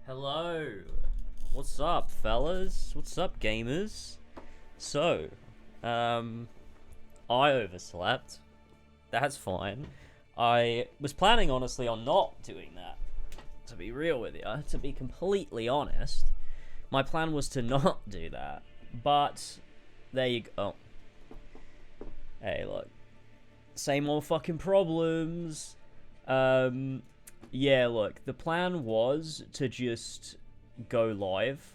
Hello. What's up, fellas? What's up, gamers? So, I overslept. That's fine. I was planning, honestly, on not doing that. To be real with you, to be completely honest, my plan was to not do that. But There you go. Oh. Hey, look. Same old fucking problems. Yeah, look. The plan was to just go live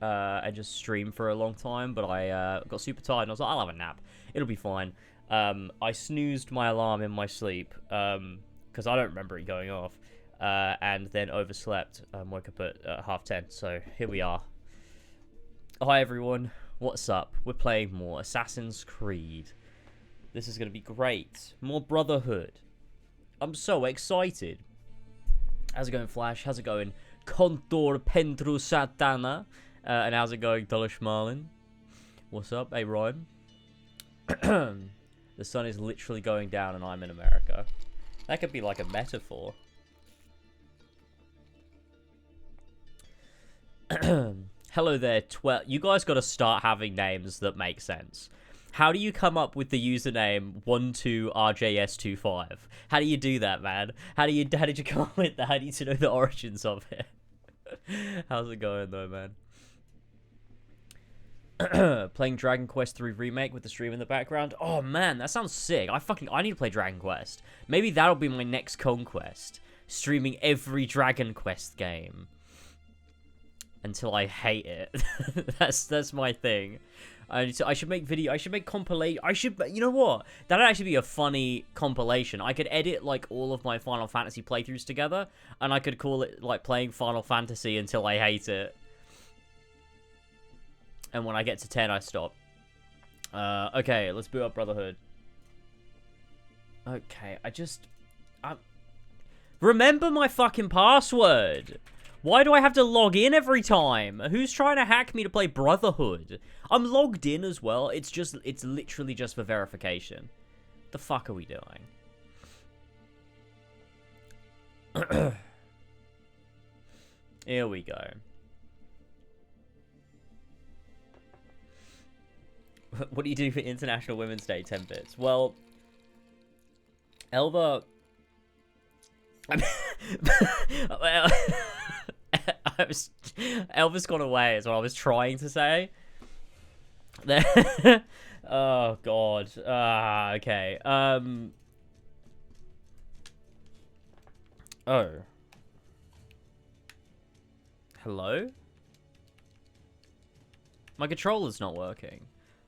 and just stream for a long time, but I got super tired and I was like, I'll have a nap. It'll be fine. I snoozed my alarm in my sleep because I don't remember it going off, and then overslept. Woke up at 10:30, so here we are. Hi everyone, what's up? We're playing more Assassin's Creed. This is going to be great. More Brotherhood. I'm so excited. How's it going, Flash? How's it going, Contor Pentru Satana? And how's it going, Dolish Marlin? What's up? Hey, Ryan. The sun is literally going down and I'm in America. That could be like a metaphor. Hello there, you guys got to start having names that make sense. How do you come up with the username 12RJS25? How do you do that, man? How did you come up with that? I need to know the origins of it. How's it going though, man? Playing Dragon Quest III Remake with the stream in the background. Oh man, that sounds sick. I need to play Dragon Quest. Maybe that'll be my next conquest. Streaming every Dragon Quest game until I hate it. that's my thing. I should make video. I should make compilation. You know what? That'd actually be a funny compilation. I could edit like all of my Final Fantasy playthroughs together, and I could call it like playing Final Fantasy until I hate it. And when I get to 10, I stop. Okay, let's boot up Brotherhood. Okay, remember my fucking password. Why do I have to log in every time? Who's trying to hack me to play Brotherhood? I'm logged in as well. It's literally just for verification. The fuck are we doing? Here we go. What do you do for International Women's Day 10 bits? Well, Elva... Elvis got away is what I was trying to say. Oh god. Okay. Oh. Hello? My controller's not working.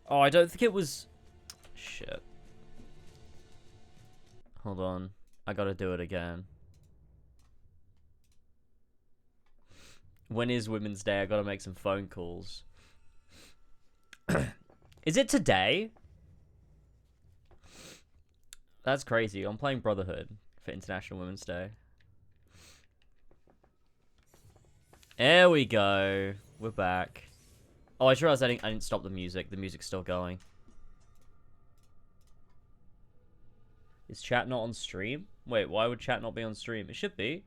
Oh, I don't think it was... Shit. Hold on. I gotta do it again. When is Women's Day? I gotta make some phone calls. Is it today? That's crazy. I'm playing Brotherhood for International Women's Day. There we go. We're back. Oh, I just realized I didn't stop the music. The music's still going. Is chat not on stream? Wait, why would chat not be on stream? It should be.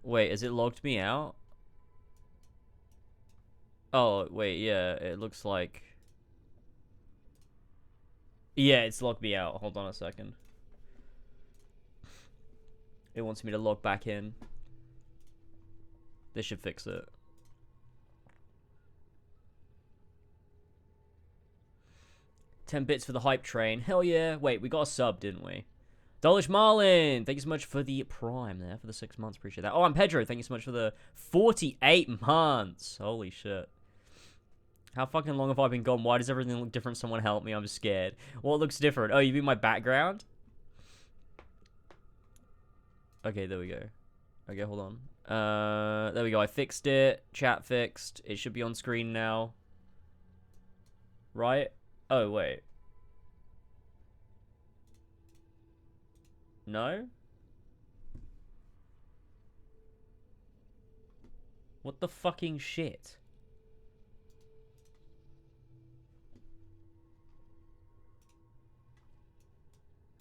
Wait, has it logged me out? Oh, wait, yeah, it looks like... Yeah, it's logged me out. Hold on a second. It wants me to log back in. This should fix it. $10 bits for the hype train. Hell yeah. Wait, we got a sub, didn't we? Dolish Marlin, thank you so much for the Prime there, for the 6 months. Appreciate that. Oh, I'm Pedro. Thank you so much for the 48 months. Holy shit. How fucking long have I been gone? Why does everything look different? Someone help me. I'm scared. What looks different? Oh, you mean my background? Okay, there we go. Okay, hold on. There we go. I fixed it. Chat fixed. It should be on screen now. Right? Oh, wait. No? What the fucking shit?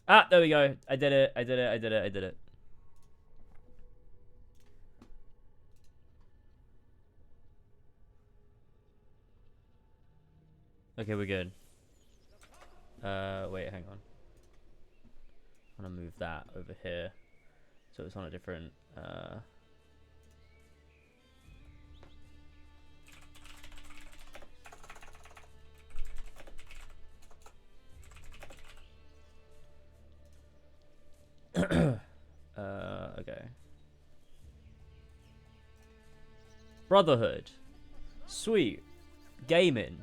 Ah, there we go. I did it. I did it. I did it. I did it. Okay, we're good. Wait, hang on. I'm gonna move that over here, so it's on a different, Brotherhood. Sweet. Gaming.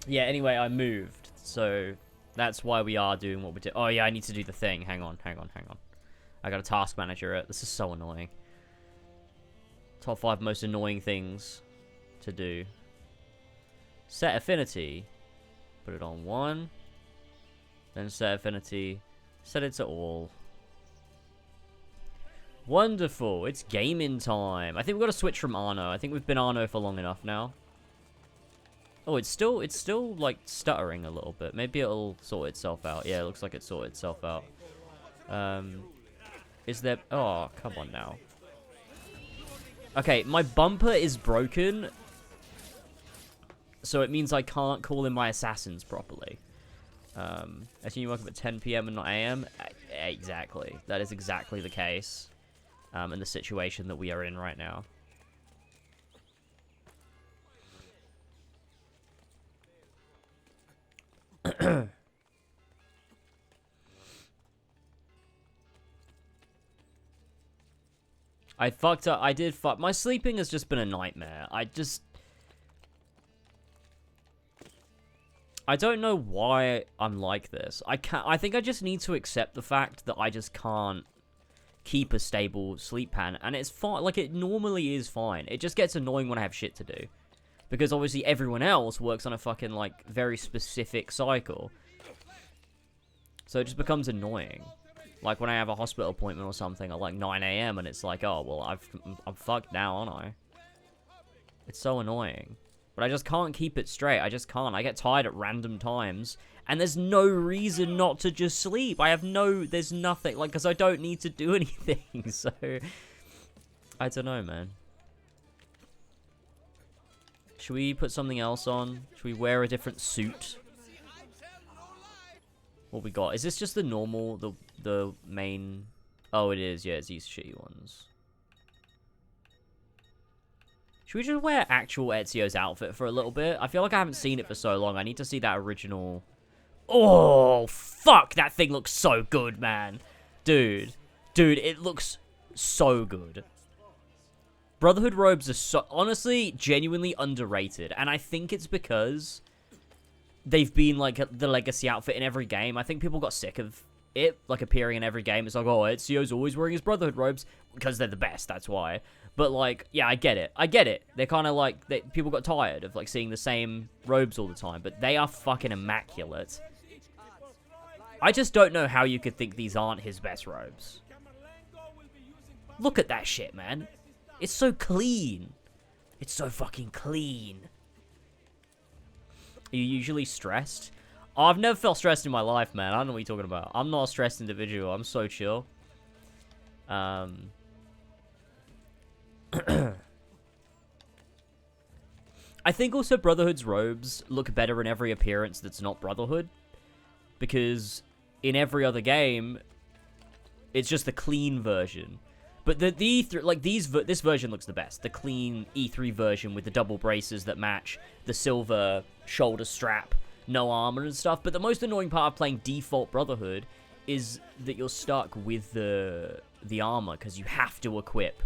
Yeah, anyway, I moved. So, that's why we are doing what we did. Oh, yeah, I need to do the thing. Hang on. I got a task manager. This is so annoying. Top 5 most annoying things to do. Set affinity. Put it on 1. Then set affinity. Set it to all. Wonderful. It's gaming time. I think we've got to switch from Arno. I think we've been Arno for long enough now. Oh, it's still like stuttering a little bit. Maybe it'll sort itself out. Yeah, it looks like it sorted itself out. Is there... Oh, come on now. Okay, my bumper is broken. So it means I can't call in my assassins properly. I assume you woke up at 10 PM and not AM? Exactly. That is exactly the case. In the situation that we are in right now. I fucked up. I did fuck. My sleeping has just been a nightmare. I don't know why I'm like this. I think I just need to accept the fact that I just can't keep a stable sleep pattern. And it's fine. Like, it normally is fine. It just gets annoying when I have shit to do. Because obviously everyone else works on a fucking, like, very specific cycle. So it just becomes annoying. Like, when I have a hospital appointment or something at, like, 9 AM, and it's like, oh, well, I'm fucked now, aren't I? It's so annoying. But I just can't keep it straight. I just can't. I get tired at random times, and there's no reason not to just sleep. There's nothing, like, because I don't need to do anything, so... I don't know, man. Should we put something else on? Should we wear a different suit? What we got? Is this just the normal, the main... Oh, it is. Yeah, it's these shitty ones. Should we just wear actual Ezio's outfit for a little bit? I feel like I haven't seen it for so long. I need to see that original... Oh, fuck! That thing looks so good, man. Dude, it looks so good. Brotherhood robes are so... Honestly, genuinely underrated. And I think it's because... they've been, like, the legacy outfit in every game. I think people got sick of it, like, appearing in every game. It's like, oh, Ezio's always wearing his Brotherhood robes. Because they're the best, that's why. But, like, yeah, I get it. They're kind of like... people got tired of, like, seeing the same robes all the time. But they are fucking immaculate. I just don't know how you could think these aren't his best robes. Look at that shit, man. It's so clean. It's so fucking clean. Are you usually stressed? Oh, I've never felt stressed in my life, man. I don't know what you're talking about. I'm not a stressed individual. I'm so chill. I think also Brotherhood's robes look better in every appearance that's not Brotherhood. Because in every other game, it's just the clean version. But the E3, like this version looks the best. The clean E3 version with the double braces that match, the silver shoulder strap, no armor and stuff. But the most annoying part of playing default Brotherhood is that you're stuck with the armor because you have to equip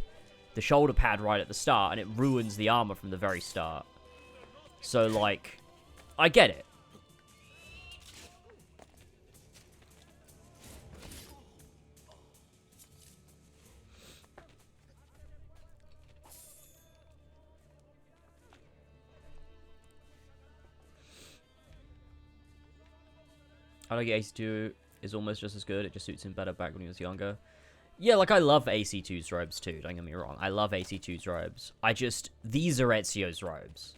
the shoulder pad right at the start, and it ruins the armor from the very start. So, like, I get it. I like AC2 is almost just as good. It just suits him better back when he was younger. Yeah, like, I love AC2's robes too, don't get me wrong. I love AC2's robes. These are Ezio's robes.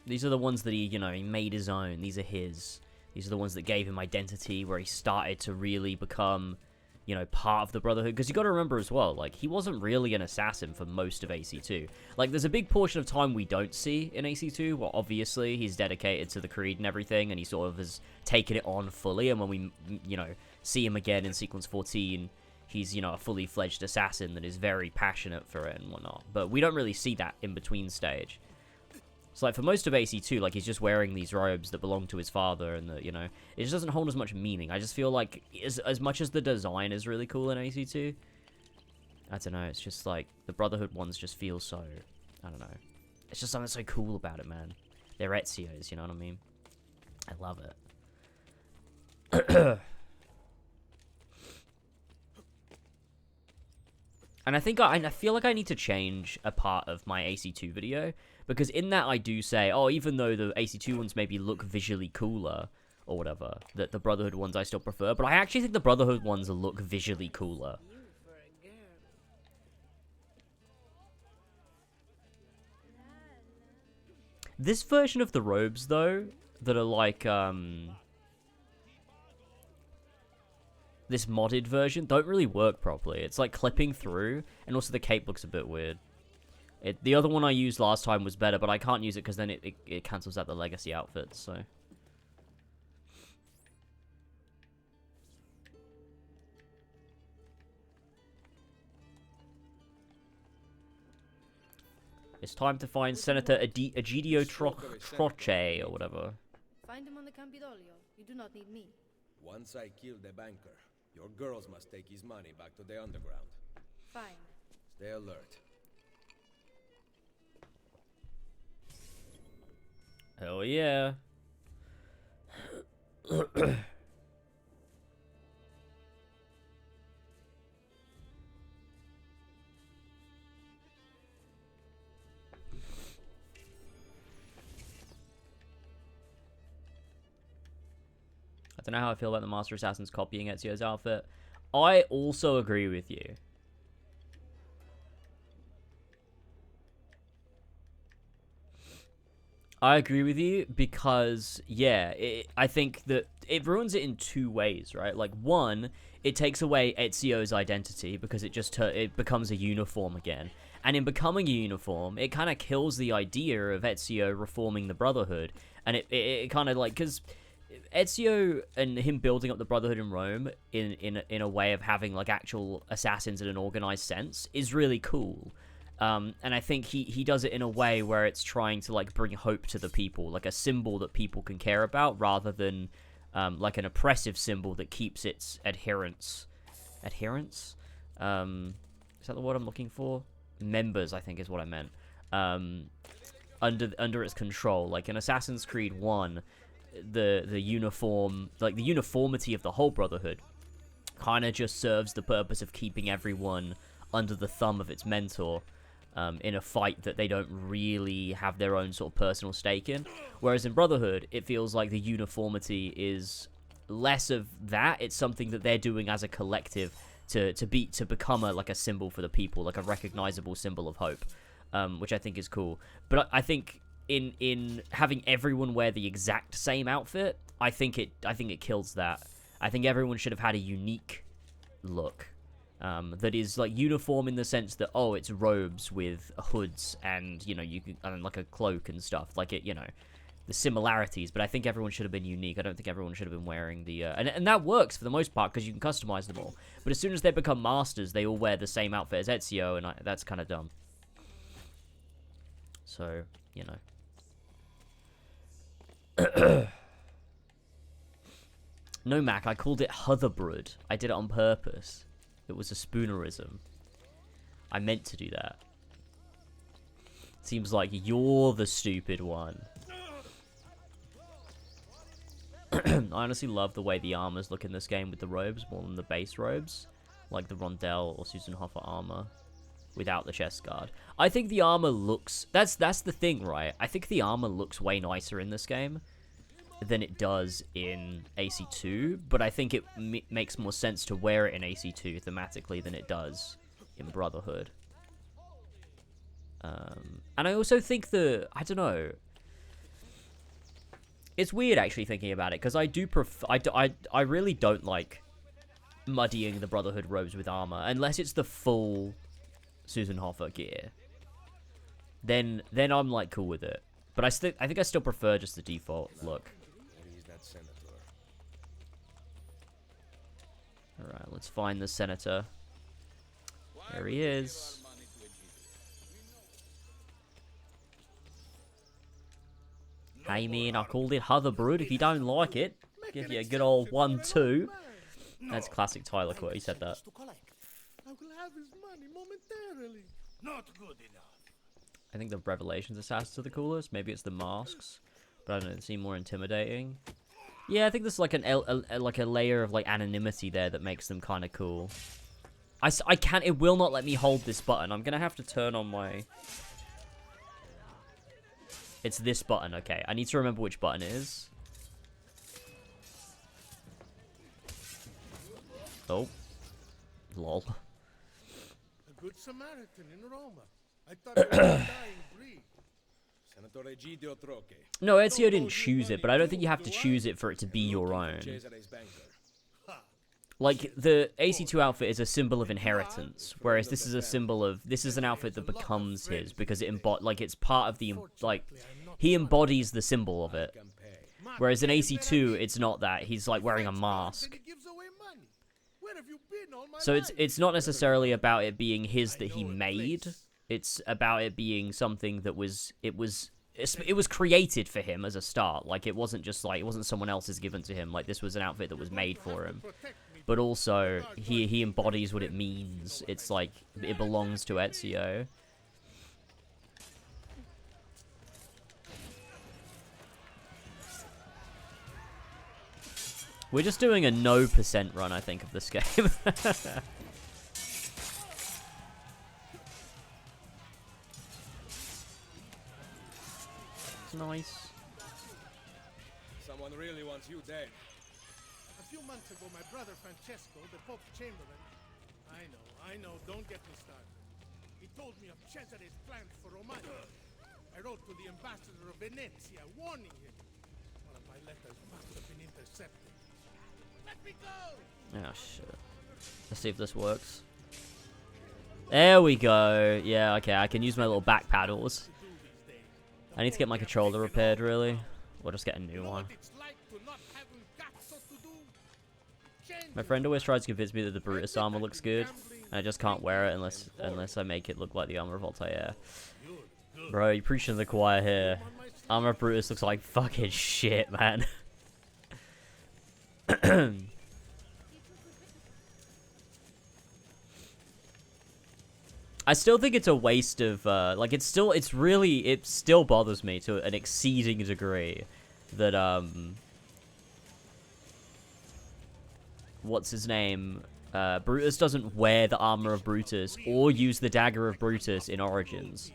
These are the ones that he made his own. These are his. These are the ones that gave him identity, where he started to really become, part of the Brotherhood. Because you got to remember as well, like, he wasn't really an assassin for most of AC2. Like, there's a big portion of time we don't see in AC2. Well, obviously, he's dedicated to the Creed and everything, and he sort of has taken it on fully. And when we, see him again in Sequence 14, he's, a fully fledged assassin that is very passionate for it and whatnot. But we don't really see that in-between stage. So, like, for most of AC2, like, he's just wearing these robes that belong to his father, and that, you know, it just doesn't hold as much meaning. I just feel like, as much as the design is really cool in AC2, I don't know, it's just, like, the Brotherhood ones just feel so, I don't know. It's just something so cool about it, man. They're Ezio's, you know what I mean? I love it. And I think I feel like I need to change a part of my AC2 video, because in that I do say, oh, even though the AC2 ones maybe look visually cooler, or whatever, that the Brotherhood ones I still prefer, but I actually think the Brotherhood ones look visually cooler. This version of the robes, though, that are like, this modded version, don't really work properly. It's like clipping through, and also the cape looks a bit weird. The other one I used last time was better, but I can't use it because then it cancels out the legacy outfits, so... It's time to find Senator Egidio Troche, or whatever. Find him on the Campidoglio. You do not need me. Once I kill the banker, your girls must take his money back to the underground. Fine. Stay alert. Hell yeah. I don't know how I feel about the Master Assassins copying Ezio's outfit. I also agree with you. I agree with you because, yeah, I think that it ruins it in two ways, right? Like, one, it takes away Ezio's identity because it becomes a uniform again. And in becoming a uniform, it kind of kills the idea of Ezio reforming the Brotherhood. And it kind of, like, because Ezio and him building up the Brotherhood in Rome in a way of having, like, actual assassins in an organized sense is really cool. And I think he does it in a way where it's trying to, like, bring hope to the people, like a symbol that people can care about, rather than, like, an oppressive symbol that keeps its adherents. Adherents? Is that the word I'm looking for? Members, I think, is what I meant. Under its control. Like, in Assassin's Creed 1, the uniform, like, the uniformity of the whole Brotherhood kind of just serves the purpose of keeping everyone under the thumb of its mentor. In a fight that they don't really have their own sort of personal stake in. Whereas in Brotherhood, it feels like the uniformity is less of that. It's something that they're doing as a collective to become a symbol for the people, like a recognizable symbol of hope, which I think is cool. But I think in having everyone wear the exact same outfit, I think it kills that. I think everyone should have had a unique look. That is, like, uniform in the sense that, oh, it's robes with hoods and, you know, and like a cloak and stuff. Like, it, you know, the similarities. But I think everyone should have been unique. I don't think everyone should have been wearing the... And that works for the most part because you can customize them all. But as soon as they become masters, they all wear the same outfit as Ezio, and that's kind of dumb. So, you know. No, Mac, I called it Hutherbrud. I did it on purpose. It was a spoonerism. I meant to do that. Seems like you're the stupid one. I honestly love the way the armors look in this game with the robes more than the base robes. Like the Rondell or Susan Hoffa armor without the chest guard. I think the armor looks... That's the thing, right? I think the armor looks way nicer in this game than it does in AC2, but I think it makes more sense to wear it in AC2 thematically than it does in Brotherhood. And I also think I don't know, it's weird actually thinking about it, because I do I really don't like muddying the Brotherhood robes with armor, unless it's the full Susan Hoffa gear. Then I'm, like, cool with it. But I think I still prefer just the default look. Alright, let's find the senator. There he is. Hey man, I called it Hoverbrute. If you don't like it, give you a good old 1-2. That's classic Tyler quote. He said that. I will have his money momentarily. Not good enough. I think the Revelations assassins are the coolest. Maybe it's the masks, but I don't know. They seem more intimidating. Yeah, I think there's like like a layer of like anonymity there that makes them kind of cool. I can't. It will not let me hold this button. I'm gonna have to turn on my. It's this button. Okay, I need to remember which button it is. Oh, lol. A good Samaritan in Roma. I thought it was a dying breed. Senatore Egidio Troche. No, Ezio didn't choose it, but I don't think you have to choose it for it to be your own. Cesare's banker. Like, the AC2 outfit is a symbol of inheritance, whereas this is a symbol of... This is an outfit that becomes his, because it like, it's part of the... Like, he embodies the symbol of it. Whereas in AC2, it's not that. He's, like, wearing a mask. So it's not necessarily about it being his that he made. It's about it being something that was... It was created for him as a start. Like, it wasn't just, like... It wasn't someone else's given to him. Like, this was an outfit that was made for him. But also, he embodies what it means. It's like, it belongs to Ezio. We're just doing a no % run, I think, of this game. Nice. Someone really wants you dead. A few months ago, my brother Francesco, the Pope's Chamberlain... I know, don't get me started. He told me of Cesare's plans for Romagna. I wrote to the ambassador of Venezia, warning him. One of my letters must have been intercepted. Let me go! Oh, shit. Let's see if this works. There we go. Yeah, okay, I can use my little back paddles. I need to get my controller repaired, really. Or just get a new one. My friend always tries to convince me that the Brutus armor looks good, and I just can't wear it unless I make it look like the armor of Altair. Bro, you're preaching to the choir here. Armor of Brutus looks like fucking shit, man. I still think it's a waste of, like, it still bothers me to an exceeding degree that, what's his name? Brutus doesn't wear the armor of Brutus or use the dagger of Brutus in Origins.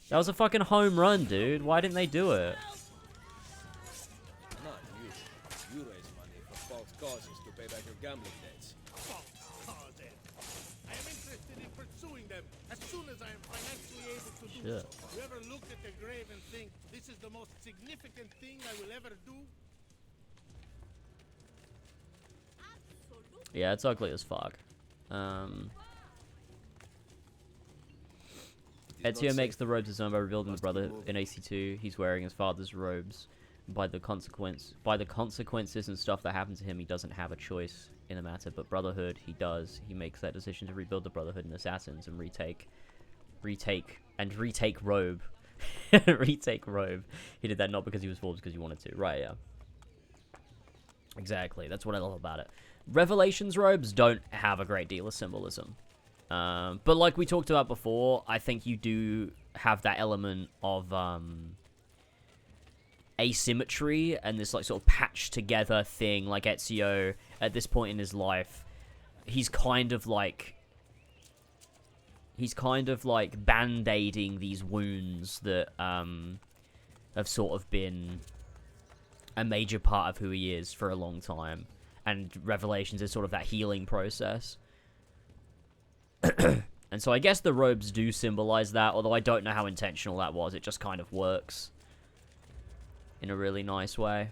That was a fucking home run, dude. Why didn't they do it? Not you. You raise money for false causes to pay back your gambling debts. I am interested in pursuing them as soon as I am financially able to do so. You ever look at the grave and think, this is the most significant thing I will ever do? Yeah, it's ugly as fuck. Ezio makes the robes his own by rebuilding the brother in AC2. He's wearing his father's robes. By the consequences and stuff that happened to him, he doesn't have a choice in the matter. But Brotherhood, he does. He makes that decision to rebuild the Brotherhood and Assassins and retake robe. Retake robe. He did that not because he was forced, because he wanted to. Right, yeah. Exactly. That's what I love about it. Revelations robes don't have a great deal of symbolism. But like we talked about before, I think you do have that element of asymmetry and this like sort of patched together thing. Like Ezio, at this point in his life, he's kind of like band-aiding these wounds that have sort of been a major part of who he is for a long time. And Revelations is sort of that healing process. And so I guess the robes do symbolize that, although I don't know how intentional that was. It just kind of works in a really nice way.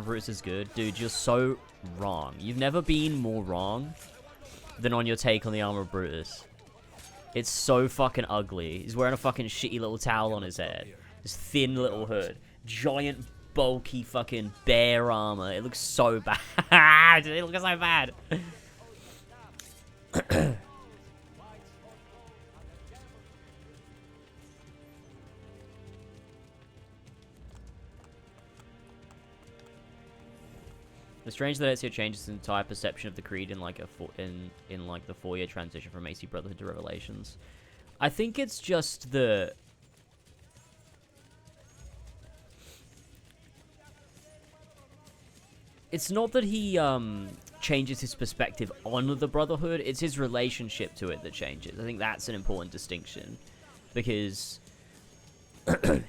Brutus is good. Dude, you're so wrong. You've never been more wrong than on your take on the armor of Brutus. It's so fucking ugly. He's wearing a fucking shitty little towel on his head. This thin little hood. Giant bulky fucking bear armor. It looks so bad. It looks so bad. It's strange that Ezio changes his entire perception of the Creed in like in like the 4-year transition from AC Brotherhood to Revelations. I think it's just the it's not that he changes his perspective on the Brotherhood, it's his relationship to it that changes. I think that's an important distinction, because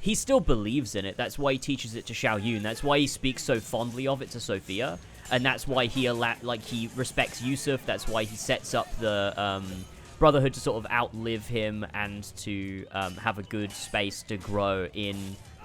he still believes in it. That's why he teaches it to Xiao Yun. That's why he speaks so fondly of it to Sophia, and that's why he he respects Yusuf. That's why he sets up the Brotherhood to sort of outlive him and to have a good space to grow in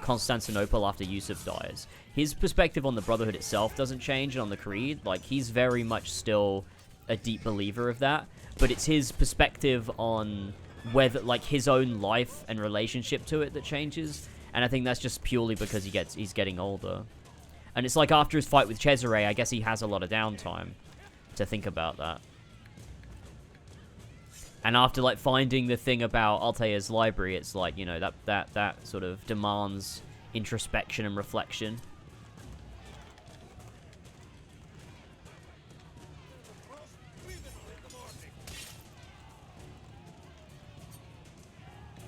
Constantinople after Yusuf dies. His perspective on the Brotherhood itself doesn't change, and on the Creed, like, he's very much still a deep believer of that, but it's his perspective on whether, like, his own life and relationship to it that changes, and I think that's just purely because he's getting older. And it's like after his fight with Cesare, I guess he has a lot of downtime to think about that. And after, like, finding the thing about Altair's library, it's like, you know, that sort of demands introspection and reflection.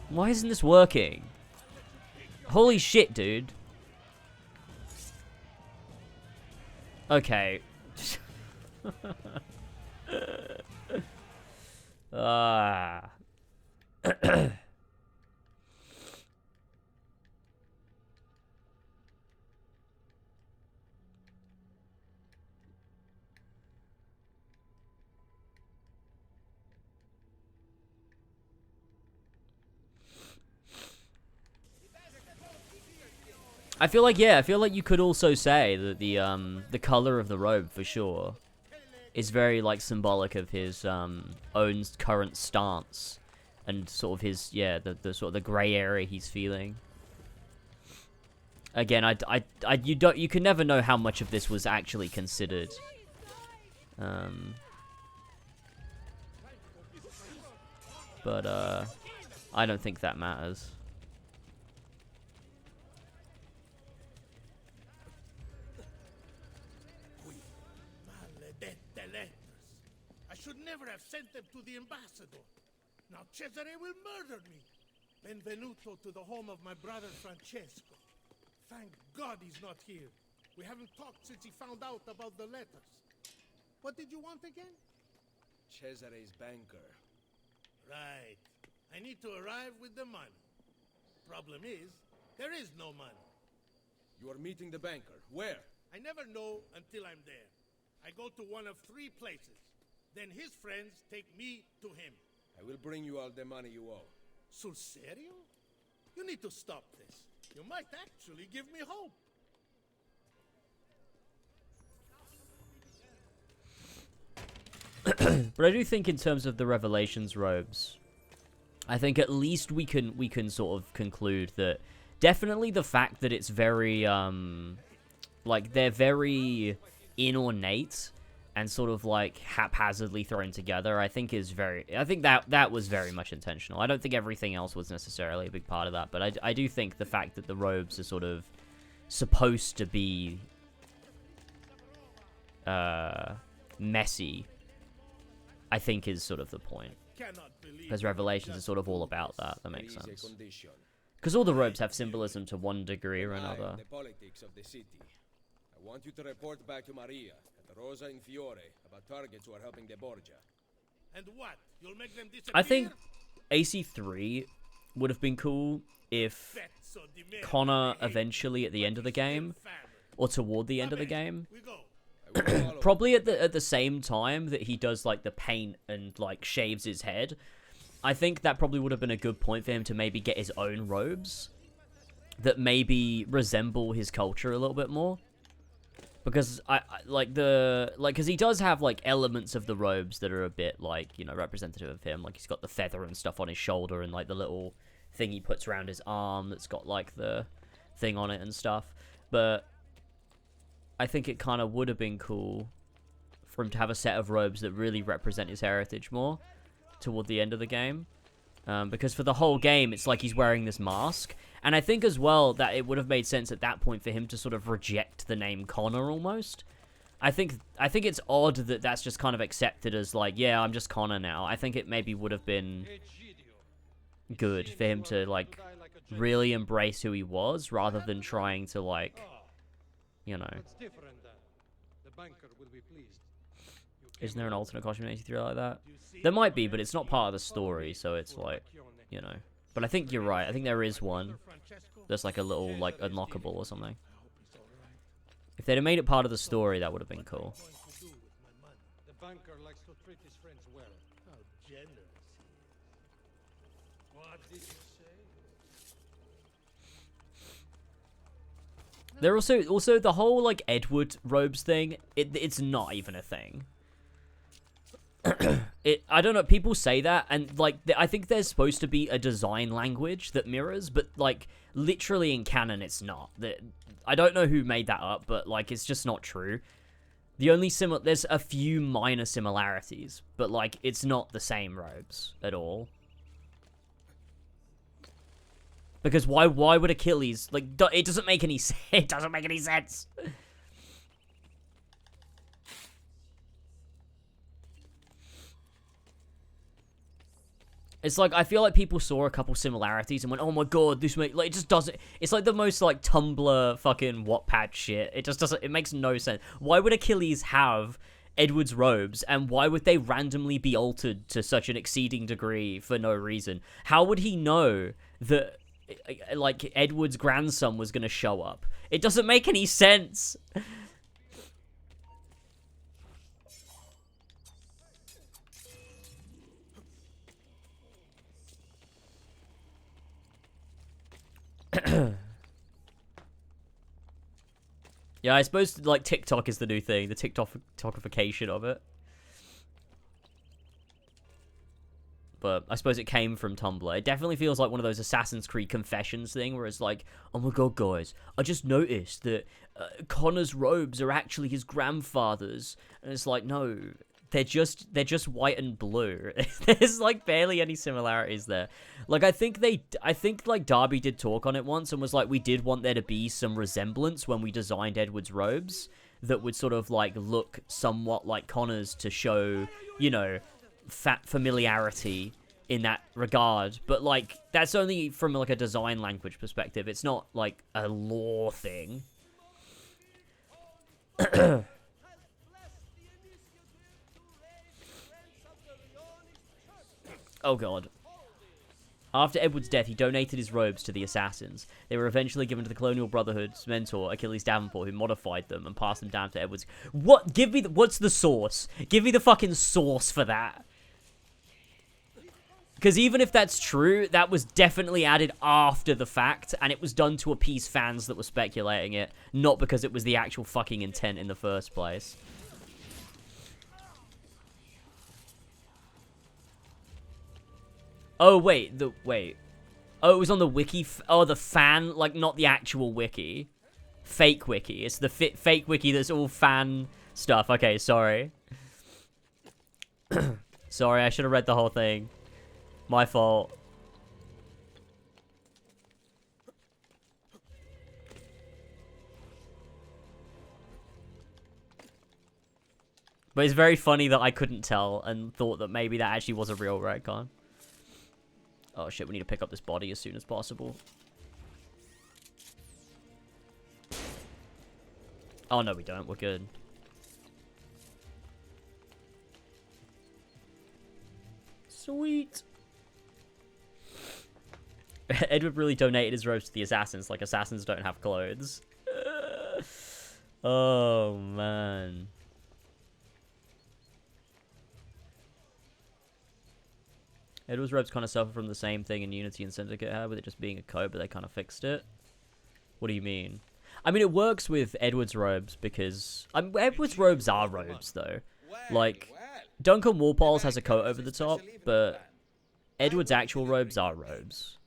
Why isn't this working? Holy shit, dude. Okay. Ah. I feel like, yeah, I feel like you could also say that the color of the robe, for sure, is very, like, symbolic of his own current stance and sort of his, yeah, the sort of the gray area he's feeling. Again, you can never know how much of this was actually considered. But I don't think that matters. I should never have sent them to the ambassador. Now Cesare will murder me. Benvenuto to the home of my brother Francesco. Thank God he's not here. We haven't talked since he found out about the letters. What did you want again? Cesare's banker. Right. I need to arrive with the money. Problem is, there is no money. You are meeting the banker. Where? I never know until I'm there. I go to one of 3 places. Then his friends take me to him. I will bring you all the money you owe. Sul serio? You need to stop this. You might actually give me hope. But I do think in terms of the Revelations robes, I think at least we can sort of conclude that definitely the fact that it's very like they're very inornate and sort of like haphazardly thrown together, I think that was very much intentional. I don't think everything else was necessarily a big part of that, but I do think the fact that the robes are sort of supposed to be messy, I think is sort of the point. Because Revelations is sort of all about that. That makes sense. Because all the robes have symbolism to one degree or another. The politics of the city. I want you to report back to Maria and Rosa and Fiore about targets who are helping the Borgia. And what? You'll make them disappear? I think AC3 would have been cool if Connor eventually at the end of the game, or toward the end of the game, probably at the same time that he does like the paint and like shaves his head, I think that probably would have been a good point for him to maybe get his own robes that maybe resemble his culture a little bit more. Because because he does have like elements of the robes that are a bit like, you know, representative of him. Like he's got the feather and stuff on his shoulder and like the little thing he puts around his arm that's got like the thing on it and stuff. but I think it kind of would have been cool for him to have a set of robes that really represent his heritage more toward the end of the game. Because for the whole game, it's like he's wearing this mask. And I think as well that it would have made sense at that point for him to sort of reject the name Connor almost. I think it's odd that that's just kind of accepted as like, yeah, I'm just Connor now. I think it maybe would have been good for him to like really embrace who he was rather than trying to like, you know. Isn't there an alternate costume in 83 like that? There might be, but it's not part of the story, so it's like, you know. But I think you're right. I think there is one that's like a little, like, unlockable or something. If they'd have made it part of the story, that would have been cool. The banker likes to treat his friends well. How generous. What did you say? There also the whole like Edward robes thing. It's not even a thing. I don't know. People say that, and like I think there's supposed to be a design language that mirrors, but like literally in canon, it's not. I don't know who made that up, but like it's just not true. The only there's a few minor similarities, but like it's not the same robes at all. Because why would Achilles like it doesn't make any it doesn't make any sense. It's like, I feel like people saw a couple similarities and went, oh my god, this make like, it just doesn't, it's like the most, like, Tumblr fucking Wattpad shit. It just doesn't, it makes no sense. Why would Achilles have Edward's robes, and why would they randomly be altered to such an exceeding degree for no reason? How would he know that, like, Edward's grandson was gonna show up? It doesn't make any sense. Yeah, I suppose, like, TikTok is the new thing. The TikTokification of it. But I suppose it came from Tumblr. It definitely feels like one of those Assassin's Creed confessions thing, where it's like, oh my god, guys, I just noticed that Connor's robes are actually his grandfather's. And it's like, no, they're just white and blue. There's like barely any similarities there. Like I think like Darby did talk on it once and was like, we did want there to be some resemblance when we designed Edward's robes that would sort of like look somewhat like Connor's to show, you know, familiarity in that regard. But like that's only from like a design language perspective. It's not like a lore thing. Oh god. After Edward's death, he donated his robes to the assassins. They were eventually given to the Colonial Brotherhood's mentor, Achilles Davenport, who modified them and passed them down to Edward's. What? Give me what's the source? Give me the fucking source for that. Because even if that's true, that was definitely added after the fact, and it was done to appease fans that were speculating it, not because it was the actual fucking intent in the first place. Oh, wait. Oh, it was on the wiki. Oh, the fan, like, not the actual wiki. Fake wiki. It's the fake wiki that's all fan stuff. Okay, sorry. Sorry, I should have read the whole thing. My fault. But it's very funny that I couldn't tell and thought that maybe that actually was a real retcon. Oh shit, we need to pick up this body as soon as possible. Oh no, we don't. We're good. Sweet. Edward really donated his robes to the assassins, like assassins don't have clothes. Oh man. Edward's robes kind of suffer from the same thing in Unity and Syndicate had, with it just being a code, but they kind of fixed it. What do you mean? I mean, it works with Edward's robes because... Edward's robes are robes, though. Like, Duncan Walpole's has a coat over the top, but Edward's actual robes are robes.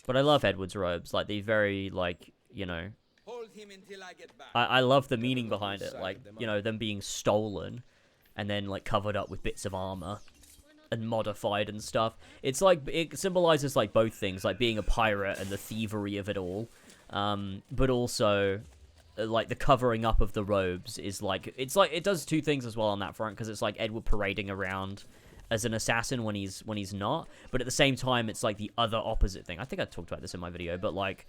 But I love Edward's robes. Like, the very, like, you know, Hold him until I get back. I love the meaning behind it, like, you know, them being stolen and then like covered up with bits of armor and modified and stuff. It's like, it symbolizes like both things, like being a pirate and the thievery of it all, but also like the covering up of the robes is like, it's like, it does two things as well on that front, because it's like Edward parading around as an assassin when he's not, but at the same time it's like the other opposite thing. I think I talked about this in my video, but like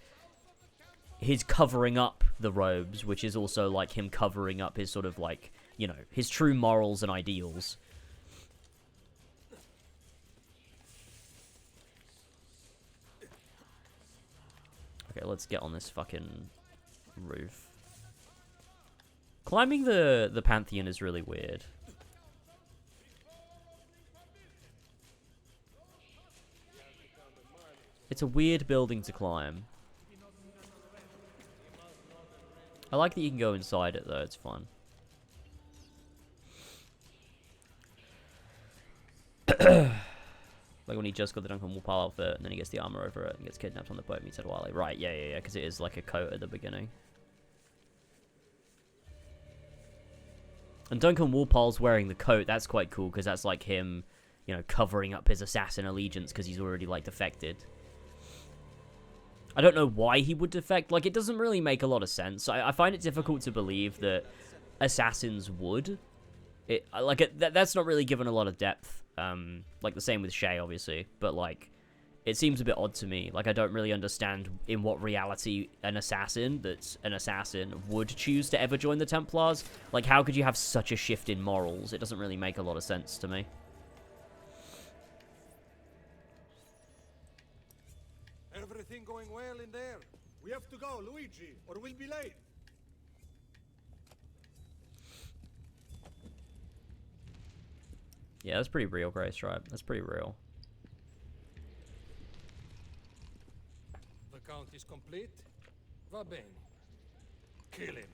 his covering up the robes, which is also like him covering up his sort of like, you know, his true morals and ideals. Okay, let's get on this fucking roof. Climbing the Pantheon is really weird. It's a weird building to climb. I like that you can go inside it, though. It's fun. Like when he just got the Duncan Woolpile outfit, and then he gets the armor over it, and gets kidnapped on the boat, meets Wally. Right, yeah, because it is like a coat at the beginning. And Duncan Woolpile's wearing the coat. That's quite cool, because that's like him, you know, covering up his assassin allegiance, because he's already, like, defected. I don't know why he would defect. Like, it doesn't really make a lot of sense. I find it difficult to believe that assassins would. That's not really given a lot of depth. Like, the same with Shay, obviously. But, like, it seems a bit odd to me. Like, I don't really understand in what reality an assassin that's an assassin would choose to ever join the Templars. Like, how could you have such a shift in morals? It doesn't really make a lot of sense to me. Everything going well in there? We have to go, Luigi, or we'll be late. Yeah, that's pretty real, Grace, right? That's pretty real. The count is complete. Va bene. Kill him.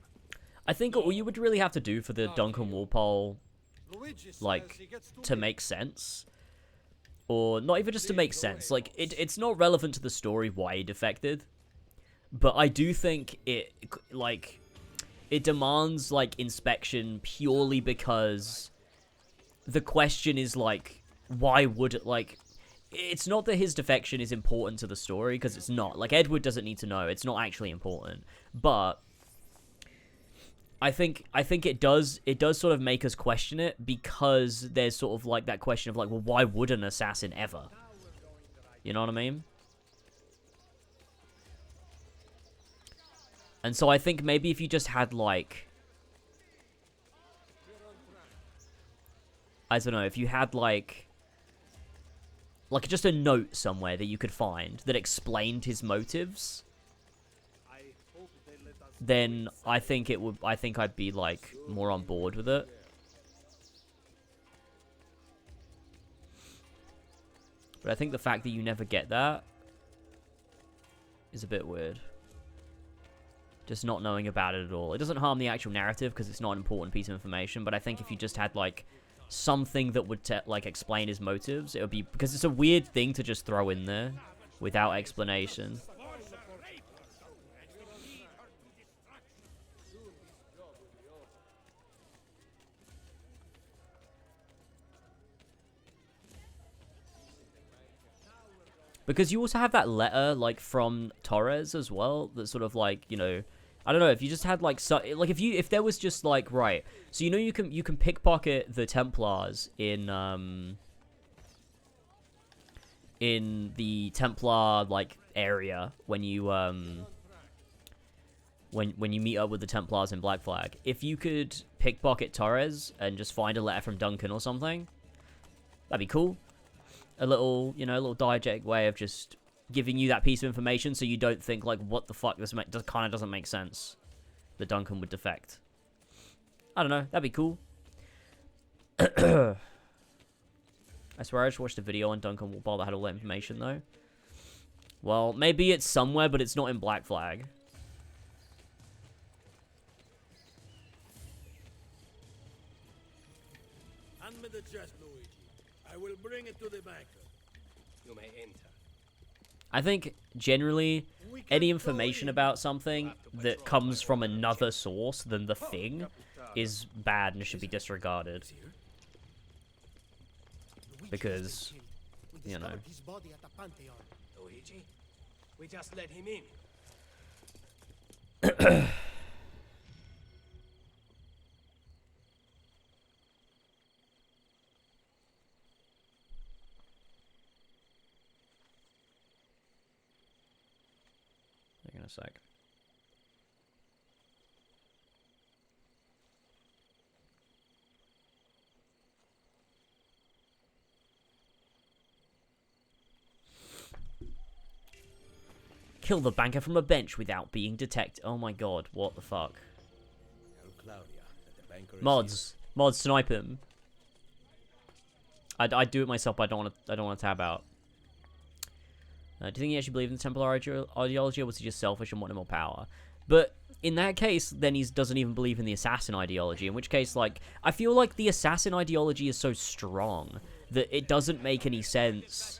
I think all you would really have to do for the Duncan Woolpile, Luigi says like, he gets too to big. make sense, or not even just to make sense, like, it's not relevant to the story why he defected, but I do think it, like, it demands, like, inspection purely because the question is, like, why would it, like, it's not that his defection is important to the story, because it's not. Like, Edward doesn't need to know. It's not actually important. But I think it does sort of make us question it, because there's sort of, like, that question of, like, well, why would an assassin ever? You know what I mean? And so I think maybe if you just had, like, I don't know, if you had, like just a note somewhere that you could find that explained his motives, then I think I'd be, like, more on board with it. But I think the fact that you never get that is a bit weird. Just not knowing about it at all. It doesn't harm the actual narrative because it's not an important piece of information, but I think if you just had, like, something that would, like, explain his motives, it would be, because it's a weird thing to just throw in there without explanation. Because you also have that letter, like, from Torres as well, that's sort of, like, you know, I don't know, if you just had, like, so, like, if there was just, like, right, so, you know, you can pickpocket the Templars in the Templar, like, area when you, when you meet up with the Templars in Black Flag. If you could pickpocket Torres and just find a letter from Duncan or something, that'd be cool. A little, you know, a little diegetic way of just giving you that piece of information so you don't think, like, what the fuck, this kind of doesn't make sense that Duncan would defect. I don't know, that'd be cool. I swear I just watched a video on Duncan Woolpile that had all that information, though. Well, maybe it's somewhere, but it's not in Black Flag. Hand me the chest, Luigi. I will bring it to the banker. You may enter. I think, generally, any information about something that comes from another source than the thing is bad and should be disregarded. Because, you know. His body at the Pantheon. Luigi, we just let him in. Hang on a sec. Kill the banker from a bench without being detected. Oh my god, what the fuck? Tell Claudia that the banker is Mods, snipe him. I'd do it myself, but I don't want to tab out. Do you think he actually believed in the Templar ideology, or was he just selfish and wanted more power? But in that case, then he doesn't even believe in the assassin ideology, in which case, like, I feel like the assassin ideology is so strong that it doesn't make any sense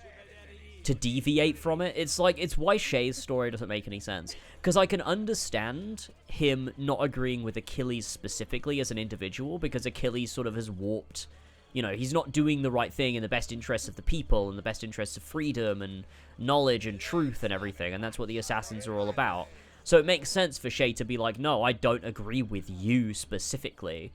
to deviate from it. It's like, it's why Shay's story doesn't make any sense. Because I can understand him not agreeing with Achilles specifically as an individual, because Achilles sort of has warped, you know, he's not doing the right thing in the best interests of the people and the best interests of freedom and knowledge and truth and everything, and that's what the assassins are all about. So it makes sense for Shay to be like, no, I don't agree with you specifically.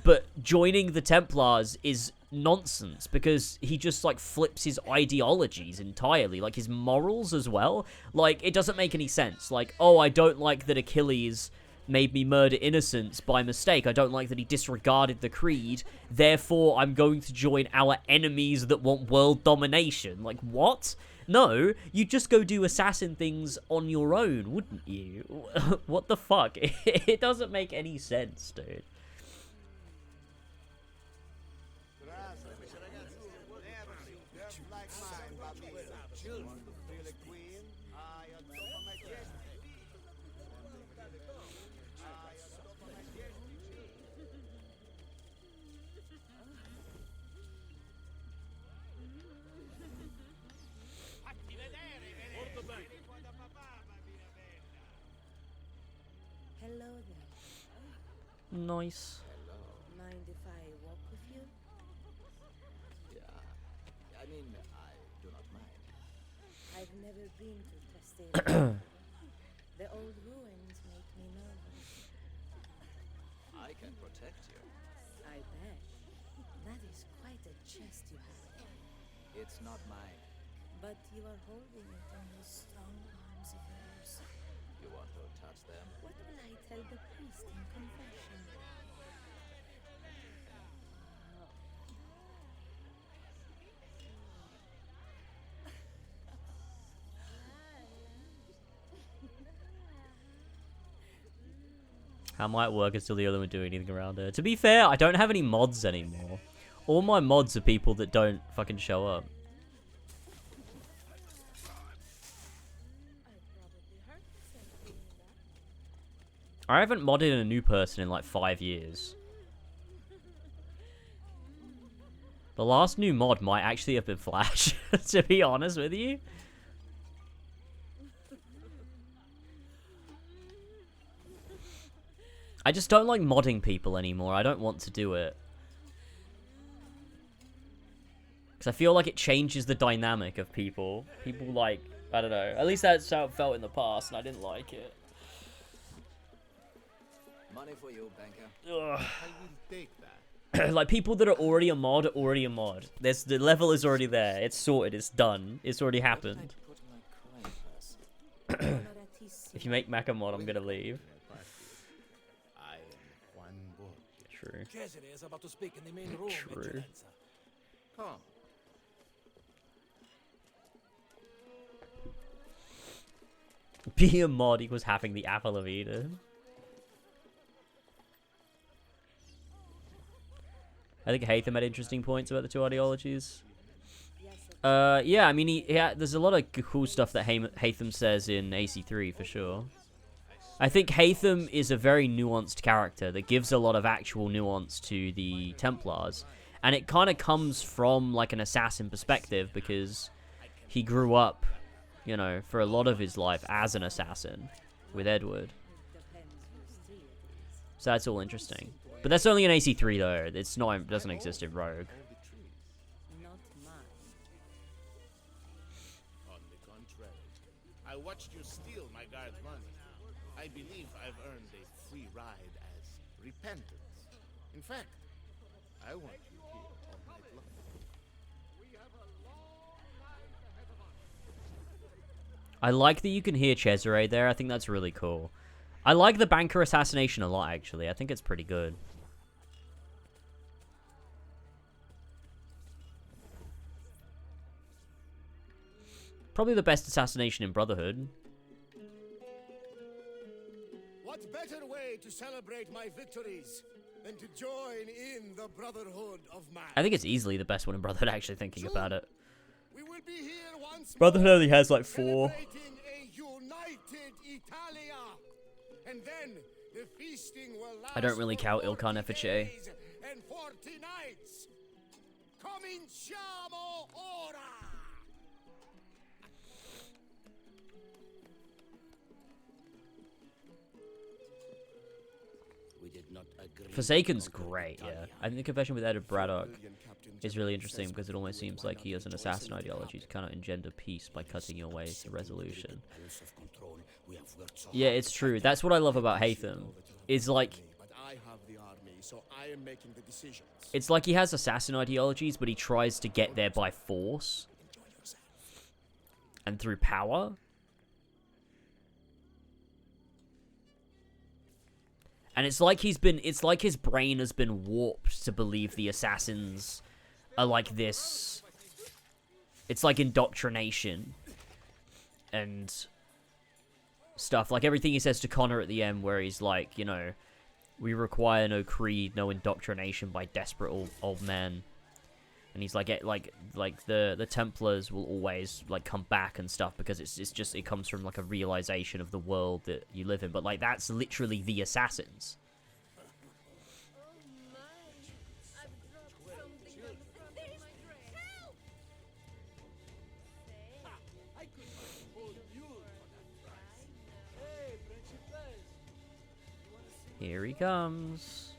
But joining the Templars is nonsense, because he just, like, flips his ideologies entirely, like, his morals as well. Like, it doesn't make any sense. Like, oh, I don't like that Achilles made me murder innocents by mistake. I don't like that he disregarded the creed. Therefore, I'm going to join our enemies that want world domination. Like, what? No, you'd just go do assassin things on your own, wouldn't you? What the fuck? It doesn't make any sense, dude. Hello there. Nice. Mind if I walk with you? Yeah, I mean, I do not mind. I've never been to Castello. The old ruins make me nervous. I can protect you. I bet. That is quite a chest you have. It's not mine. But you are holding it in those strong arms of yours. You want to touch them? What will I tell the priest in confession? How might work until the other would do anything around her. To be fair, I don't have any mods anymore. All my mods are people that don't fucking show up. I haven't modded a new person in like 5 years. The last new mod might actually have been Flash, to be honest with you. I just don't like modding people anymore. I don't want to do it. Because I feel like it changes the dynamic of people. People like, I don't know. At least that's how it felt in the past, and I didn't like it. Money for you, banker. Ugh. I will take that. Like, people that are already a mod are already a mod. The level is already there. It's sorted. It's done. It's already happened. Put in my coin purse. If you make Mac a mod, I'm gonna leave. I am Juan Borgia. True. Cesare is about to speak in the main room, True. Eccellenza. Come. Being a mod equals having the apple of Eden. I think Hatham had interesting points about the two ideologies. Yeah, I mean, there's a lot of cool stuff that Hatham says in AC3 for sure. I think Hatham is a very nuanced character that gives a lot of actual nuance to the Templars. And it kind of comes from like an assassin perspective, because he grew up you know, for a lot of his life as an assassin with Edward. It depends whose tea it is. So that's all interesting. But that's only an AC3 though. It's not, it doesn't exist in Rogue. Not mine. On the contrary, I watched you steal my guard's money. I believe I've earned a free ride as repentance. In fact, I want you here all night long. I like that you can hear Cesare there. I think that's really cool. I like the banker assassination a lot, actually. I think it's pretty good. Probably the best assassination in Brotherhood. What better way to celebrate my victories than to join in the Brotherhood of Man? I think it's easily the best one in Brotherhood, actually, thinking about it. We will be here once Brotherhood more, only has like 4. celebrating a united Italia. And then the feasting will last I don't really for count Il 40 Carnefice. days and 40 nights. Cominciamo ora! We did not agree. Forsaken's great, yeah. I think the confession with Edward Braddock is really interesting because it almost seems like he has an assassin ideology to kind of engender peace by cutting your way to resolution. Yeah, it's true. That's what I love about Haytham. It's like, But I have the army, so I am making the decisions. it's like he has assassin ideologies, but he tries to get there by force and through power. And it's like it's like his brain has been warped to believe the assassins are like this. It's like indoctrination and stuff. Like everything he says to Connor at the end where he's like, you know, we require no creed, no indoctrination by desperate old men. And he's like, the Templars will always like come back and stuff because it's just, it comes from like a realization of the world that you live in. But like that's literally the assassins. Here he comes.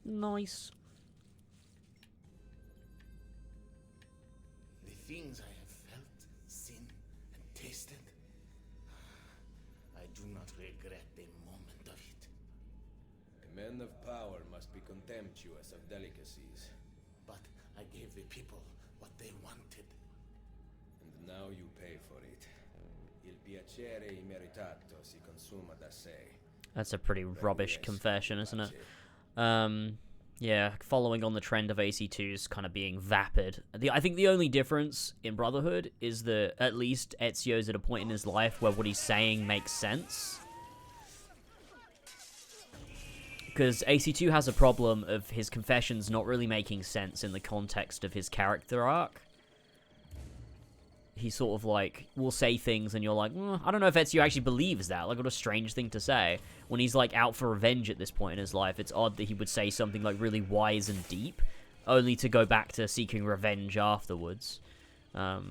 Nice. The things I have felt, seen, and tasted, I do not regret a moment of it. A man of power must be contemptuous of delicacies. But I gave the people what they wanted. And now you pay for it. Il piacere immeritato si consuma da sé. That's a pretty rubbish confession, isn't it? Yeah, following on the trend of AC2's kind of being vapid. I think the only difference in Brotherhood is that at least Ezio's at a point in his life where what he's saying makes sense. Because AC2 has a problem of his confessions not really making sense in the context of his character arc. He sort of like will say things and you're like, I don't know if Ezio actually believes that. Like, what a strange thing to say. When he's like out for revenge at this point in his life, it's odd that he would say something like really wise and deep, only to go back to seeking revenge afterwards. Like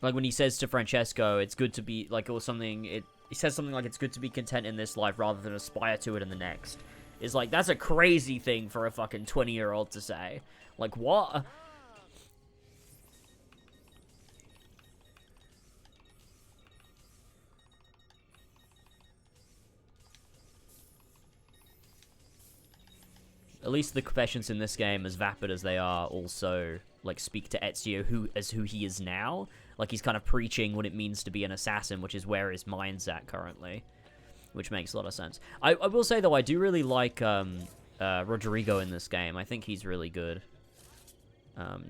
when he says to Francesco, it's good to be like, or something, he says something like, it's good to be content in this life rather than aspire to it in the next. It's like, that's a crazy thing for a fucking 20-year-old to say. Like, what? At least the confessions in this game, as vapid as they are, also like speak to Ezio as who he is now. Like he's kind of preaching what it means to be an assassin, which is where his mind's at currently, which makes a lot of sense. I will say though, I do really like Rodrigo in this game. I think he's really good.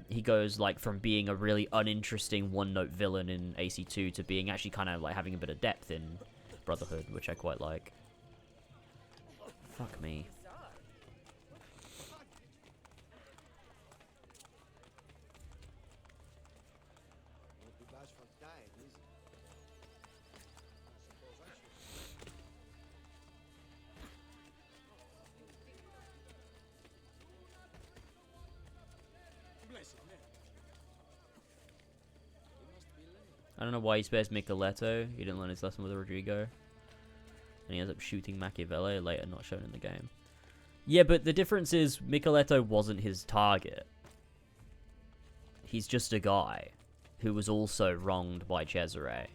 He goes like from being a really uninteresting one-note villain in AC2 to being actually kind of like having a bit of depth in Brotherhood, which I quite like. Fuck me. don't know why he spares Micheletto. He didn't learn his lesson with Rodrigo. And he ends up shooting Machiavelli later, not shown in the game. Yeah, but the difference is Micheletto wasn't his target. He's just a guy who was also wronged by Cesare.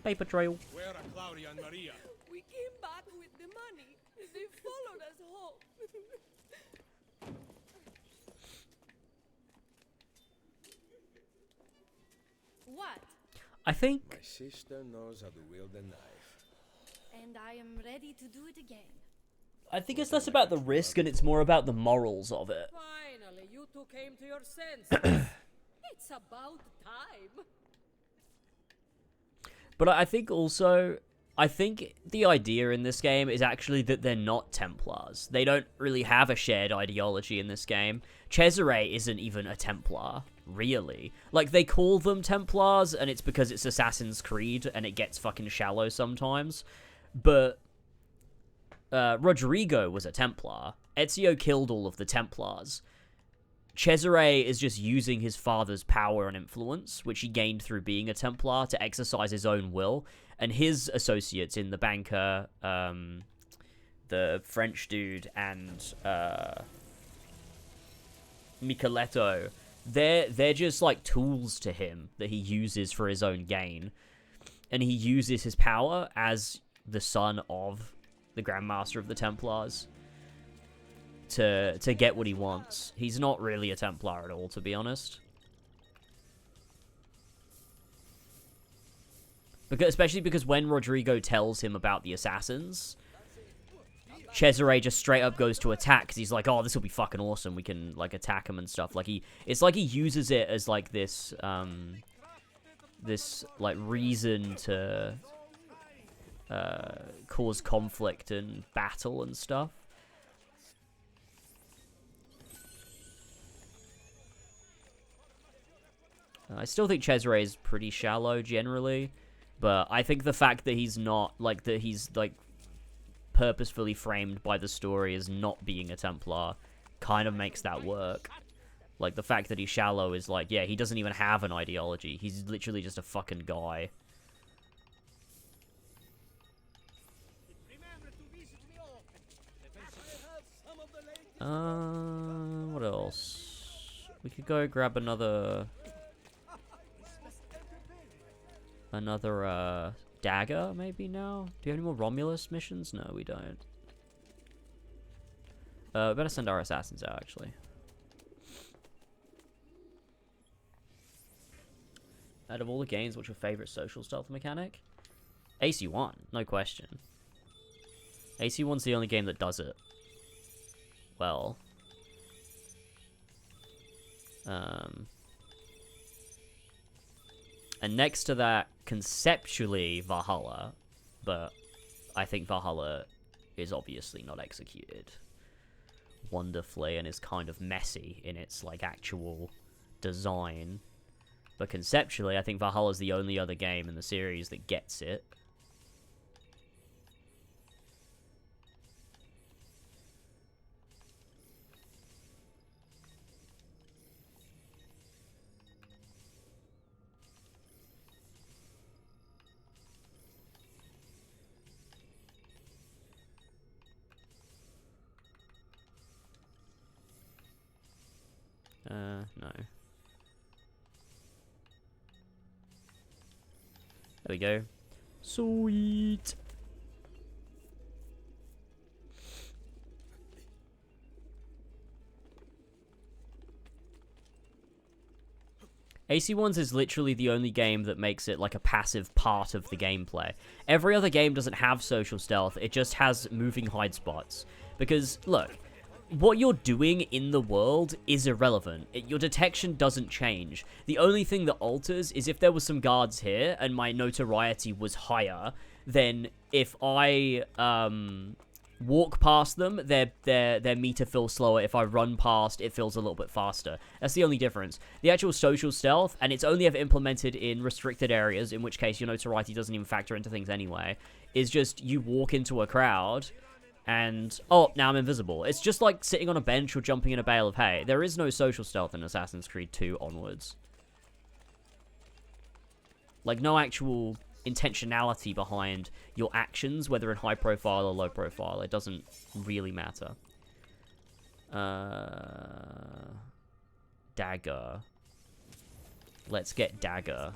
Paper trail. Where are Claudia and Maria? We came back with the money. They followed us home. What? I think... My sister knows how to wield a knife. And I am ready to do it again. I think it's less about the risk and it's more about the morals of it. Finally, you two came to your senses. It's about time. But I think also... I think the idea in this game is actually that they're not Templars. They don't really have a shared ideology in this game. Cesare isn't even a Templar, really. Like, they call them Templars, and it's because it's Assassin's Creed, and it gets fucking shallow sometimes. But Rodrigo was a Templar. Ezio killed all of the Templars. Cesare is just using his father's power and influence, which he gained through being a Templar, to exercise his own will. And his associates in the banker, the French dude, and Micheletto, they're just like tools to him that he uses for his own gain. And he uses his power as the son of the Grand Master of the Templars to get what he wants. He's not really a Templar at all, to be honest. Especially because when Rodrigo tells him about the assassins, Cesare just straight up goes to attack because he's like, "Oh, this will be fucking awesome. We can like attack him and stuff." Like it's like he uses it as like this, this like reason to cause conflict and battle and stuff. I still think Cesare is pretty shallow generally. But I think the fact that he's not, like, that he's, like, purposefully framed by the story as not being a Templar kind of makes that work. Like, the fact that he's shallow is like, yeah, he doesn't even have an ideology. He's literally just a fucking guy. What else? We could go grab another dagger, maybe now? Do you have any more Romulus missions? No, we don't. We better send our assassins out, actually. Out of all the games, what's your favorite social stealth mechanic? AC1, no question. AC1's the only game that does it well. And next to that, conceptually, Valhalla. But I think Valhalla is obviously not executed wonderfully and is kind of messy in its, like, actual design. But conceptually, I think Valhalla's the only other game in the series that gets it. No. There we go. Sweet. AC1's is literally the only game that makes it like a passive part of the gameplay. Every other game doesn't have social stealth, it just has moving hide spots. Because, look, what you're doing in the world is irrelevant. Your detection doesn't change. The only thing that alters is if there was some guards here and my notoriety was higher, then if I walk past them, their meter feels slower. If I run past, it feels a little bit faster. That's the only difference. The actual social stealth, and it's only ever implemented in restricted areas, in which case your notoriety doesn't even factor into things anyway, is just you walk into a crowd and, oh, now I'm invisible. It's just like sitting on a bench or jumping in a bale of hay. There is no social stealth in Assassin's Creed 2 onwards. Like, no actual intentionality behind your actions, whether in high profile or low profile. It doesn't really matter. Dagger. Let's get dagger.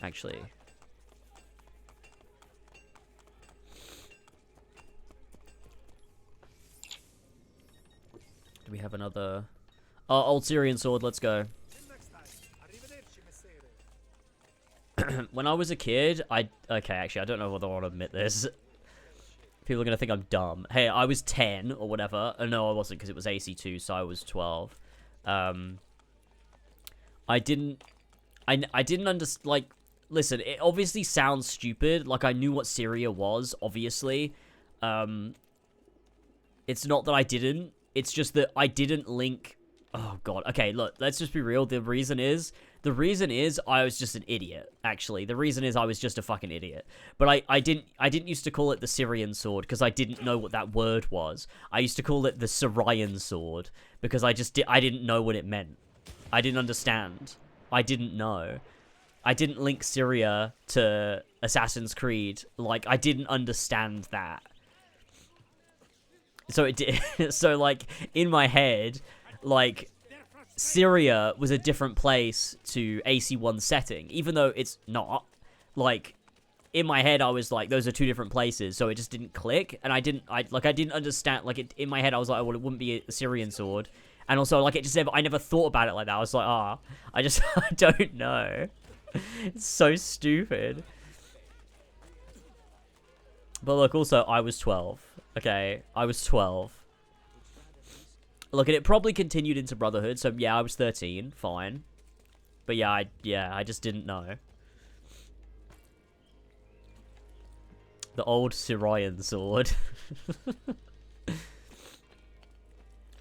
Actually. Do we have another... Oh, old Syrian sword, let's go. When I was a kid, okay, actually, I don't know whether I want to admit this. People are going to think I'm dumb. Hey, I was 10 or whatever. Oh, no, I wasn't, because it was AC2, so I was 12. I didn't understand, like, listen, it obviously sounds stupid. Like, I knew what Syria was, obviously. It's not that I didn't. It's just that I didn't link... Oh, God. Okay, look, let's just be real. The reason is I was just an idiot, actually. The reason is I was just a fucking idiot. But I didn't used to call it the Syrian sword because I didn't know what that word was. I used to call it the Syrian sword because I didn't know what it meant. I didn't understand. I didn't know. I didn't link Syria to Assassin's Creed. Like, I didn't understand that. So it did. So, like, in my head, like, Syria was a different place to AC1 setting, even though it's not. Like, in my head, I was like, those are two different places, so it just didn't click, and I didn't understand, like, in my head, I was like, oh, well, it wouldn't be a Syrian sword, and also, like, I never thought about it like that. I was like, I don't know. It's so stupid. But look, also, I was 12. Okay, I was 12. Look, and it probably continued into Brotherhood, so yeah, I was 13, fine. But yeah, I just didn't know. The old Syrian sword.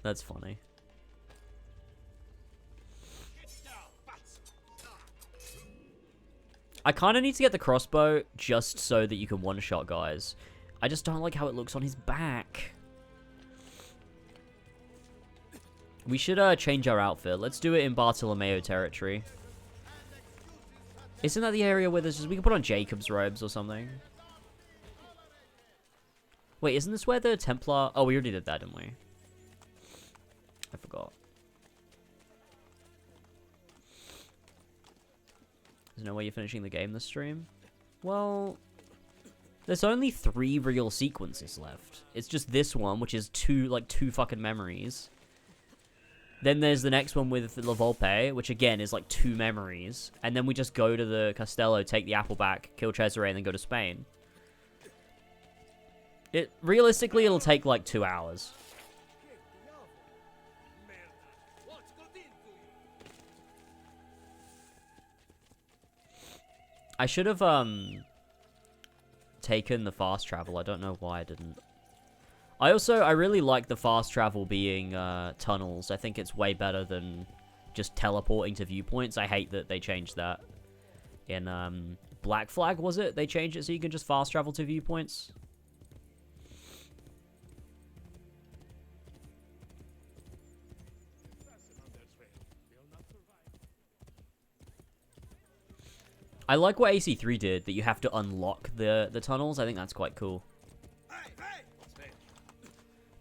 That's funny. I kind of need to get the crossbow just so that you can one-shot guys. I just don't like how it looks on his back. We should change our outfit. Let's do it in Bartolomeo territory. Isn't that the area where there's just... We can put on Jacob's robes or something. Wait, isn't this where the Templar... Oh, we already did that, didn't we? I forgot. There's no way you're finishing the game this stream? Well... There's only 3 real sequences left. It's just this one, which is two fucking memories. Then there's the next one with La Volpe, which again is like 2 memories. And then we just go to the Castello, take the apple back, kill Cesare, and then go to Spain. Realistically, it'll take like 2 hours. I should have taken the fast travel. I don't know why I didn't. I really like the fast travel being tunnels. I think it's way better than just teleporting to viewpoints. I hate that they changed that. In Black Flag, was it? They changed it so you can just fast travel to viewpoints. I like what AC3 did, that you have to unlock the tunnels. I think that's quite cool.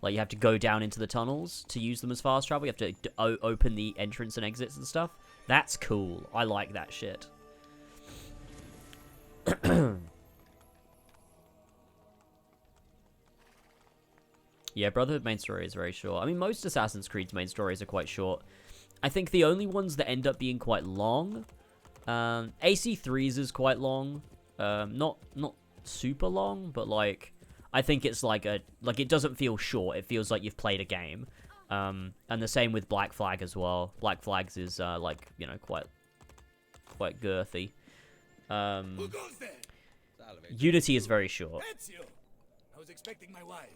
Like, you have to go down into the tunnels to use them as fast travel. You have to open the entrance and exits and stuff. That's cool. I like that shit. Yeah, Brotherhood main story is very short. I mean, most Assassin's Creed's main stories are quite short. I think the only ones that end up being quite long... AC3's is quite long. Not super long, but like... I think it's like it doesn't feel short. It feels like you've played a game. And the same with Black Flag as well. Black Flag's is like, you know, quite girthy. Who goes there? salvage. Unity is very short. Ezio! I was expecting my wife.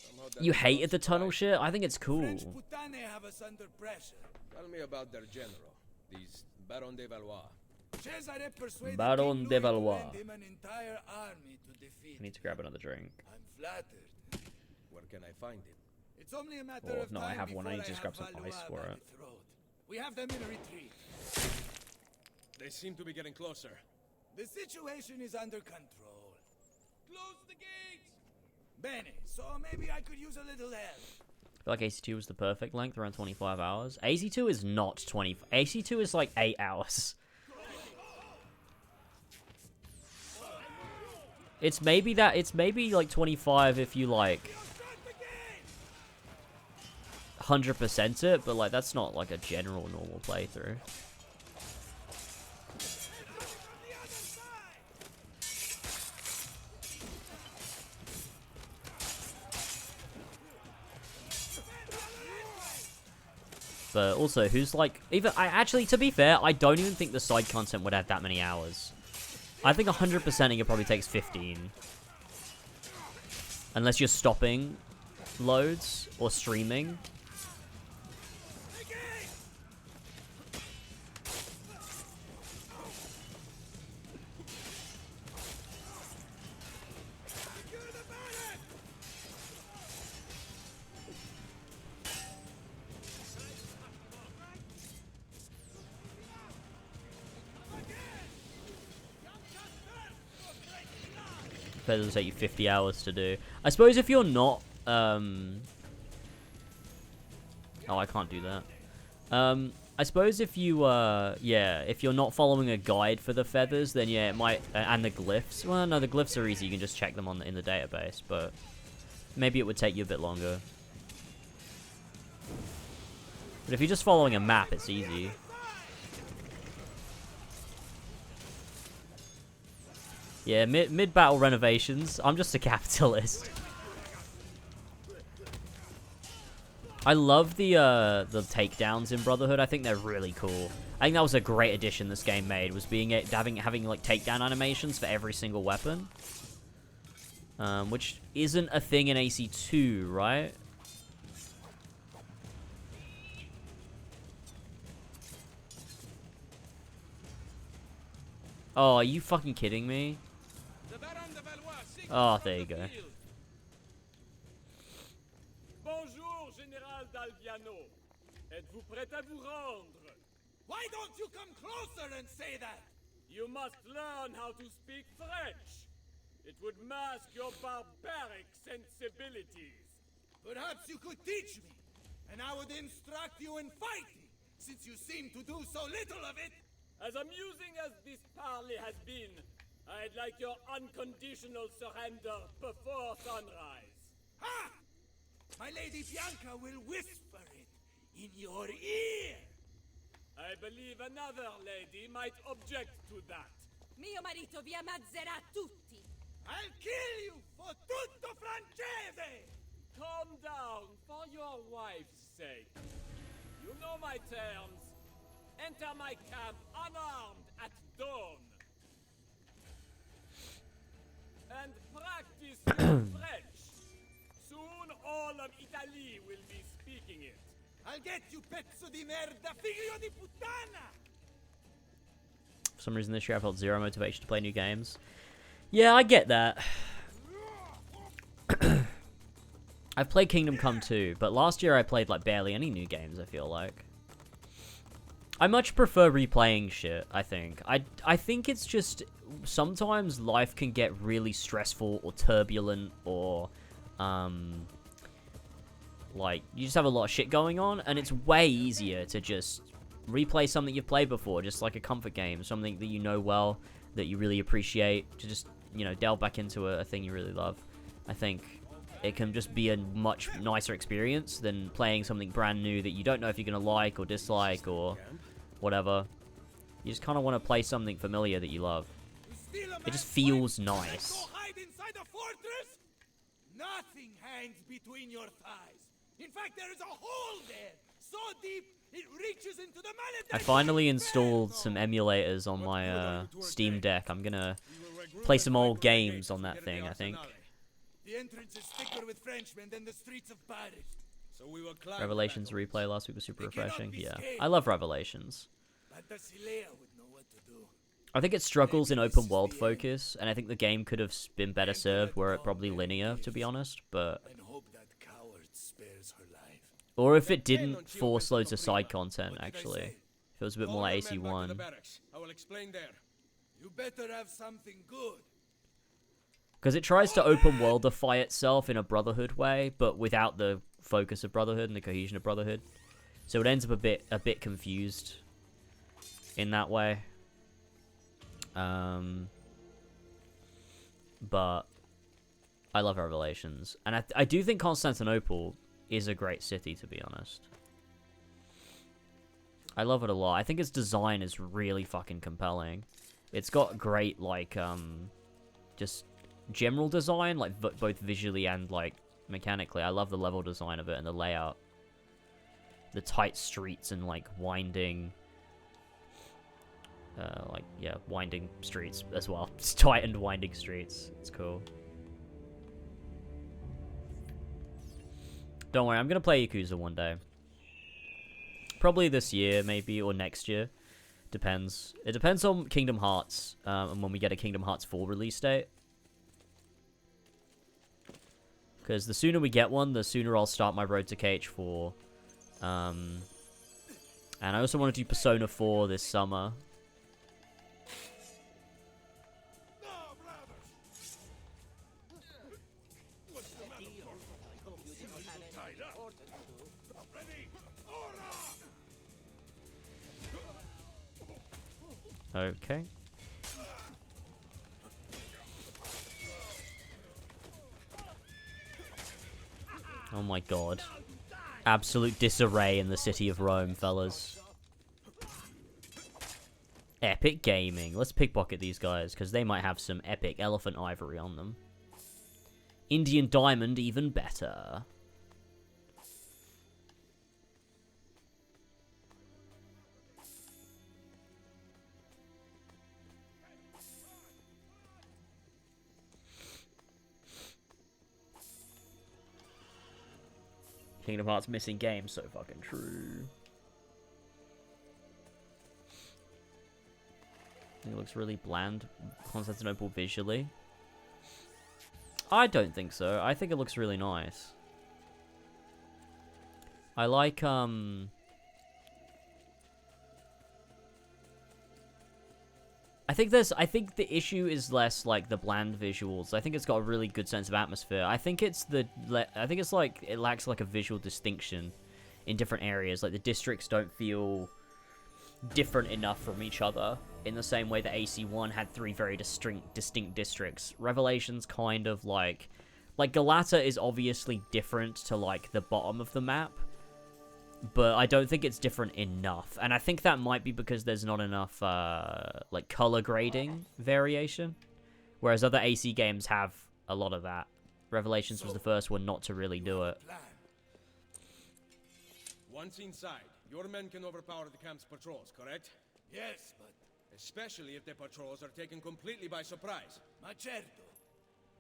Somehow that You is hated not the tunnel surprising. shit? I think it's cool. French putane have us under pressure. Tell me about their general, these Baron de Valois. Cesare persuaded Baron King de Louis to Valois. lend him an entire army to defeat. I need to grab another drink. I'm flattered. Where can I find him? It's only a matter Or of if not, I time have one. I before need to just have grab some Valois ice for by it. the throat. We have them in a retreat. They seem to be getting closer. The situation is under control. Close the gates! Bene, so maybe I could use a little help. I feel like AC2 was the perfect length, around 25 hours. AC2 is not 20. AC2 is like 8 hours. It's maybe like 25 if you like 100% it, but like that's not like a general normal playthrough. But also, who's like, actually, to be fair, I don't even think the side content would add that many hours. I think 100%ing it probably takes 15. Unless you're stopping loads or streaming. It'll take you 50 hours to do. I suppose if you're not, oh, I can't do that. I suppose if you, yeah, if you're not following a guide for the feathers, then yeah, it might, and the glyphs. Well, no, the glyphs are easy. You can just check them in the database, but maybe it would take you a bit longer. But if you're just following a map, it's easy. Yeah, mid-battle renovations. I'm just a capitalist. I love the takedowns in Brotherhood. I think they're really cool. I think that was a great addition this game made, was having like takedown animations for every single weapon. Which isn't a thing in AC2, right? Oh, are you fucking kidding me? Oh, there you go. Bonjour, Général d'Alviano. Êtes-vous prêt à vous rendre? Why don't you come closer and say that? You must learn how to speak French. It would mask your barbaric sensibilities. Perhaps you could teach me, and I would instruct you in fighting, since you seem to do so little of it. As amusing as this parley has been, I'd like your unconditional surrender before sunrise. Ha! My Lady Bianca will whisper it in your ear. I believe another lady might object to that. Mio marito vi ammazzerà tutti. I'll kill you for tutto francese! Calm down for your wife's sake. You know my terms. Enter my camp unarmed at dawn. And practice your French. Soon all of Italy will be speaking it. I'll get you, pezzo di merda, figlio di puttana! For some reason this year I felt zero motivation to play new games. Yeah, I get that. I've played Kingdom Come 2, but last year I played like barely any new games, I feel like. I much prefer replaying shit, I think. I think it's just sometimes life can get really stressful or turbulent or like you just have a lot of shit going on, and it's way easier to just replay something you've played before, just like a comfort game, something that you know well, that you really appreciate, to just, you know, delve back into a thing you really love. I think it can just be a much nicer experience than playing something brand new that you don't know if you're going to like or dislike or whatever. You just kind of want to play something familiar that you love. It just feels nice. Go hide inside a fortress? Nothing hangs between your thighs. In fact, there is a hole there, so deep It reaches into the I finally installed some emulators on my Steam Deck. I'm gonna play some old games on that thing, I think. The entrance is thicker with Frenchmen than the streets of Paris. So we will climb Revelations the replay last week was super They cannot refreshing. be Yeah, scaled. I love Revelations. But the Silea would know what to do. I think it struggles in Maybe this open is world the end. focus, and I think the game could have been better served were it probably linear, to be honest. But And hope that coward spares her life. or if it didn't force loads of side content, What did I actually, say? if it was a bit Follow more like your men back to the AC1. barracks. I will explain there. You better have something good. Because it tries to open worldify itself in a Brotherhood way, but without the focus of Brotherhood and the cohesion of Brotherhood. So it ends up a bit confused in that way. But I love Revelations, and I do think Constantinople is a great city, to be honest. I love it a lot. I think its design is really fucking compelling. It's got great like just general design, like both visually and like mechanically. I love the level design of it and the layout, the tight streets and like winding. Winding streets as well. It's tight and winding streets. It's cool. Don't worry, I'm gonna play Yakuza one day. Probably this year, maybe, or next year. Depends. It depends on Kingdom Hearts, and when we get a Kingdom Hearts 4 release date. Because the sooner we get one, the sooner I'll start my road to KH4. And I also want to do Persona 4 this summer. Okay. Oh my god. Absolute disarray in the city of Rome, fellas. Epic gaming. Let's pickpocket these guys, because they might have some epic elephant ivory on them. Indian diamond, even better. Kingdom Hearts missing game, so fucking true. It looks really bland, Constantinople visually. I don't think so. I think it looks really nice. I like, I think the issue is less like the bland visuals. I think it's got a really good sense of atmosphere. I think it's like it lacks like a visual distinction in different areas. Like the districts don't feel different enough from each other in the same way that AC1 had 3 very distinct districts. Revelations kind of like Galata is obviously different to like the bottom of the map, but I don't think it's different enough. And I think that might be because there's not enough like color grading variation, whereas other AC games have a lot of that. Revelations was the first one not to really do it. Once inside, your men can overpower the camp's patrols, correct? Yes, but Especially if the patrols are taken completely by surprise. ma certo.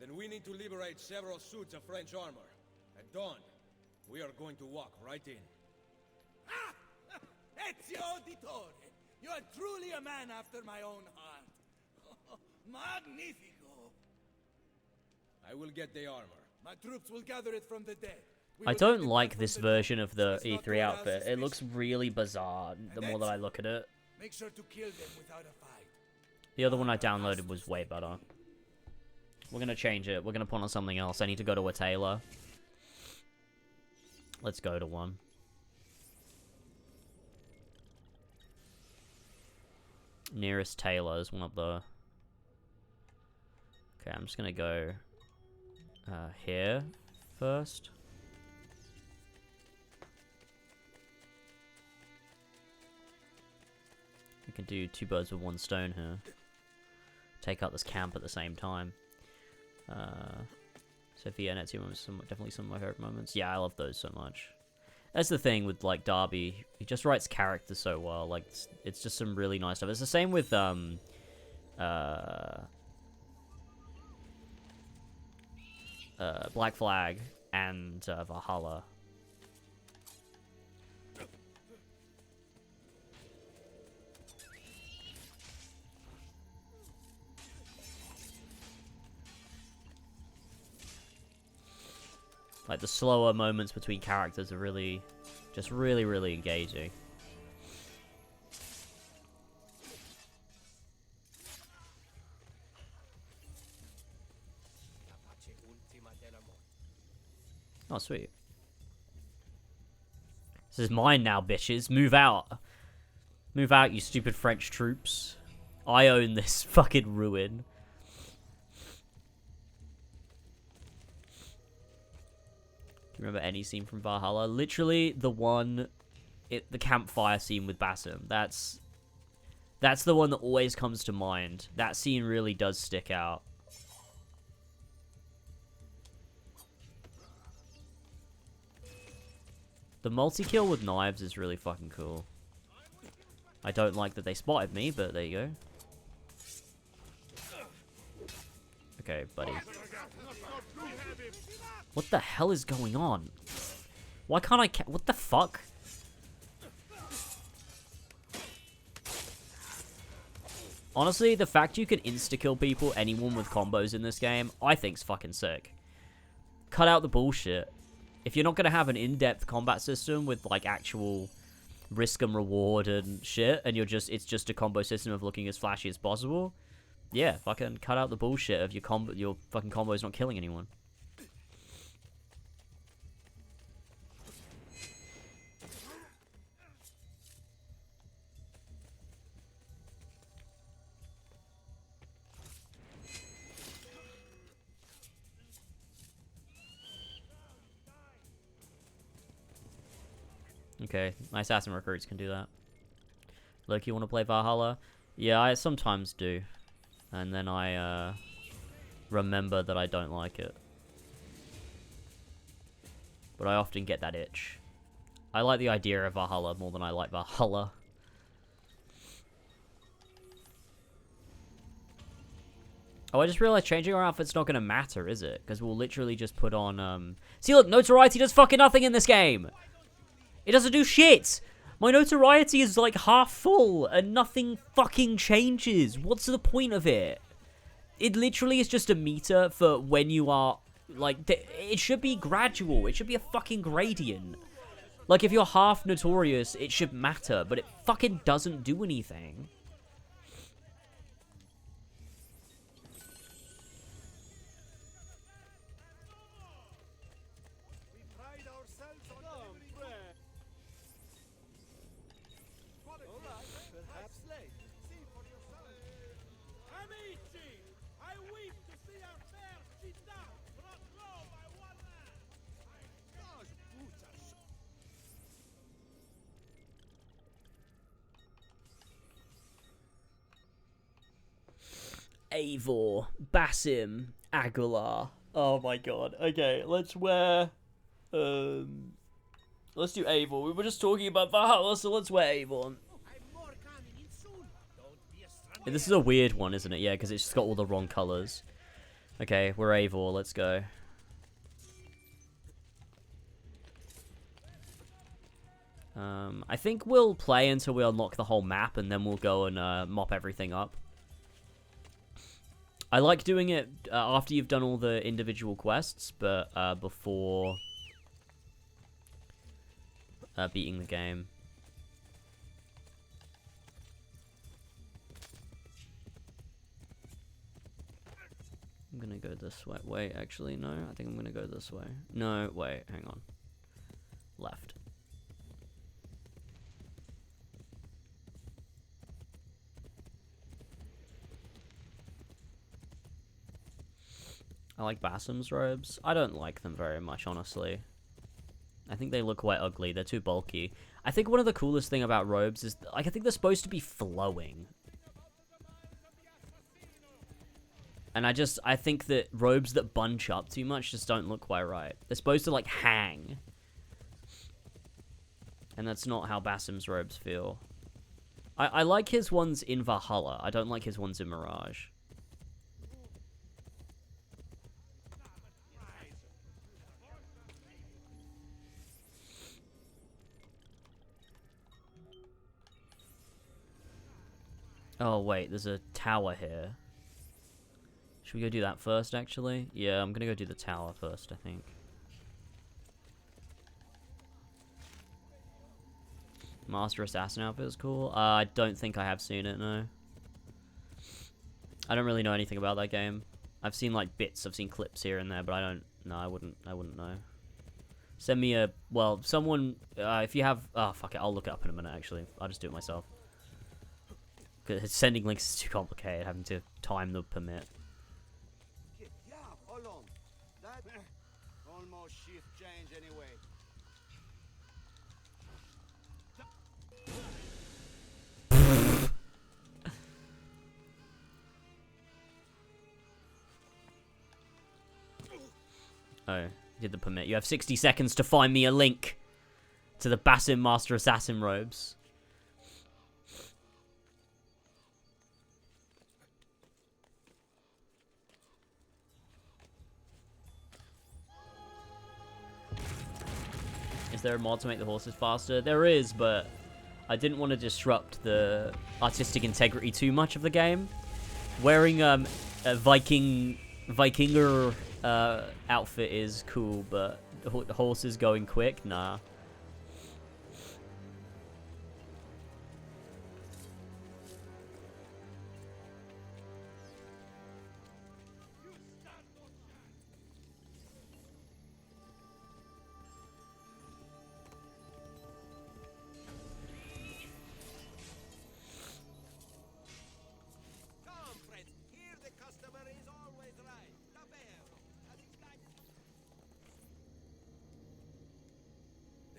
Then we need to liberate several suits of French armor. At dawn, we are going to walk right in. Ah! Ezio Auditore! You are truly a man after my own heart. Magnifico! I will get the armor. My troops will gather it from the dead. We I will don't take it like back this from the version north, of the so as not to E3 arouse outfit. It looks suspicion. really bizarre the more that I look at it. Make sure to kill them without a fight. The other one I downloaded was way better. We're gonna change it. We're gonna put on something else. I need to go to a tailor. Let's go to one. Nearest tailor is one of the... Okay, I'm just gonna go here first. We can do 2 birds with 1 stone here. Take out this camp at the same time. Sophia and Ezio moments, definitely some of my favorite moments. Yeah, I love those so much. That's the thing with, like, Darby. He just writes characters so well. Like, it's just some really nice stuff. It's the same with, Black Flag and, Valhalla. Like, the slower moments between characters are really, just really, really engaging. Oh, sweet. This is mine now, bitches. Move out. Move out, you stupid French troops. I own this fucking ruin. Do you remember any scene from Valhalla? Literally the one, the campfire scene with Basim. That's the one that always comes to mind. That scene really does stick out. The multi-kill with knives is really fucking cool. I don't like that they spotted me, but there you go. Okay, buddy. What the hell is going on? Why can't I what the fuck? Honestly, the fact you can insta-kill people, anyone with combos in this game, I think's fucking sick. Cut out the bullshit. If you're not gonna have an in-depth combat system with, like, actual risk and reward and shit, and it's just a combo system of looking as flashy as possible, yeah, fucking cut out the bullshit of your fucking combos not killing anyone. Okay, my assassin recruits can do that. Look, you want to play Valhalla? Yeah, I sometimes do. And then I, remember that I don't like it. But I often get that itch. I like the idea of Valhalla more than I like Valhalla. Oh, I just realized changing our outfit's not going to matter, is it? Because we'll literally just put on, See, look, notoriety does fucking nothing in this game! It doesn't do shit! My notoriety is like half full and nothing fucking changes. What's the point of it? It literally is just a meter for when you are, like, it should be gradual. It should be a fucking gradient. Like, if you're half notorious, it should matter, but it fucking doesn't do anything. Eivor, Basim, Aguilar. Oh my god. Okay, let's wear... let's do Eivor. We were just talking about Valhalla, so let's wear Eivor. Yeah, this is a weird one, isn't it? Yeah, because it's just got all the wrong colours. Okay, we're Eivor. Let's go. I think we'll play until we unlock the whole map, and then we'll go and mop everything up. I like doing it after you've done all the individual quests, but before beating the game. I'm gonna go this way. Wait, actually, no. I think I'm gonna go this way. No, wait, hang on. Left. I like Basim's robes. I don't like them very much, honestly. I think they look quite ugly. They're too bulky. I think one of the coolest thing about robes is, like, I think they're supposed to be flowing. And I think that robes that bunch up too much just don't look quite right. They're supposed to, like, hang. And that's not how Basim's robes feel. I like his ones in Valhalla. I don't like his ones in Mirage. Oh, wait, there's a tower here. Should we go do that first, actually? Yeah, I'm gonna go do the tower first, I think. Master Assassin outfit is cool. I don't think I have seen it, no. I don't really know anything about that game. I've seen, like, bits. I've seen clips here and there, but I don't... No, I wouldn't know. Send me a... Well, someone... if you have... Oh, fuck it. I'll look it up in a minute, actually. I'll just do it myself. Because sending links is too complicated, having to time the permit. Yeah, hold on. That almost shift change anyway. Oh, did the permit. You have 60 seconds to find me a link to the Basim Master Assassin robes. Is there a mod to make the horses faster? There is, but I didn't want to disrupt the artistic integrity too much of the game. Wearing a Vikinger outfit is cool, but horses going quick, nah.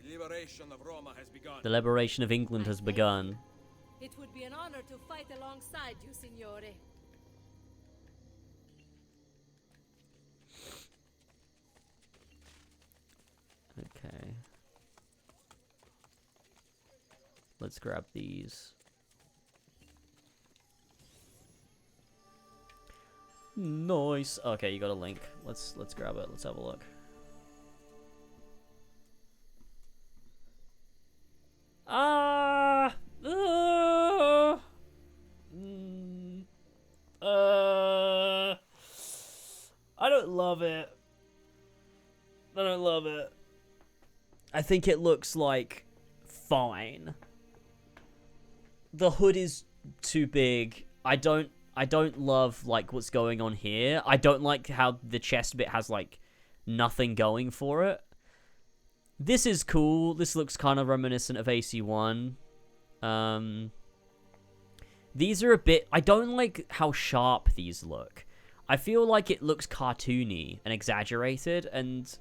The liberation of Roma has begun. The liberation of England has begun. It would be an honor to fight alongside you, Signore. Okay. Let's grab these. Nice. Okay, you got a link. Let's grab it. Let's have a look. I don't love it. I don't love it. I think it looks like fine. The hood is too big. I don't love like what's going on here. I don't like how the chest bit has like nothing going for it. This is cool. This looks kind of reminiscent of AC1. These are a bit... I don't like how sharp these look. I feel like it looks cartoony and exaggerated, and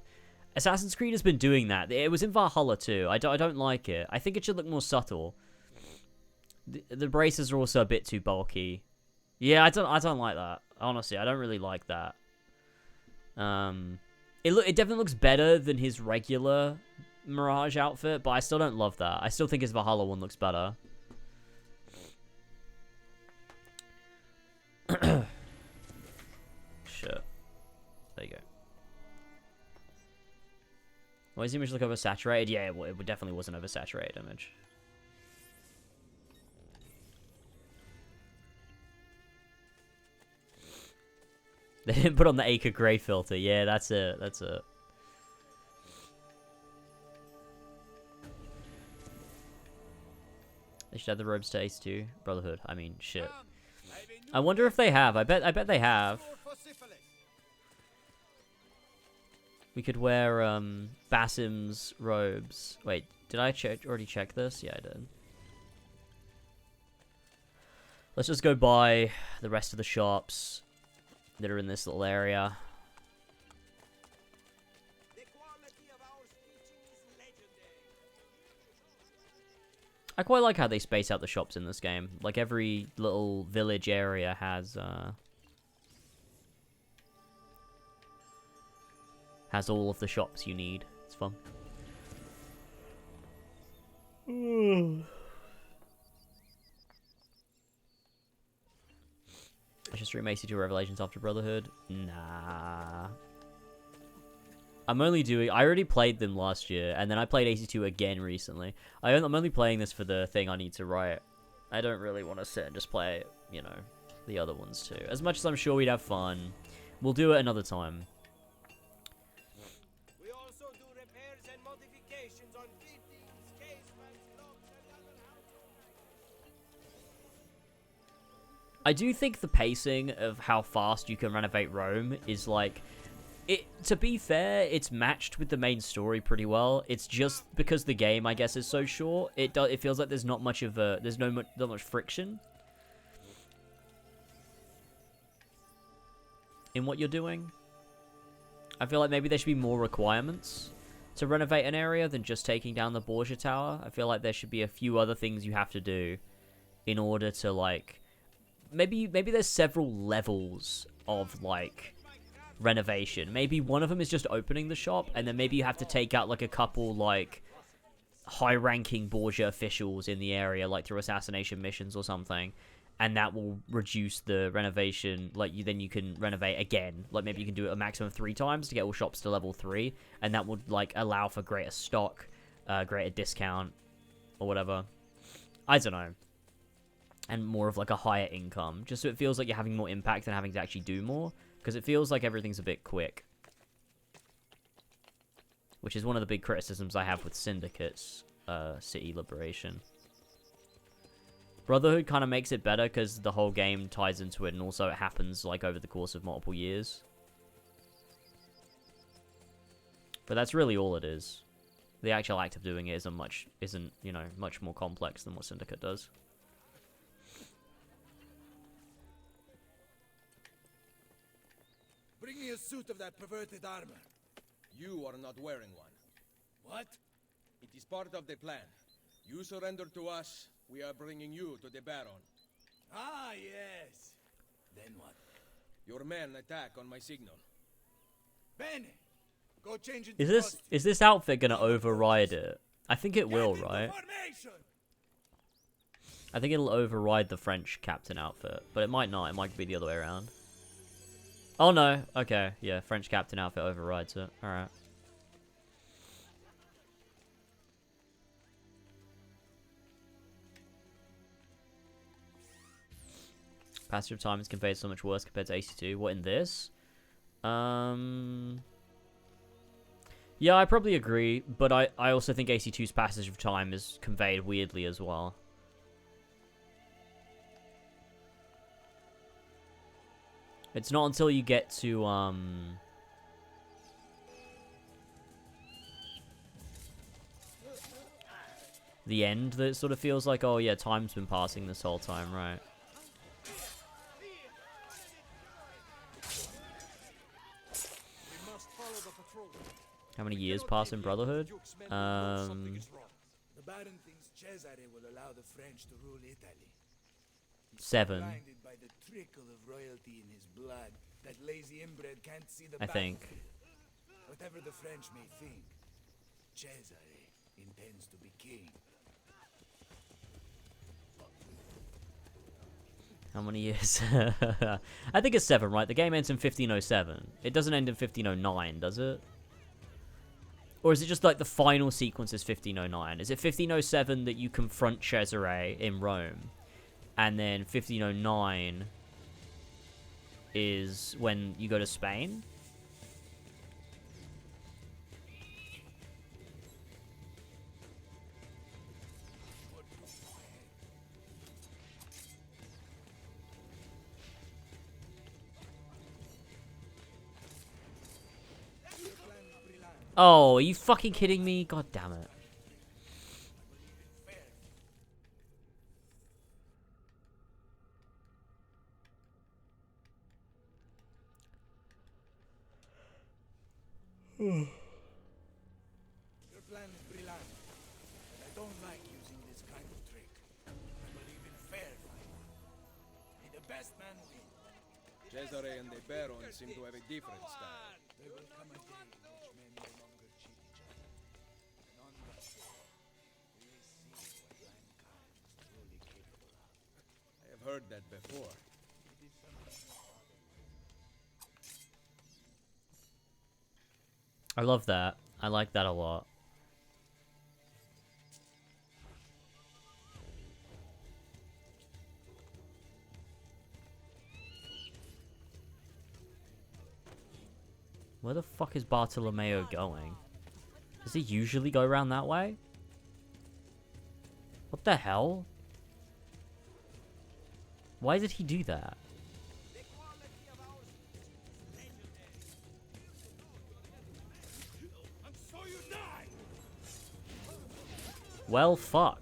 Assassin's Creed has been doing that. It was in Valhalla too. I don't like it. I think it should look more subtle. The braces are also a bit too bulky. Yeah, I don't like that. Honestly, I don't really like that. It definitely looks better than his regular Mirage outfit, but I still don't love that. I still think his Valhalla one looks better. Shit. There you go. Why does the image look oversaturated? Yeah, it definitely was an oversaturated image. They didn't put on the Acre Grey filter. Yeah, that's it. That's it. They should have the robes to Ace 2. Brotherhood. I mean, shit. I wonder if they have. I bet they have. We could wear Basim's robes. Wait, did I already check this? Yeah, I did. Let's just go buy the rest of the shops that are in this little area. I quite like how they space out the shops in this game. Like every little village area has all of the shops you need. It's fun. I should stream AC2 Revelations after Brotherhood. Nah. I'm only doing... I already played them last year, and then I played AC2 again recently. I'm only playing this for the thing I need to write. I don't really want to sit and just play, you know, the other ones too. As much as I'm sure we'd have fun, we'll do it another time. We also do repairs and modifications on fittings, casements, locks, and other household items. I do think the pacing of how fast you can renovate Rome is like... to be fair, it's matched with the main story pretty well. It's just because the game, I guess, is so short. It feels like there's not much of a... There's not much friction in what you're doing. I feel like maybe there should be more requirements to renovate an area than just taking down the Borgia Tower. I feel like there should be a few other things you have to do in order to, like... Maybe there's several levels of, like... renovation. Maybe one of them is just opening the shop, and then maybe you have to take out like a couple like high-ranking Borgia officials in the area, like through assassination missions or something, and that will reduce the renovation. Like then you can renovate again. Like maybe you can do it a maximum of 3 times to get all shops to level 3, and that would like allow for greater stock, greater discount, or whatever. I don't know. And more of like a higher income, just so it feels like you're having more impact than having to actually do more. Because it feels like everything's a bit quick. Which is one of the big criticisms I have with Syndicate's city liberation. Brotherhood kind of makes it better because the whole game ties into it, and also it happens like over the course of multiple years. But that's really all it is. The actual act of doing it isn't, you know, much more complex than what Syndicate does. Bring me a suit of that perverted armor. You are not wearing one. What? It is part of the plan. You surrender to us, we are bringing you to the Baron. Ah, yes. Then what? Your men attack on my signal. Bene! Go change into Is this outfit gonna override it? I think it will, right? I think it'll override the French captain outfit, but it might not. It might be the other way around. Oh no, okay, yeah, French captain outfit overrides it. Alright. Passage of time is conveyed so much worse compared to AC2. What, in this? Yeah, I probably agree, but I also think AC2's passage of time is conveyed weirdly as well. It's not until you get to, the end that it sort of feels like, oh yeah, time's been passing this whole time, right? How many years pass in Brotherhood? The Baron thinks Cesare will allow the French to rule Italy. He's 7. blinded by the trickle of royalty in his blood that lazy inbred can't see the I think. battlefield. Whatever the French may think, Cesare intends to be king. How many years? I think it's 7, right? The game ends in 1507. It doesn't end in 1509, does it? Or is it just like the final sequence is 1509? Is it 1507 that you confront Cesare in Rome? And then 1509 is when you go to Spain? Oh, are you fucking kidding me? God damn it. Your plan is brilliant, but I don't like using this kind of trick. I believe in fair fighting. May the best man win. Cesare and the Baron seem to have a different style. There will come a day in which men no longer cheat each other. None but we will see. I love that. I like that a lot. Where the fuck is Bartolomeo going? Does he usually go around that way? What the hell? Why did he do that? Well, fuck.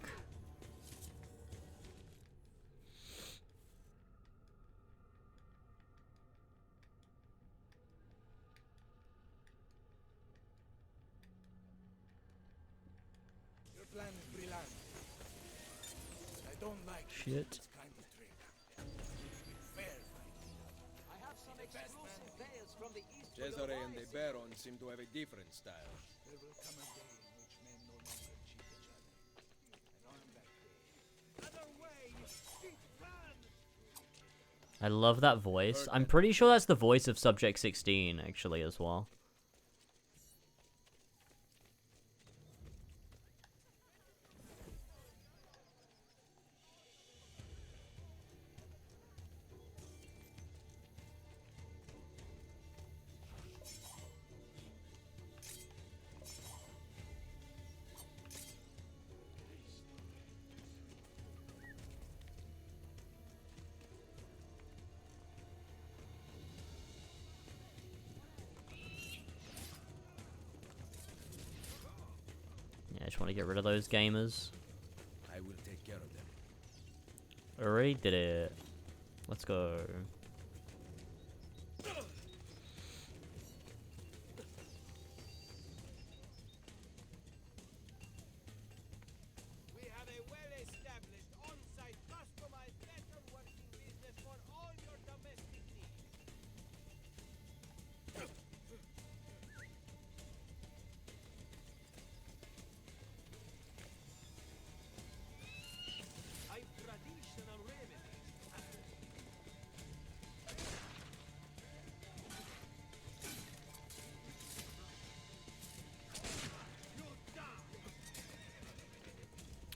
Your plan is brilliant. I don't like Shit. this kind of trick. Fair fight. I have some exclusive tales from the east. Cesare and the Baron seem to have a different style. There will come a day in which men no longer cheat each other. And on that day, other way, think plan. I love that voice. I'm pretty sure that's the voice of Subject 16, actually, as well. Yeah, I just want to get rid of those gamers. I will take care of them. Already did it. Let's go. We have a well-established, on-site, customized metalworking business for all your domestic needs. I've traditional remedies.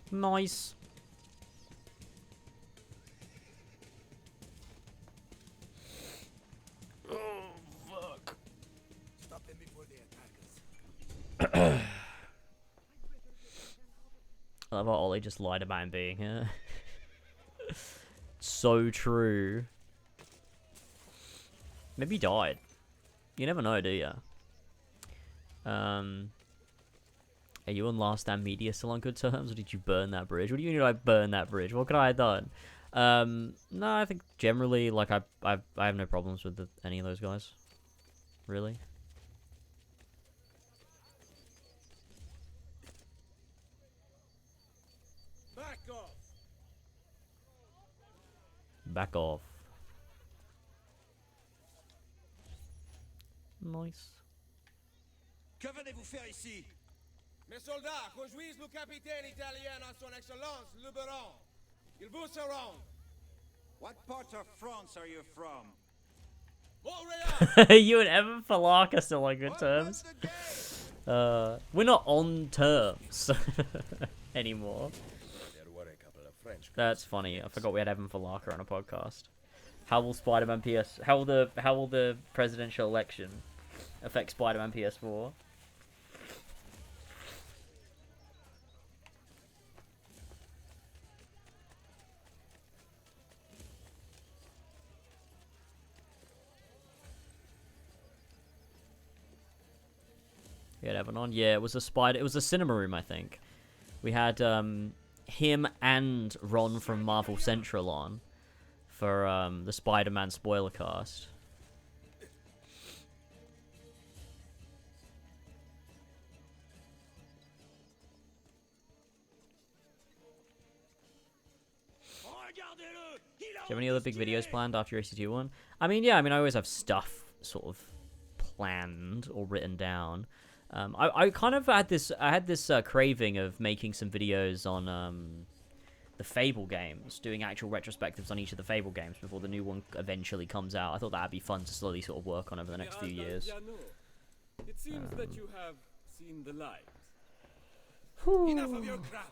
Nice. Stop them before they attack us. I love how Ollie just lied about him being here. So true. Maybe he died. You never know, do ya? Are you and Last Stand Media still on good terms, or did you burn that bridge? What do you mean I burn that bridge? What could I have done? No, I think generally, like, I have no problems with any of those guys. Really. Back off. Back off. Nice. Que venez-vous faire ici? Mes soldats conduisent le capitaine italien à son excellence, le Baron. Il vous surround. What part of France are you from? Montreal! You and Evan Falak are still on good terms. We're not on terms anymore. There were a couple of French. That's funny. I forgot we had Evan Falaka on a podcast. How will Spider-Man PS? How will the presidential election affect Spider-Man PS4? We had Evan on. Yeah, it was a spider. It was a cinema room, I think. We had him and Ron from Marvel Central on for the Spider-Man spoiler cast. Do you have any other big videos planned after your ACT one? I mean, yeah. I mean, I always have stuff sort of planned or written down. I kind of had this. I had this craving of making some videos on the Fable games, doing actual retrospectives on each of the Fable games before the new one eventually comes out. I thought that'd be fun to slowly sort of work on over the next few years. It seems that you have seen the light. Enough of your crap.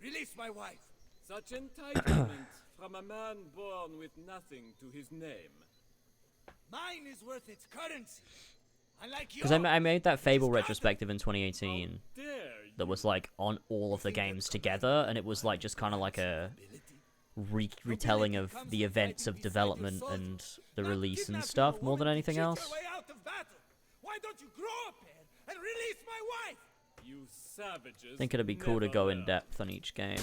Release my wife. Such entitlement from a man born with nothing to his name. Mine is worth its currency. Unlike Because yours. I made that Fable retrospective in 2018 Dare that you? was like on all of the games together, and it was like just kind of like a retelling of the events of development and the release and stuff more than anything else. Why don't you grow up here and release my wife? You savages. I think it'd be cool to never go in learn. depth on each game.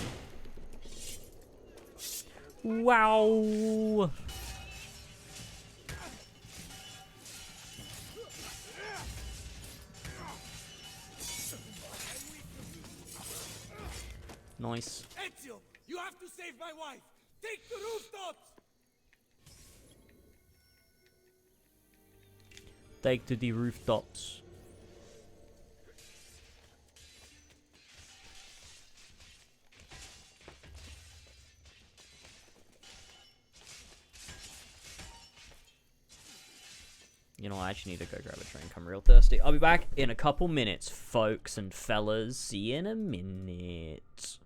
Wow. Nice. Ezio, you have to save my wife. Take the rooftops. Take to the rooftops. You know, I actually need to go grab a drink. I'm real thirsty. I'll be back in a couple minutes, folks and fellas. See you in a minute.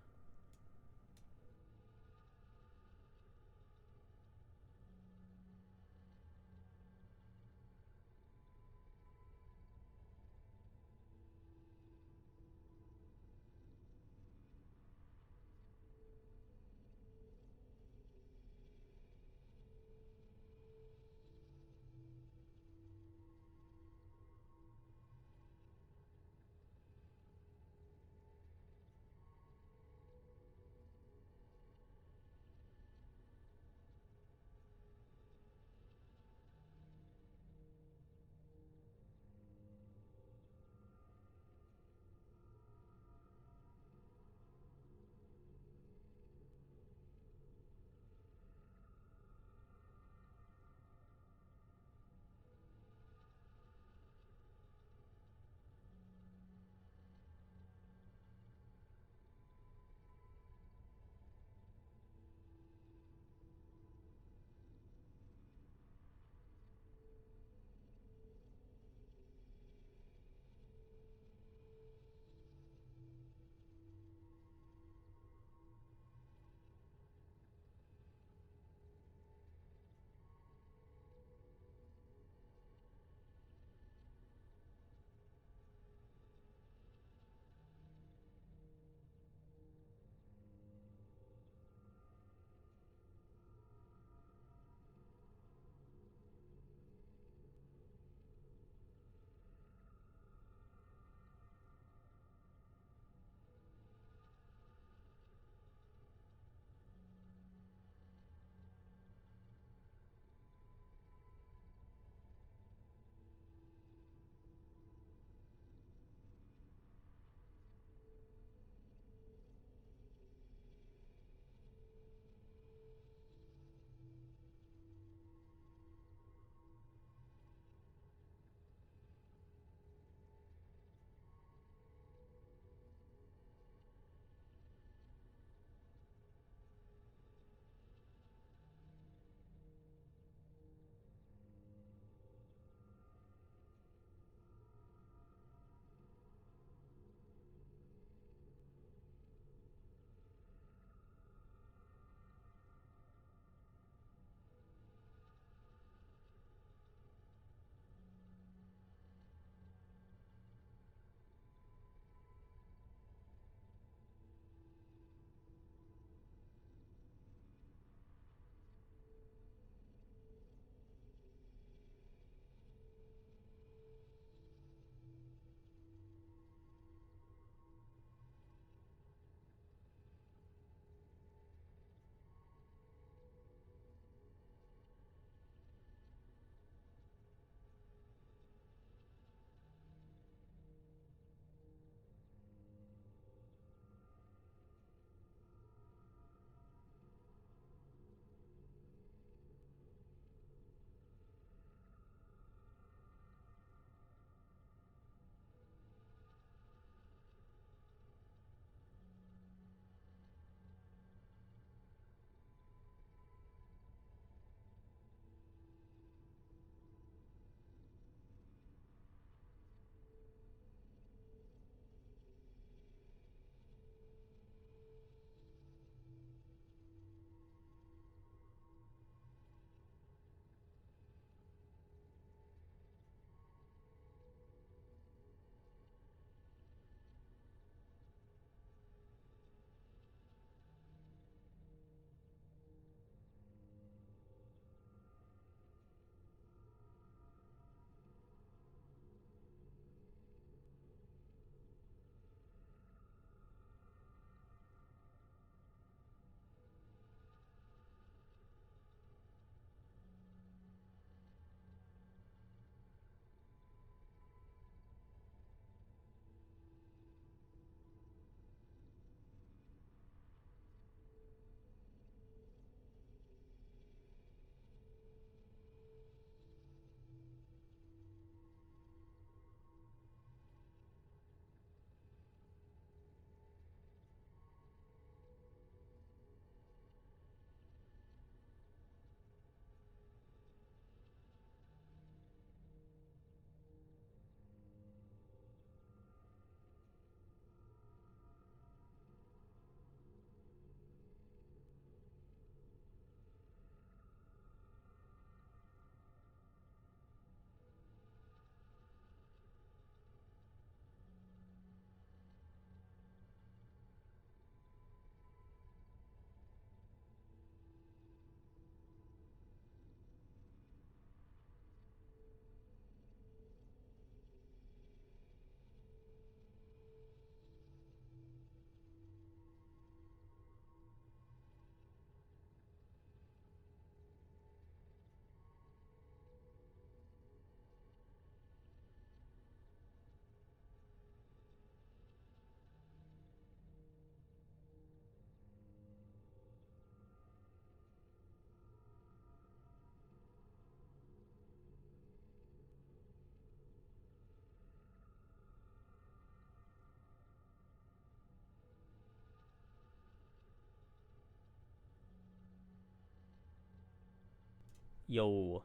Yo,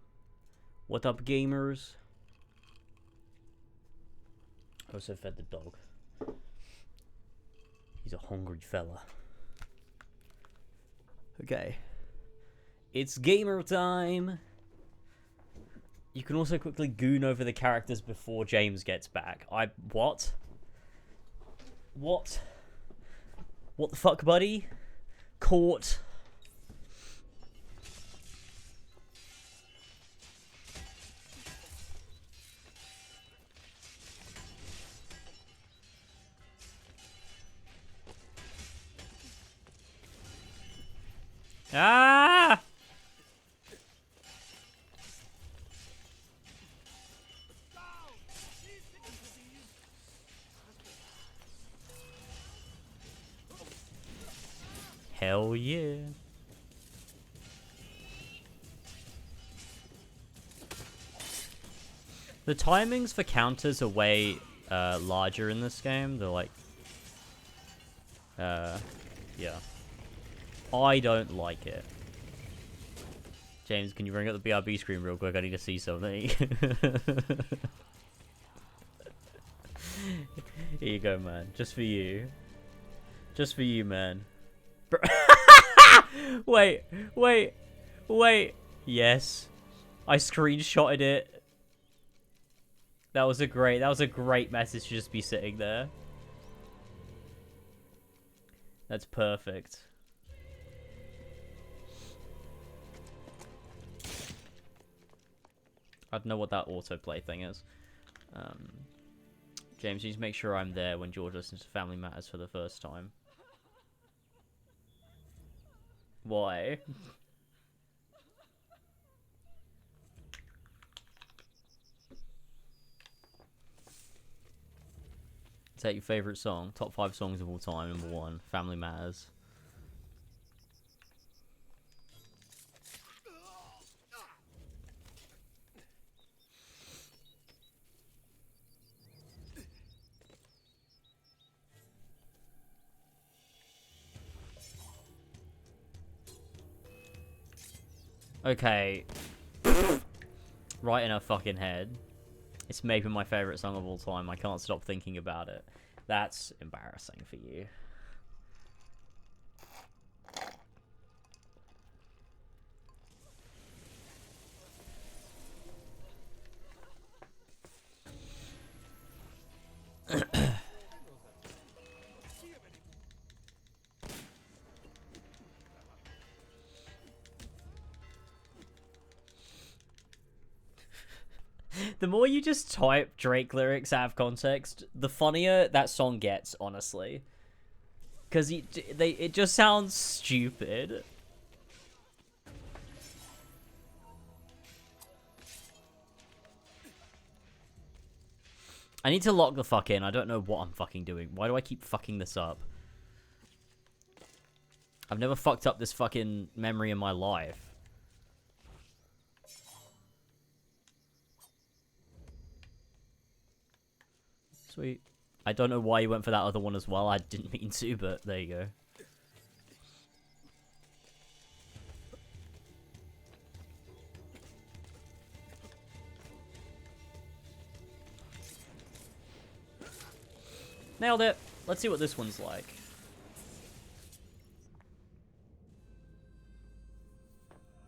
what up, gamers? I also fed the dog. He's a hungry fella. Okay. It's gamer time! You can also quickly goon over the characters before James gets back. What? What? What the fuck, buddy? Caught. Ah! Hell yeah. The timings for counters are way larger in this game. They're like... yeah. I don't like it. James, can you bring up the BRB screen real quick? I need to see something. Here you go, man. Just for you. Just for you, man. Wait. Yes. I screenshotted it. That was a great message to just be sitting there. That's perfect. I don't know what that autoplay thing is. James, you need to make sure I'm there when George listens to Family Matters for the first time. Why? Take your favourite song. Top 5 songs of all time. Number 1, Family Matters. Okay. Right in her fucking head. It's maybe my favourite song of all time. I can't stop thinking about it. That's embarrassing for you. The more you just type Drake lyrics out of context, the funnier that song gets, honestly. Because it just sounds stupid. I need to lock the fuck in. I don't know what I'm fucking doing. Why do I keep fucking this up? I've never fucked up this fucking memory in my life. Sweet. I don't know why you went for that other one as well. I didn't mean to, but there you go. Nailed it. Let's see what this one's like.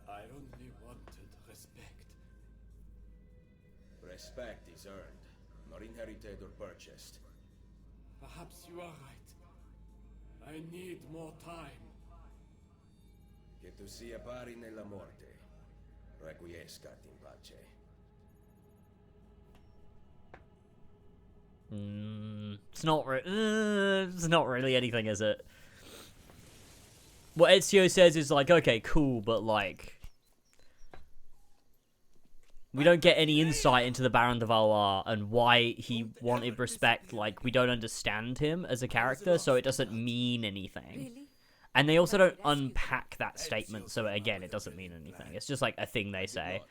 I only wanted respect. Respect is earned, not inherited or purchased. Perhaps you are right. I need more time. Che tu sia pari nella morte. Requiescat in pace. It's not really anything, is it? What Ezio says is like, okay, cool, but like, we don't get any insight into the Baron de Valois and why he wanted respect. Like, we don't understand him as a character, so it doesn't mean anything. Really? And they also don't unpack that statement, so again, it doesn't mean anything. It's just like a thing they say.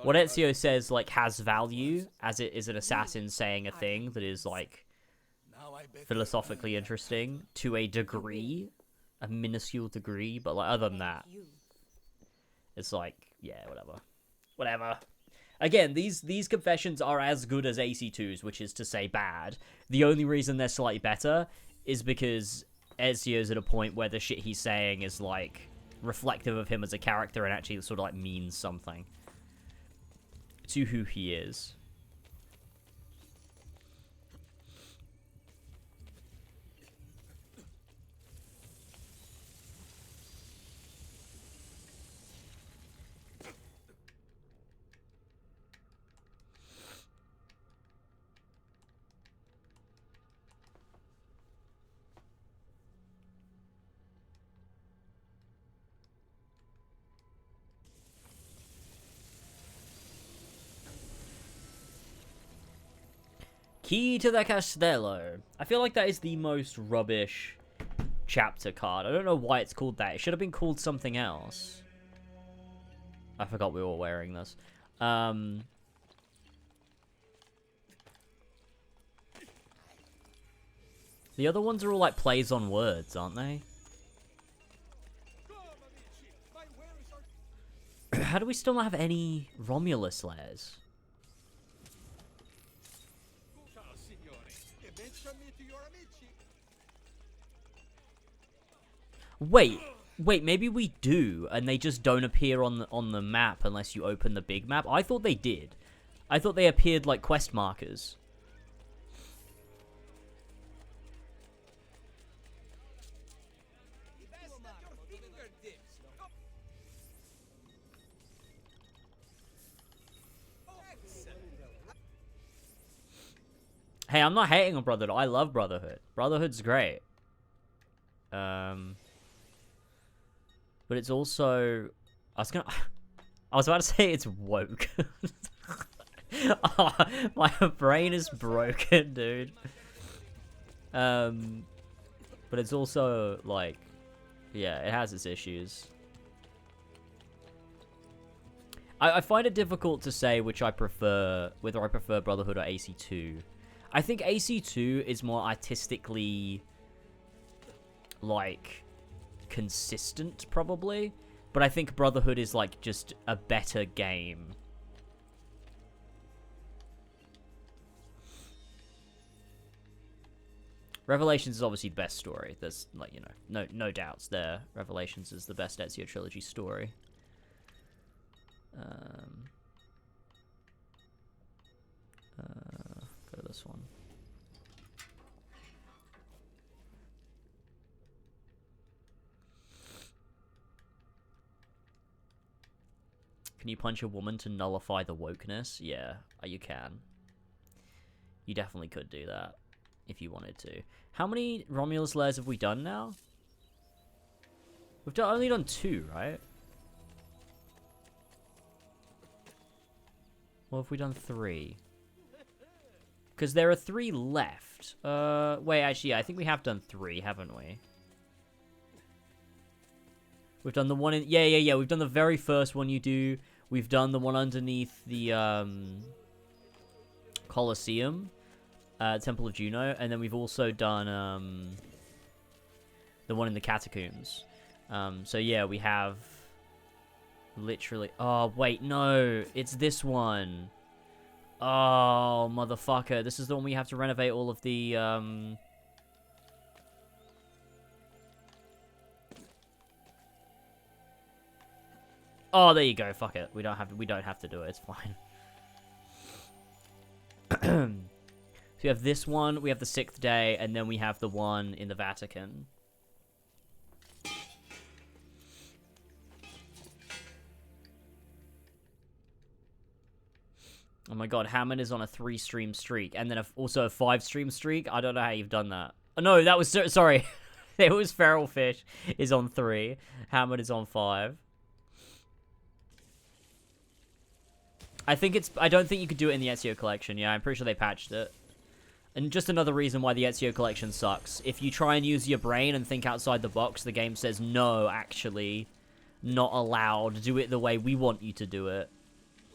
What Ezio says, like, has value, as it is an assassin saying a thing that is, like, philosophically interesting to a degree, a minuscule degree, but, like, other than that, it's like, yeah, whatever. whatever. Again, these confessions are as good as AC2's, which is to say bad. The only reason they're slightly better is because Ezio's at a point where the shit he's saying is, like, reflective of him as a character and actually sort of, like, means something to who he is. Key to the Castello. I feel like that is the most rubbish chapter card. I don't know why it's called that. It should have been called something else. I forgot we were wearing this. The other ones are all like plays on words, aren't they? How do we still not have any Romulus layers? Wait, maybe we do, and they just don't appear on the map unless you open the big map? I thought they did. I thought they appeared like quest markers. Hey, I'm not hating on Brotherhood. I love Brotherhood. Brotherhood's great. But it's also... I was about to say it's woke. Oh, my brain is broken, dude. But it's also, like... Yeah, it has its issues. I find it difficult to say which I prefer... Whether I prefer Brotherhood or AC2. I think AC2 is more artistically... like... consistent, probably, but I think Brotherhood is like just a better game. Revelations is obviously the best story. There's like, you know, no doubts there. Revelations is the best Ezio trilogy story. Go to this one. Can you punch a woman to nullify the wokeness? Yeah, you can. You definitely could do that if you wanted to. How many Romulus layers have we done now? We've only done 2, right? Or have we done 3? Because there are 3 left. Wait, actually, yeah, I think we have done 3, haven't we? We've done the one in... Yeah. We've done the very first one you do. We've done the one underneath the Colosseum, Temple of Juno, and then we've also done the one in the Catacombs. So yeah, we have literally... Oh, wait, no. It's this one. Oh, motherfucker. This is the one we have to renovate all of the... Oh, there you go. Fuck it. We don't have to do it. It's fine. So we have this one, we have the 6th day, and then we have the one in the Vatican. Oh my god, Hammond is on a 3-stream streak, and then also a 5-stream streak? I don't know how you've done that. Oh, no, that was... Sorry. It was Feral Fish is on 3. Hammond is on 5. I don't think you could do it in the Ezio collection. Yeah, I'm pretty sure they patched it. And just another reason why the Ezio collection sucks. If you try and use your brain and think outside the box, the game says, no, actually, not allowed. Do it the way we want you to do it.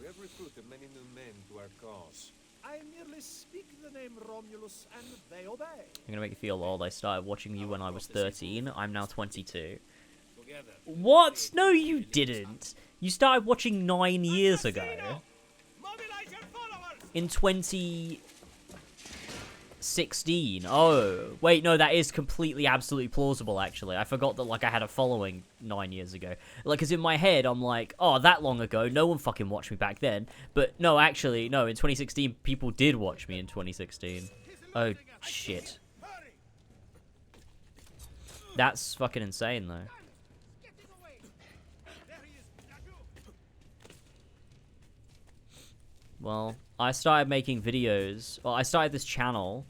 We have recruited many new men to our cause. I merely speak the name Romulus and they obey. I'm gonna make you feel old. I started watching you when I was 13. I'm now 22. together. What? No, you didn't. You started watching 9 years ago. Mobilize your followers! In 2016. Oh, wait, no, that is completely, absolutely plausible, actually. I forgot that, like, I had a following 9 years ago. Like, because in my head, I'm like, oh, that long ago, no one fucking watched me back then. But, no, actually, no, in 2016, people did watch me in 2016. Oh, shit. That's fucking insane, though. Well, I started making videos. Well, I started this channel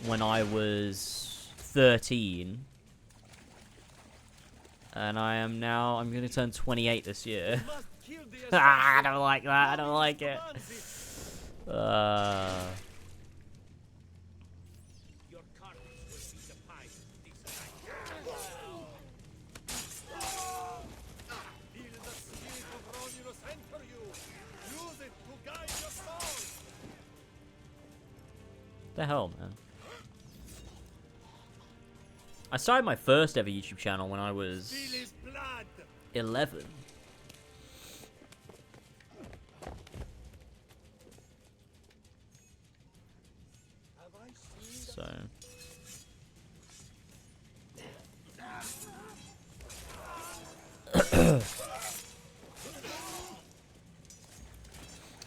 when I was 13. And I'm going to turn 28 this year. I don't like that. I don't like it. The hell, man. I started my first ever YouTube channel when I was 11. So...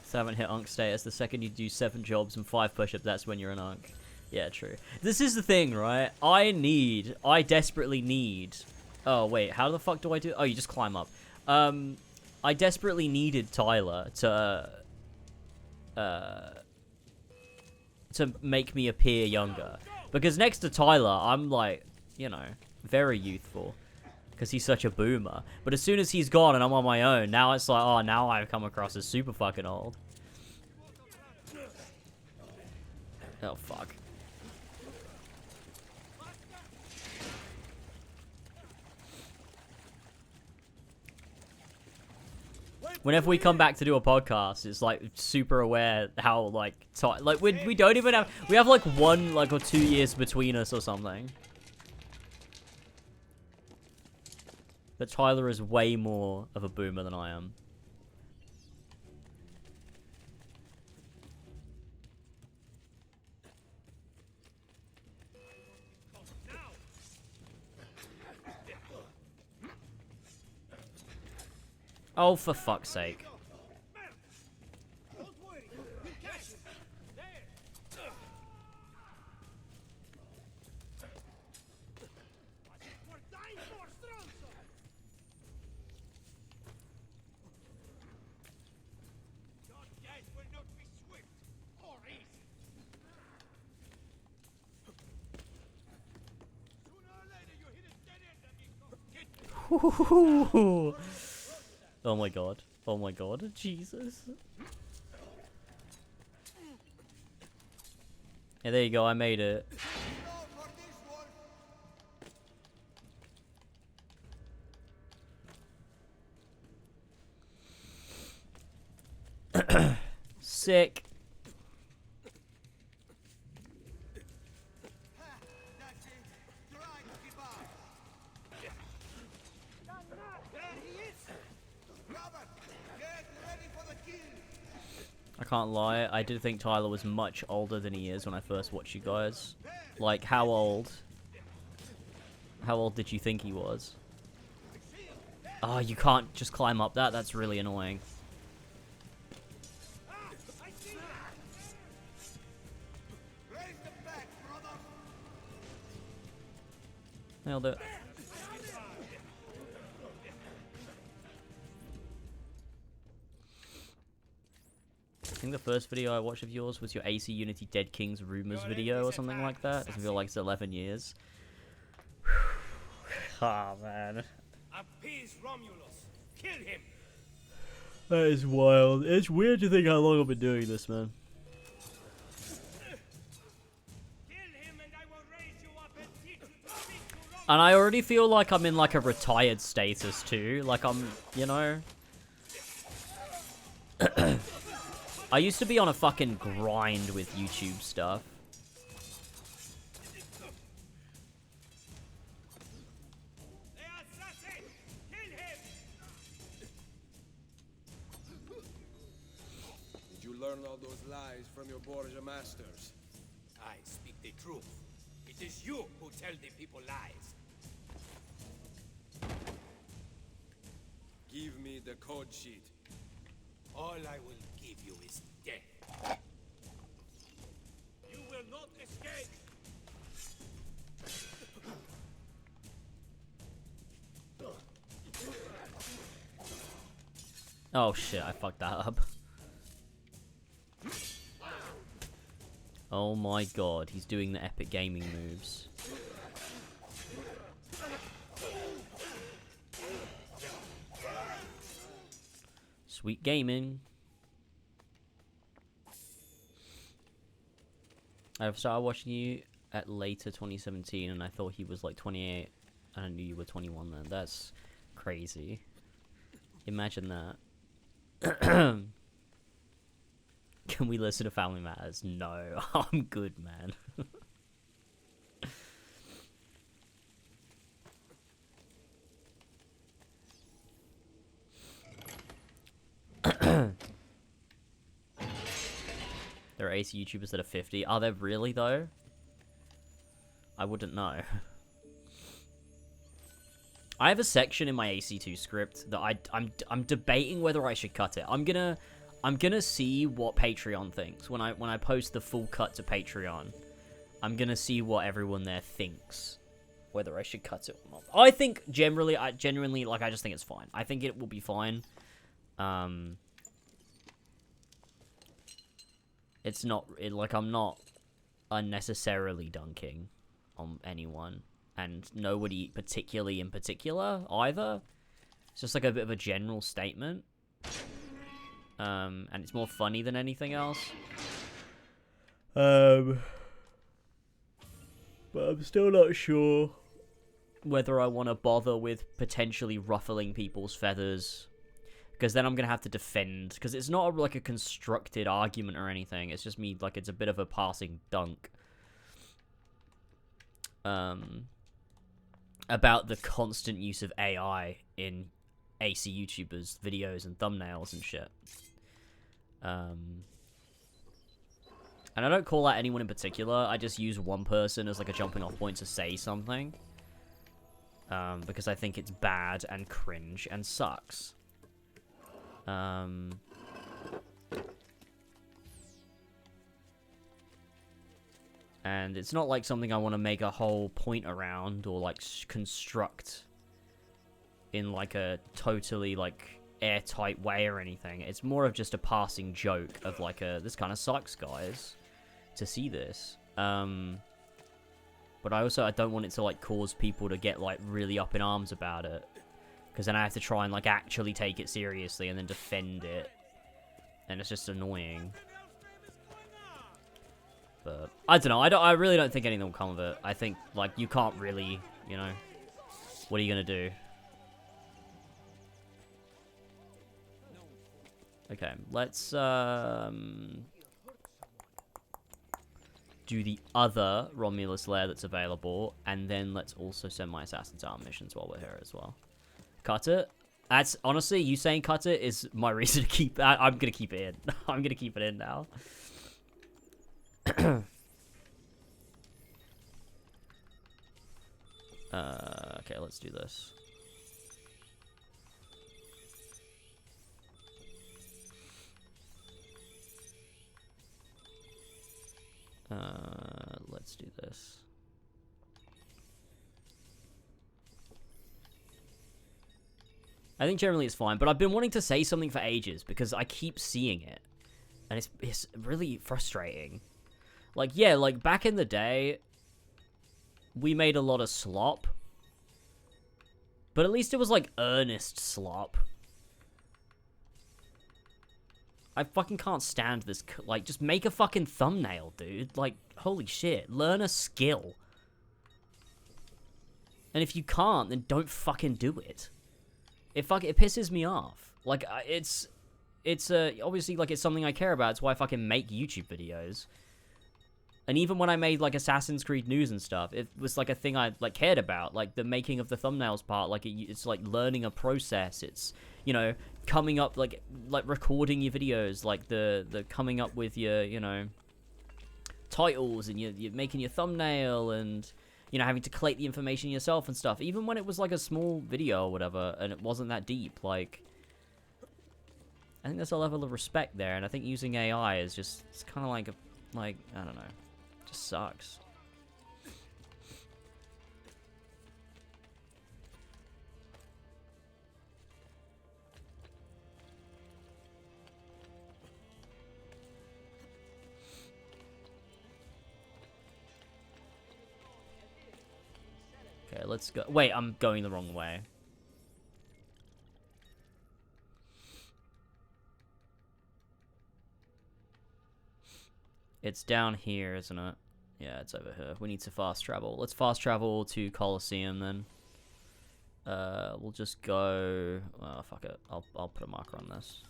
So I haven't hit Unk status. The second you do 7 jobs and 5 push-ups, that's when you're an Unk. Yeah, true. This is the thing, right? I desperately need... Oh, wait, how the fuck do I do... Oh, you just climb up. I desperately needed Tyler to make me appear younger. Because next to Tyler, I'm like, you know, very youthful. Because he's such a boomer. But as soon as he's gone and I'm on my own, now it's like, oh, now I've come across as super fucking old. Oh, fuck. Whenever we come back to do a podcast, it's like super aware how like we don't even have, we have like 1 or 2 years between us or something. But Tyler is way more of a boomer than I am. Oh, for fuck's sake. Oh my god. Oh my god. Jesus. Yeah, there you go. I made it. Sick. I can't lie, I did think Tyler was much older than he is when I first watched you guys. Like, how old? How old did you think he was? Oh, you can't just climb up that? That's really annoying. Nailed it. I think the first video I watched of yours was your AC Unity Dead Kings Rumors video or something like that. Doesn't feel like it's 11 years. Ah, oh, man. Appease Romulus. Kill him. That is wild. It's weird to think how long I've been doing this, man. And I already feel like I'm in like a retired status too. Like I'm, you know. I used to be on a fucking grind with YouTube stuff. learn all those lies from your Borgia masters? I speak the truth. It is you who tell the people lies. Give me the code sheet. All I will give you is death. You will not escape! Oh shit, I fucked that up. Oh my god, he's doing the epic gaming moves. Sweet gaming. I started watching you at later 2017 and I thought he was like 28 and I knew you were 21 then. That's crazy. Imagine that. Can we listen to Family Matters? No, I'm good, man. There are AC YouTubers that are 50. Are there really, though? I wouldn't know. I have a section in my AC2 script that I'm debating whether I should cut it. I'm gonna see what Patreon thinks when I post the full cut to Patreon. I'm gonna see what everyone there thinks, whether I should cut it or not. I think genuinely, I just think it's fine. I think it will be fine. It's not like I'm not unnecessarily dunking on anyone. And nobody particularly in particular, either. It's just like a bit of a general statement. And it's more funny than anything else. But I'm still not sure whether I want to bother with potentially ruffling people's feathers. Because then I'm going to have to defend. Because it's not like a constructed argument or anything. It's just me, like, it's a bit of a passing dunk. About the constant use of AI in AC YouTubers' videos and thumbnails and shit. And I don't call out anyone in particular. I just use one person as like a jumping off point to say something. Because I think it's bad and cringe and sucks. And it's not like something I want to make a whole point around or like construct in like a totally like airtight way or anything. It's more of just a passing joke of like this kind of sucks, guys, to see this. But I don't want it to like cause people to get like really up in arms about it, because then I have to try and like actually take it seriously and then defend it, and it's just annoying. But I don't know. I really don't think anything will come of it. I think like you can't really, you know, what are you gonna do? Okay, let's do the other Romulus lair that's available, and then let's also send my Assassin's Arm missions while we're here as well. Cut it. That's honestly, you saying cut it is my reason to keep. I'm gonna keep it in. I'm gonna keep it in now. Okay, let's do this. Let's do this. I think generally it's fine, but I've been wanting to say something for ages because I keep seeing it, and it's really frustrating. Like, yeah, like back in the day, we made a lot of slop, but at least it was like earnest slop. I fucking can't stand this. Like, just make a fucking thumbnail, dude. Like, holy shit. Learn a skill. And if you can't, then don't fucking do it. It pisses me off. Like, it's obviously, like, it's something I care about. It's why I fucking make YouTube videos. And even when I made, like, Assassin's Creed news and stuff, it was, like, a thing I, like, cared about. Like, the making of the thumbnails part. Like, it's, like, learning a process. It's you know, coming up, like recording your videos, like the coming up with your, you know, titles, and you're making your thumbnail, and, you know, having to collate the information yourself and stuff, even when it was like a small video or whatever, and it wasn't that deep. Like, I think there's a level of respect there, and I think using AI is just, it's kind of like I don't know, just sucks. Okay, let's go. Wait, I'm going the wrong way. It's down here, isn't it? Yeah, it's over here. We need to fast travel. Let's fast travel to Colosseum then. We'll just go... Oh, fuck it. I'll put a marker on this.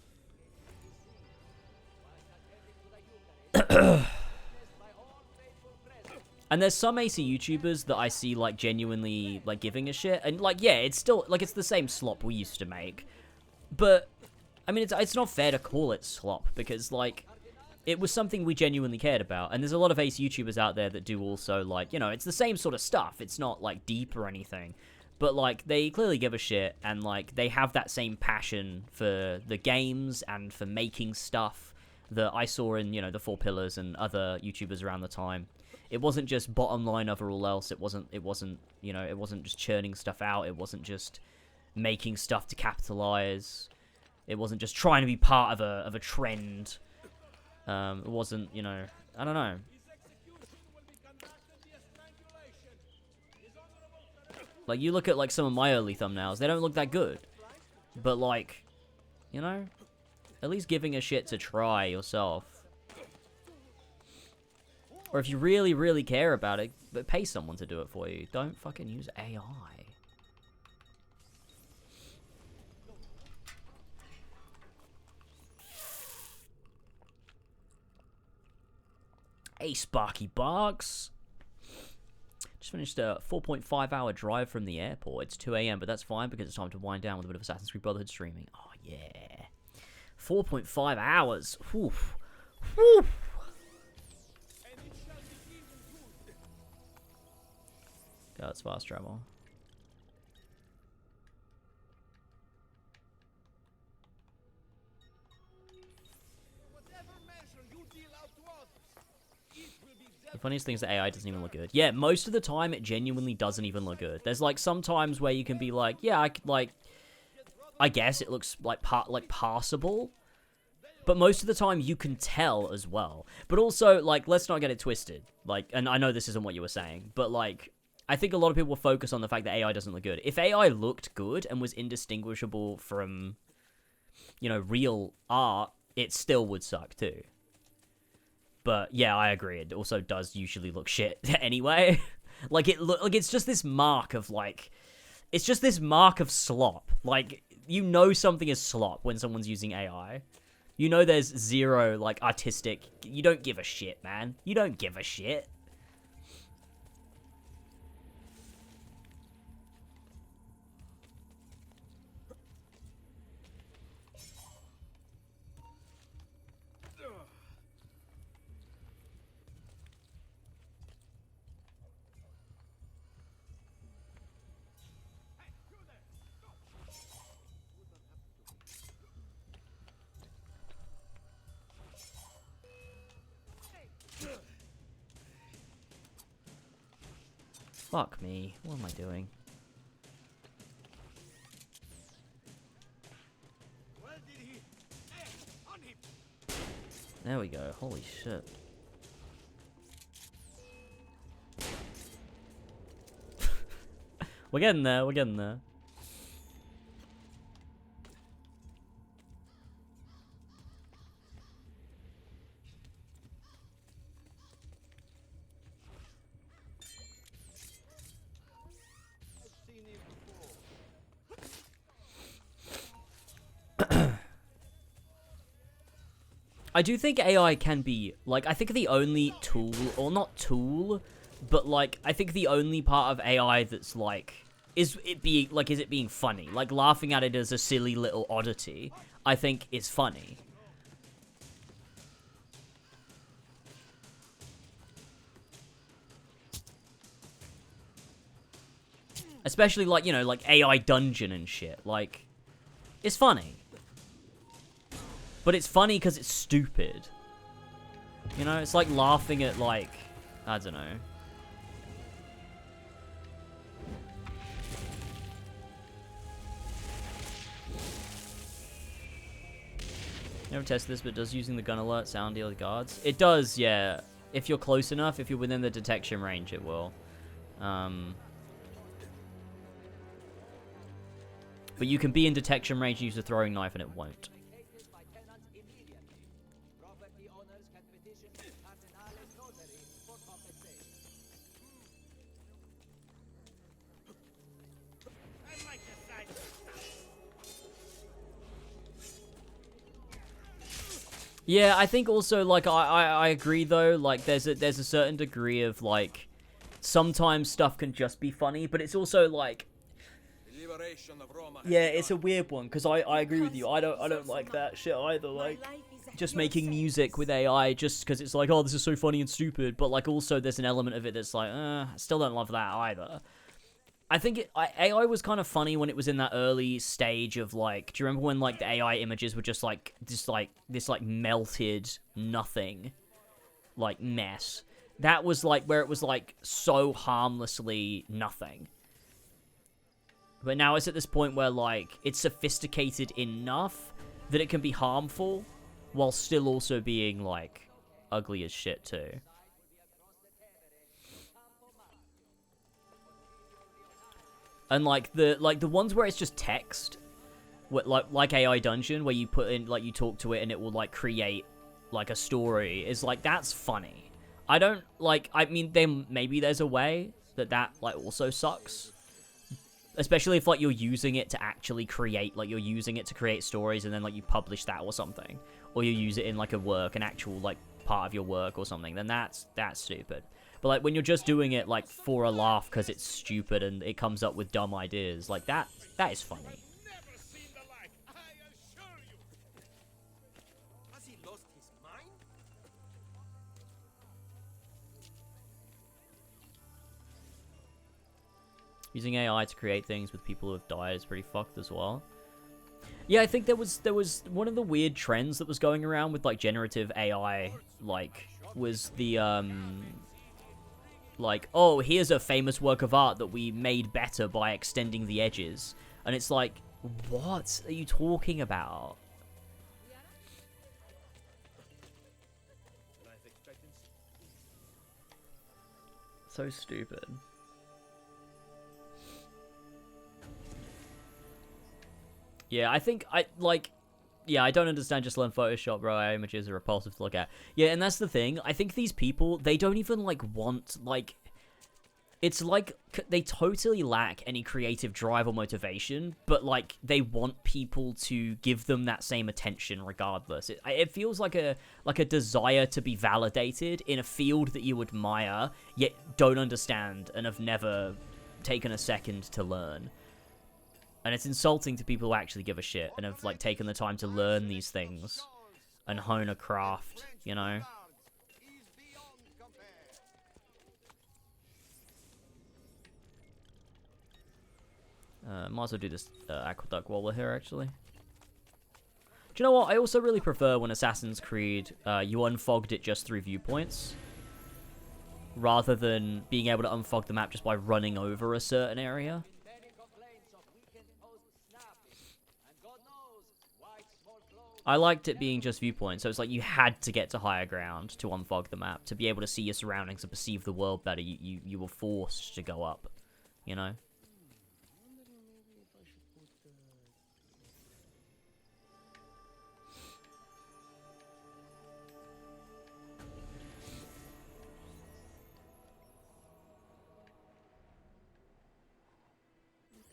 And there's some AC YouTubers that I see, like, genuinely, like, giving a shit. And, like, yeah, it's still, like, it's the same slop we used to make. But, I mean, it's not fair to call it slop, because, like, it was something we genuinely cared about. And there's a lot of AC YouTubers out there that do also, like, you know, it's the same sort of stuff. It's not, like, deep or anything. But, like, they clearly give a shit, and, like, they have that same passion for the games and for making stuff that I saw in, you know, the Four Pillars and other YouTubers around the time. It wasn't just bottom line over all else. It wasn't, you know, it wasn't just churning stuff out. It wasn't just making stuff to capitalize. It wasn't just trying to be part of a trend. It wasn't, you know, I don't know. Like, you look at, like, some of my early thumbnails, they don't look that good. But, like, you know, at least giving a shit to try yourself. Or if you really, really care about it, but pay someone to do it for you. Don't fucking use AI. Hey, Sparky Barks. Just finished a 4.5 hour drive from the airport. It's 2 AM, but that's fine because it's time to wind down with a bit of Assassin's Creed Brotherhood streaming. Oh, yeah. 4.5 hours. Whew. Whew. Go, it's fast travel. The funniest thing is the AI doesn't even look good. Yeah, most of the time it genuinely doesn't even look good. There's like some times where you can be like, yeah, I guess it looks like passable. But most of the time you can tell as well. But also, like, let's not get it twisted. Like, and I know this isn't what you were saying, but like, I think a lot of people focus on the fact that AI doesn't look good. If AI looked good and was indistinguishable from, you know, real art, it still would suck too. But yeah, I agree. It also does usually look shit anyway. Like it's just this mark of like, it's just this mark of slop. Like, you know something is slop when someone's using AI. You know there's zero like artistic. You don't give a shit, man. You don't give a shit. Fuck me. What am I doing? There we go. Holy shit. We're getting there. We're getting there. I do think AI can be, like, I think the only tool, or not tool, but, like, I think the only part of AI that's, like, is it being funny? Like, laughing at it as a silly little oddity, I think is funny. Especially, like, you know, like AI Dungeon and shit. Like, it's funny. But it's funny because it's stupid. You know, it's like laughing at, like, I don't know. Never tested this, but does using the gun alert sound deal with guards? It does, yeah. If you're close enough, if you're within the detection range, it will. But you can be in detection range and use a throwing knife and it won't. Yeah, I think also, like, I agree, though. Like, there's a certain degree of, like, sometimes stuff can just be funny, but it's also, like, yeah, it's a weird one, because I agree with you. I don't like that shit either, like, just making music with AI just because it's like, oh, this is so funny and stupid, but, like, also there's an element of it that's like, I still don't love that either. I think AI was kind of funny when it was in that early stage of, like, do you remember when, like, the AI images were just this melted nothing, like, mess? That was, like, where it was, like, so harmlessly nothing. But now it's at this point where, like, it's sophisticated enough that it can be harmful while still also being, like, ugly as shit, too. And, like, the ones where it's just text, like AI Dungeon, where you put in, like, you talk to it and it will, like, create, like, a story, is, like, that's funny. I don't, like, I mean, maybe there's a way that, like, also sucks. Especially if, like, you're using it to actually create, like, you're using it to create stories and then, like, you publish that or something. Or you use it in, like, an actual, like, part of your work or something, then that's stupid. But, like, when you're just doing it, like, for a laugh because it's stupid and it comes up with dumb ideas, like, that is funny. Has he lost his mind? Using AI to create things with people who have died is pretty fucked as well. Yeah, I think there was one of the weird trends that was going around with, like, generative AI, like, was the, like, oh, here's a famous work of art that we made better by extending the edges. And it's like, what are you talking about? So stupid. Yeah, I think, I don't understand just learn Photoshop, bro. Our images are repulsive to look at. Yeah, and that's the thing. I think these people, they don't even, like, want, like, it's like they totally lack any creative drive or motivation, but, like, they want people to give them that same attention regardless. It feels like a desire to be validated in a field that you admire, yet don't understand and have never taken a second to learn. And it's insulting to people who actually give a shit and have, like, taken the time to learn these things and hone a craft, you know? Might as well do this aqueduct while we're here, actually. Do you know what? I also really prefer when Assassin's Creed, you unfogged it just through viewpoints, rather than being able to unfog the map just by running over a certain area. I liked it being just viewpoint, so it's like you had to get to higher ground to unfog the map, to be able to see your surroundings and perceive the world better. You were forced to go up, you know?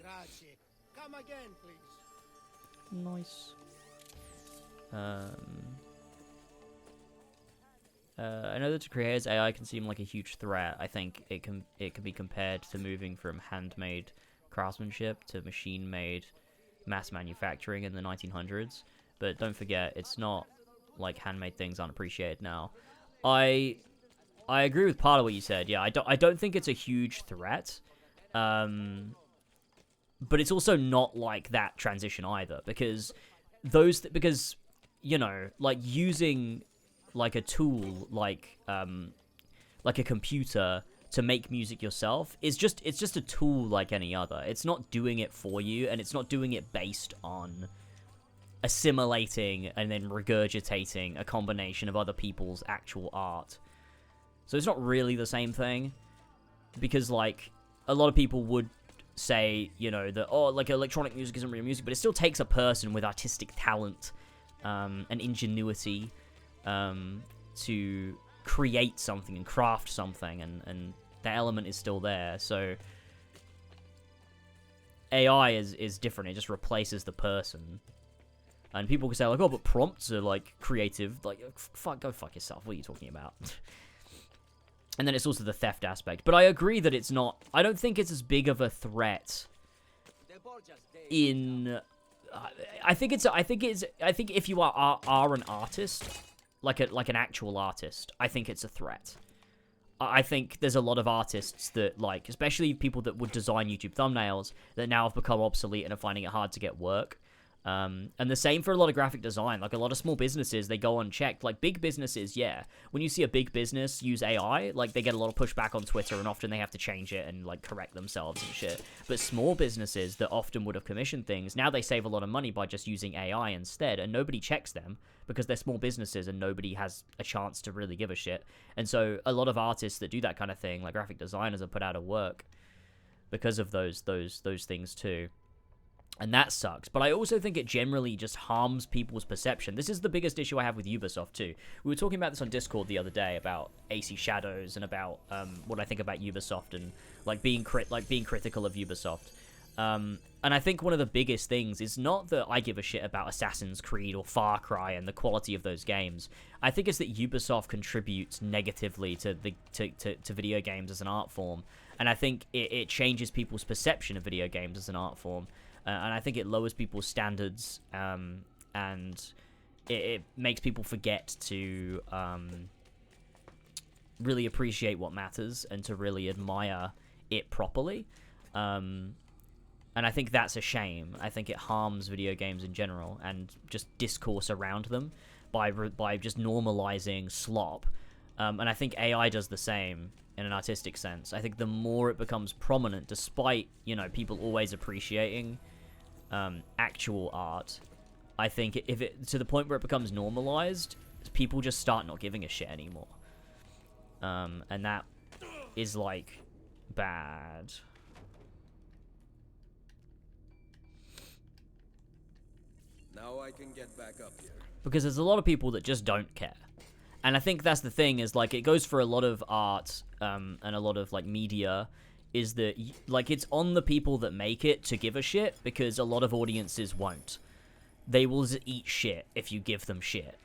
Grazie. Come again, please. Nice. I know that to creators, AI can seem like a huge threat. I think it can be compared to moving from handmade craftsmanship to machine-made mass manufacturing in the 1900s. But don't forget, it's not like handmade things aren't appreciated now. I agree with part of what you said. Yeah, I don't think it's a huge threat. But it's also not like that transition either, because you know, like using like a tool like a computer to make music yourself it's just a tool like any other. It's not doing it for you, and it's not doing it based on assimilating and then regurgitating a combination of other people's actual art. So it's not really the same thing, because like a lot of people would say, you know, that, oh, like electronic music isn't real music, but it still takes a person with artistic talent and ingenuity to create something and craft something, and the element is still there. So AI is different. It just replaces the person. And people can say like, oh, but prompts are like creative. Like, go fuck yourself. What are you talking about? And then it's also the theft aspect. But I agree that it's not. I don't think it's as big of a threat. I think if you are an artist, like an actual artist, I think it's a threat. I think there's a lot of artists that, like, especially people that would design YouTube thumbnails, that now have become obsolete and are finding it hard to get work. And the same for a lot of graphic design. Like, a lot of small businesses, they go unchecked. Like, big businesses, yeah. When you see a big business use AI, like, they get a lot of pushback on Twitter, and often they have to change it and, like, correct themselves and shit. But small businesses that often would have commissioned things, now they save a lot of money by just using AI instead, and nobody checks them because they're small businesses and nobody has a chance to really give a shit. And so a lot of artists that do that kind of thing, like graphic designers, are put out of work because of those things too. And that sucks. But I also think it generally just harms people's perception. This is the biggest issue I have with Ubisoft too. We were talking about this on Discord the other day about AC Shadows and about what I think about Ubisoft and like being critical of Ubisoft. And I think one of the biggest things is not that I give a shit about Assassin's Creed or Far Cry and the quality of those games. I think it's that Ubisoft contributes negatively to video games as an art form. And I think it changes people's perception of video games as an art form. And I think it lowers people's standards, and it makes people forget to really appreciate what matters and to really admire it properly. And I think that's a shame. I think it harms video games in general and just discourse around them by just normalizing slop. And I think AI does the same in an artistic sense. I think the more it becomes prominent, despite, you know, people always appreciating actual art, I think if it to the point where it becomes normalized, people just start not giving a shit anymore. And that is like bad. Now I can get back up here. Because there's a lot of people that just don't care. And I think that's the thing, is like it goes for a lot of art and a lot of like media, is that like it's on the people that make it to give a shit, because a lot of audiences won't. They will eat shit if you give them shit.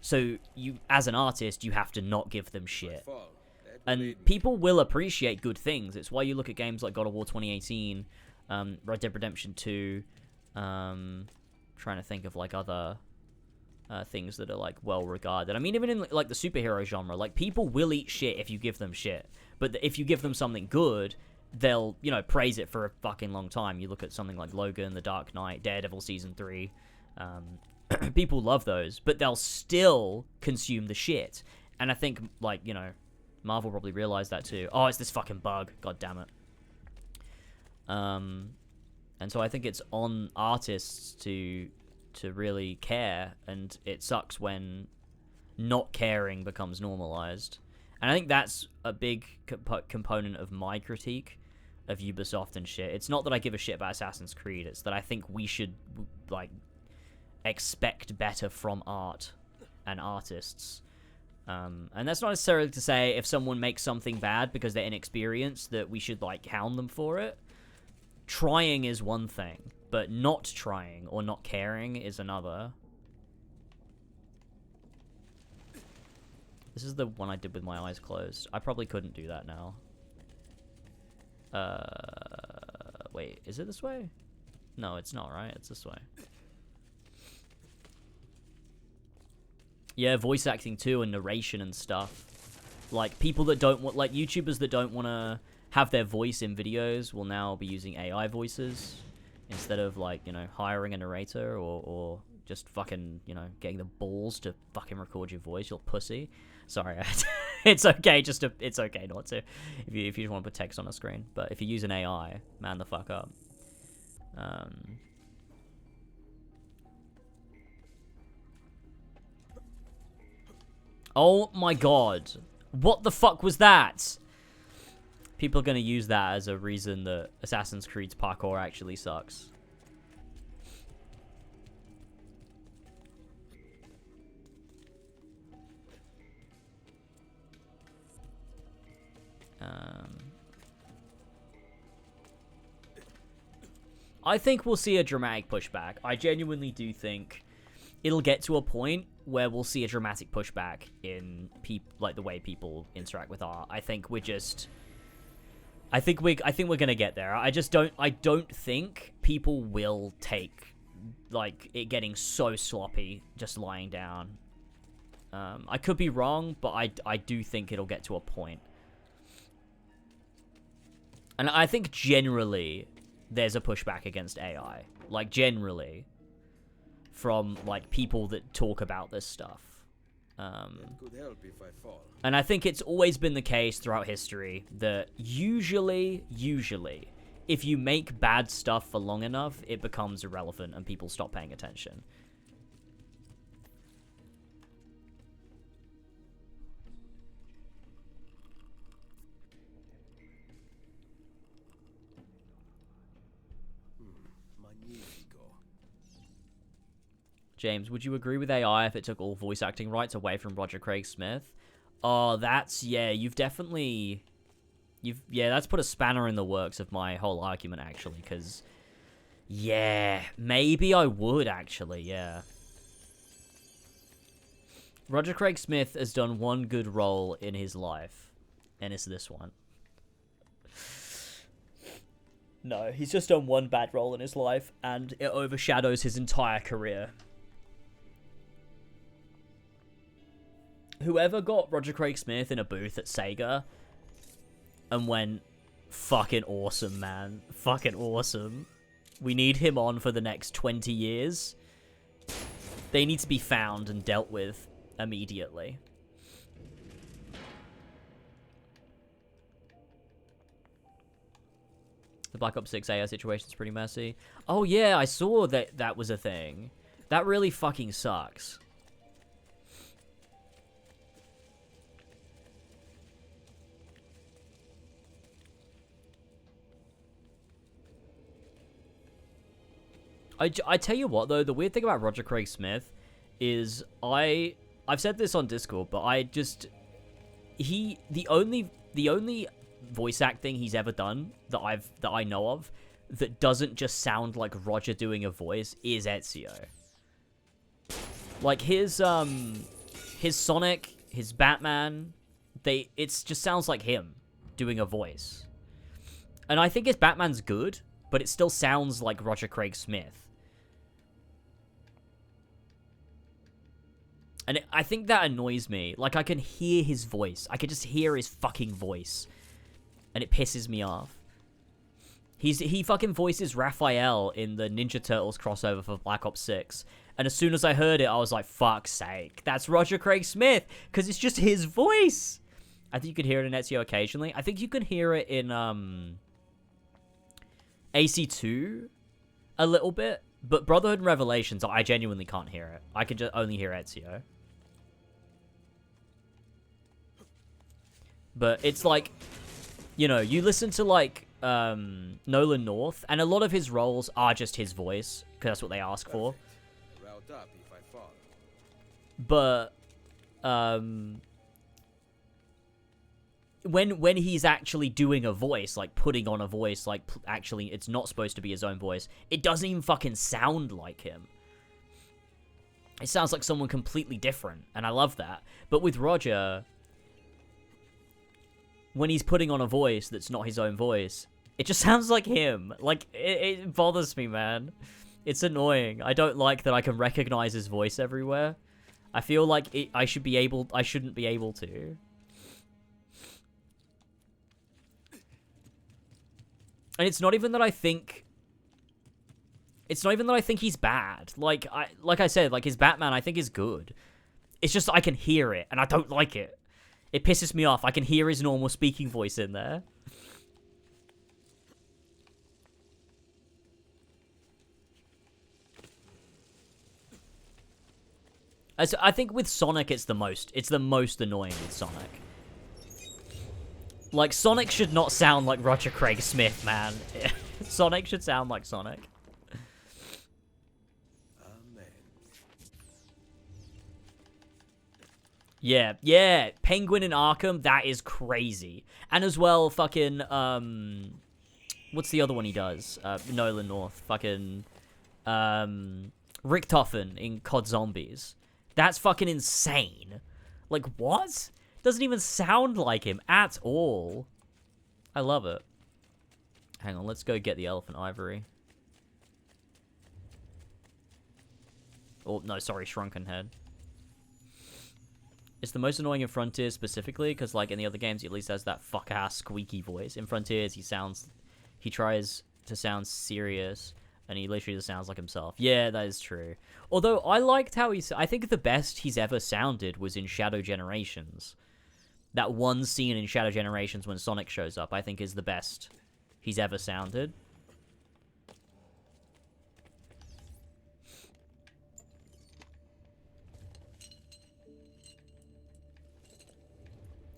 So you, as an artist, you have to not give them shit. And people will appreciate good things. It's why you look at games like God of War 2018, Red Dead Redemption 2, trying to think of like other things that are like well regarded. I mean, even in like the superhero genre, like people will eat shit if you give them shit. But if you give them something good, they'll, you know, praise it for a fucking long time. You look at something like Logan, The Dark Knight, Daredevil Season 3. People love those, but they'll still consume the shit. And I think, like, you know, Marvel probably realized that too. Oh, it's this fucking bug. God damn it. And so I think it's on artists to really care, and it sucks when not caring becomes normalized. And I think that's a big component of my critique of Ubisoft and shit. It's not that I give a shit about Assassin's Creed, it's that I think we should, like, expect better from art and artists. And that's not necessarily to say if someone makes something bad because they're inexperienced that we should, like, hound them for it. Trying is one thing, but not trying or not caring is another. This is the one I did with my eyes closed. I probably couldn't do that now. Wait, is it this way? No, it's not, right? It's this way. Yeah, voice acting too, and narration and stuff. Like, people that don't want... Like, YouTubers that don't want to have their voice in videos will now be using AI voices instead of, like, you know, hiring a narrator or just fucking, you know, getting the balls to fucking record your voice, you pussy. Sorry, it's okay it's okay not to if you just want to put text on a screen. But if you use an AI, man the fuck up. Oh my god. What the fuck was that? People are going to use that as a reason that Assassin's Creed's parkour actually sucks. I think we'll see a dramatic pushback. I genuinely do think it'll get to a point where we'll see a dramatic pushback in like the way people interact with art. I think we're gonna get there. I don't think people will take like it getting so sloppy just lying down. I could be wrong, but I do think it'll get to a point. And I think generally there's a pushback against AI. Like, generally. From, like, people that talk about this stuff. It could help if I fall. And I think it's always been the case throughout history that usually, if you make bad stuff for long enough, it becomes irrelevant and people stop paying attention. James, would you agree with AI if it took all voice acting rights away from Roger Craig Smith? Oh, that's that's put a spanner in the works of my whole argument, actually, because, yeah, maybe I would, actually, yeah. Roger Craig Smith has done one good role in his life, and it's this one. No, he's just done one bad role in his life, and it overshadows his entire career. Whoever got Roger Craig Smith in a booth at Sega and went, fucking awesome, man. Fucking awesome. We need him on for the next 20 years. They need to be found and dealt with immediately. The Black Ops 6 AI situation's pretty messy. Oh yeah, I saw that was a thing. That really fucking sucks. I tell you what, though, the weird thing about Roger Craig Smith is I've said this on Discord, but the only voice acting he's ever done that I know of that doesn't just sound like Roger doing a voice is Ezio. Like his Sonic, his Batman, it just sounds like him doing a voice. And I think his Batman's good, but it still sounds like Roger Craig Smith. And I think that annoys me. Like, I can hear his voice. I can just hear his fucking voice. And it pisses me off. He fucking voices Raphael in the Ninja Turtles crossover for Black Ops 6. And as soon as I heard it, I was like, fuck's sake. That's Roger Craig Smith. Because it's just his voice. I think you could hear it in Ezio occasionally. I think you can hear it in AC2 a little bit. But Brotherhood and Revelations, I genuinely can't hear it. I can just only hear Ezio. But it's like, you know, you listen to, like, Nolan North, and a lot of his roles are just his voice, because that's what they ask for. Route up if I fall. But, when he's actually doing a voice, like, putting on a voice, like, actually, it's not supposed to be his own voice, it doesn't even fucking sound like him. It sounds like someone completely different, and I love that. But with Roger, when he's putting on a voice that's not his own voice, It just sounds like him. Like, it bothers me, man. It's annoying. I don't like that I can recognize his voice everywhere. I feel like I shouldn't be able to. And it's not even that I think he's bad. Like I said, like his Batman I think is good. It's just I can hear it and I don't like it. It pisses me off. I can hear his normal speaking voice in there. I think with Sonic it's the most annoying with Sonic. Like, Sonic should not sound like Roger Craig Smith, man. Sonic should sound like Sonic. Yeah. Penguin in Arkham, that is crazy. And as well, fucking, what's the other one he does? Nolan North. Fucking, Richtofen in COD Zombies. That's fucking insane. Like, what? Doesn't even sound like him at all. I love it. Hang on, let's go get the elephant ivory. Oh, no, sorry, shrunken head. It's the most annoying in Frontiers specifically, because, like, in the other games, he at least has that fuck-ass squeaky voice. In Frontiers, he tries to sound serious, and he literally just sounds like himself. Yeah, that is true. Although, I liked how I think the best he's ever sounded was in Shadow Generations. That one scene in Shadow Generations when Sonic shows up, I think is the best he's ever sounded.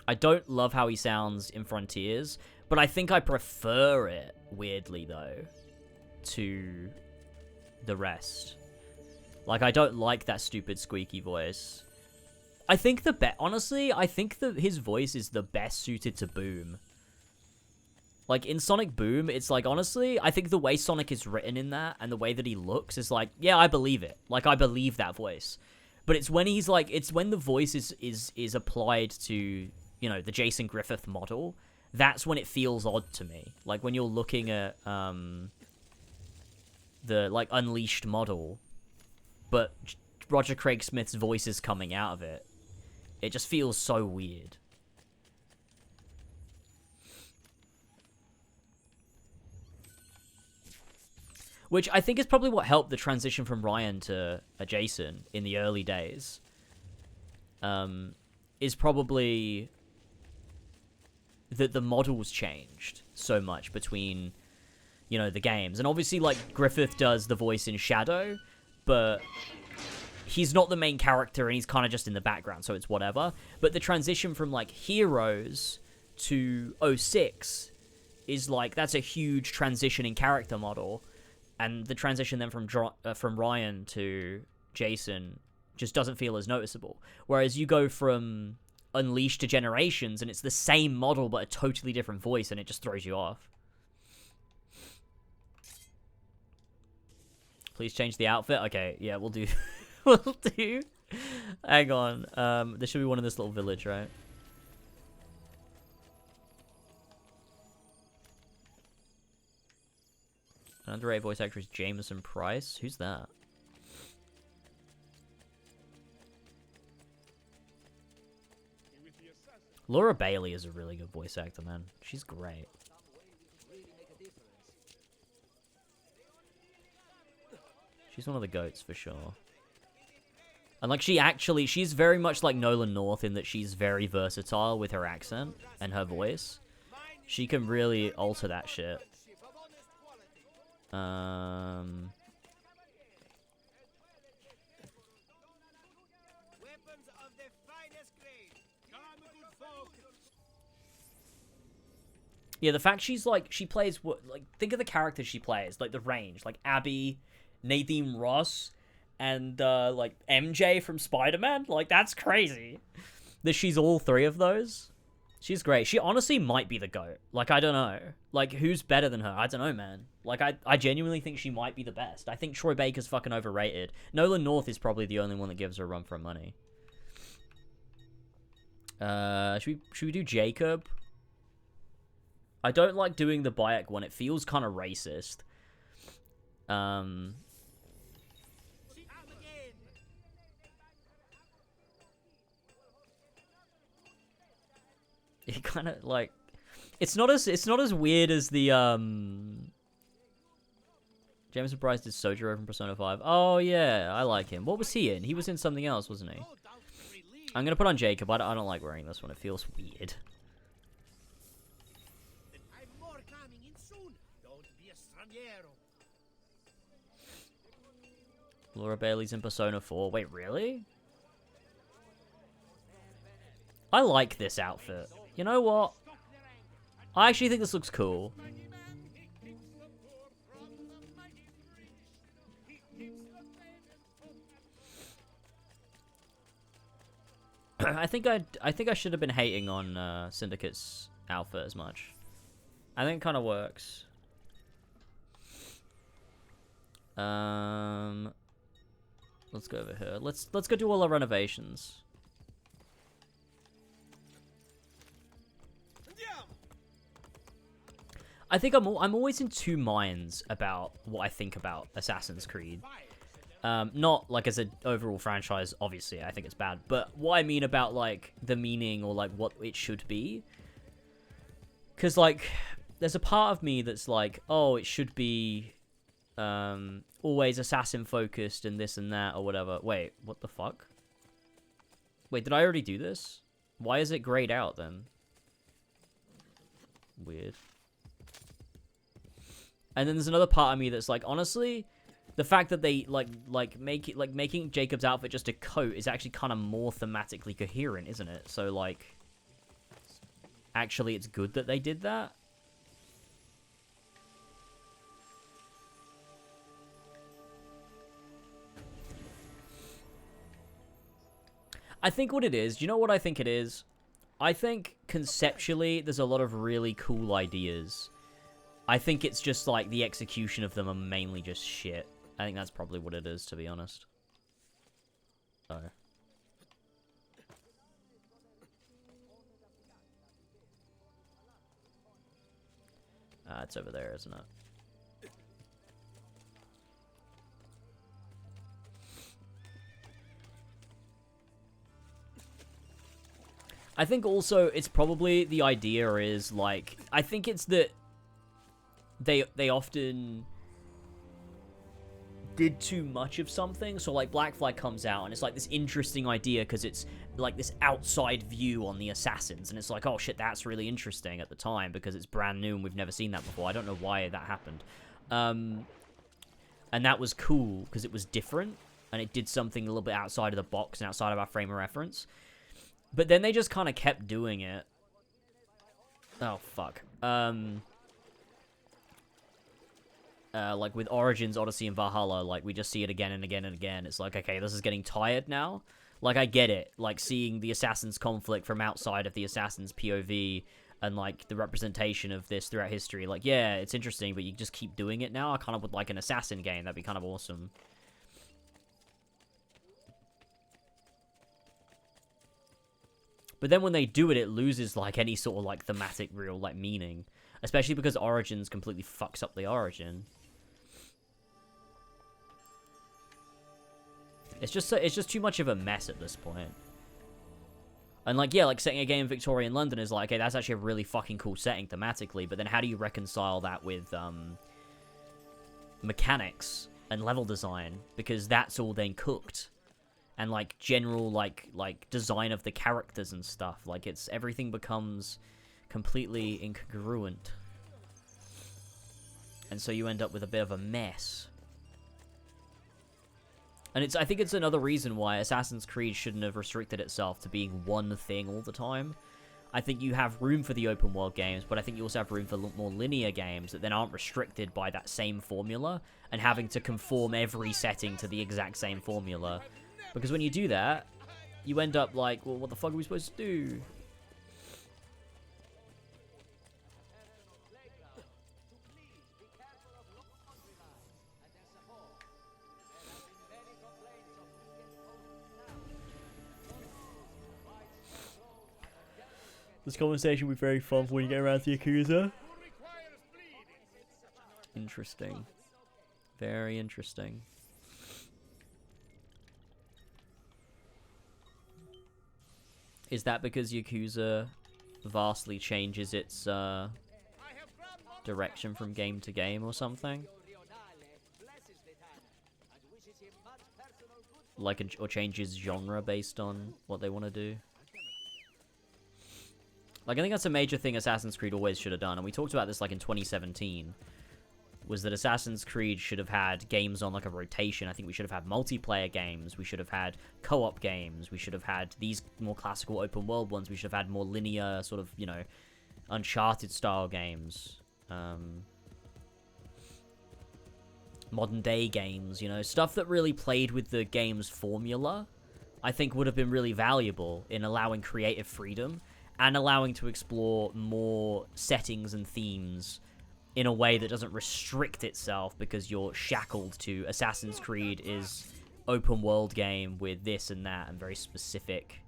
I don't love how he sounds in Frontiers, but I think I prefer it, weirdly, though, to the rest. Like, I don't like that stupid squeaky voice. I think honestly, I think his voice is the best suited to Boom. Like, in Sonic Boom, it's like, honestly, I think the way Sonic is written in that, and the way that he looks, is like, yeah, I believe it. Like, I believe that voice. But it's when he's like, it's when the voice is applied to, you know, the Jason Griffith model, that's when it feels odd to me. Like, when you're looking at, the, like, Unleashed model, but Roger Craig Smith's voice is coming out of it. It just feels so weird. Which I think is probably what helped the transition from Ryan to Jason in the early days. Is probably that the models changed so much between, you know, the games. And obviously, like, Griffith does the voice in Shadow, but he's not the main character and he's kind of just in the background, so it's whatever. But the transition from, like, Heroes to 06 is, like, that's a huge transition in character model. And the transition then from Ryan to Jason just doesn't feel as noticeable. Whereas you go from Unleashed to Generations and it's the same model but a totally different voice and it just throws you off. Please change the outfit. Okay, yeah, we'll do. We'll do. Hang on. There should be one in this little village, right? An underrated voice actor is Jameson Price. Who's that? Laura Bailey is a really good voice actor, man. She's great. She's one of the goats for sure. And like she's very much like Nolan North in that she's very versatile with her accent and her voice. She can really alter that shit. Yeah, the fact she's like, she plays what, like, think of the characters she plays, like the range, like Abby, Nadine Ross, and like MJ from Spider-Man. Like, that's crazy that she's all three of those. She's great. She honestly might be the GOAT. Like, I don't know. Like, who's better than her? I don't know, man. Like, I genuinely think she might be the best. I think Troy Baker's fucking overrated. Nolan North is probably the only one that gives her a run for her money. Should we do Jacob? I don't like doing the Bayek one. It feels kind of racist. It kind of like it's not as weird as the Jameson Price did Sojiro from Persona 5. Oh yeah, I like him. What was he in? He was in something else, wasn't he? I'm gonna put on Jacob. I don't like wearing this one. It feels weird. I'm more coming in soon. Don't be a straniero. Laura Bailey's in Persona 4. Wait, really? I like this outfit. You know what? I actually think this looks cool. I think I should have been hating on Syndicate's outfit as much. I think it kind of works. Let's go over here. Let's go do all our renovations. I think I'm always in two minds about what I think about Assassin's Creed. Not like as an overall franchise, obviously, I think it's bad, but what I mean about like the meaning or like what it should be. Because like, there's a part of me that's like, oh, it should be always assassin focused and this and that or whatever. Wait, what the fuck? Wait, did I already do this? Why is it grayed out then? Weird. And then there's another part of me that's like, honestly, the fact that they making Jacob's outfit just a coat is actually kind of more thematically coherent, isn't it? So like, actually, it's good that they did that. I think what it is, do you know what I think it is? I think conceptually, there's a lot of really cool ideas. I think it's just like the execution of them are mainly just shit. I think that's probably what it is, to be honest. So. It's over there, isn't it? I think also it's probably the idea is like, I think it's that they often did too much of something. So like Black Flag comes out and it's like this interesting idea because it's like this outside view on the assassins, and it's like, oh shit, that's really interesting at the time because it's brand new and we've never seen that before. I don't know why that happened. And that was cool because it was different and it did something a little bit outside of the box and outside of our frame of reference. But then they just kind of kept doing it. Oh fuck. Like with Origins, Odyssey, and Valhalla, like we just see it again and again and again. It's like, okay, this is getting tired now. Like I get it, like seeing the Assassin's conflict from outside of the Assassin's POV and like the representation of this throughout history. Like, yeah, it's interesting, but you just keep doing it now. I kind of would like an Assassin game. That'd be kind of awesome. But then when they do it, it loses like any sort of like thematic real like meaning, especially because Origins completely fucks up the origin. It's just too much of a mess at this point. And like, yeah, like setting a game in Victorian London is like, okay, that's actually a really fucking cool setting thematically, but then how do you reconcile that with mechanics and level design? Because that's all then cooked. And like general like design of the characters and stuff. Like it's everything becomes completely incongruent. And so you end up with a bit of a mess. And I think it's another reason why Assassin's Creed shouldn't have restricted itself to being one thing all the time. I think you have room for the open world games, but I think you also have room for more linear games that then aren't restricted by that same formula and having to conform every setting to the exact same formula. Because when you do that, you end up like, well, what the fuck are we supposed to do? This conversation will be very fun when you get around to Yakuza. Interesting. Very interesting. Is that because Yakuza vastly changes its direction from game to game or something? Like, or changes genre based on what they want to do? Like, I think that's a major thing Assassin's Creed always should have done, and we talked about this, like, in 2017, was that Assassin's Creed should have had games on, like, a rotation. I think we should have had multiplayer games, we should have had co-op games, we should have had these more classical open-world ones, we should have had more linear, sort of, you know, Uncharted-style games. Modern-day games, you know, stuff that really played with the game's formula, I think would have been really valuable in allowing creative freedom and allowing to explore more settings and themes in a way that doesn't restrict itself because you're shackled to Assassin's Creed is open world game with this and that and very specific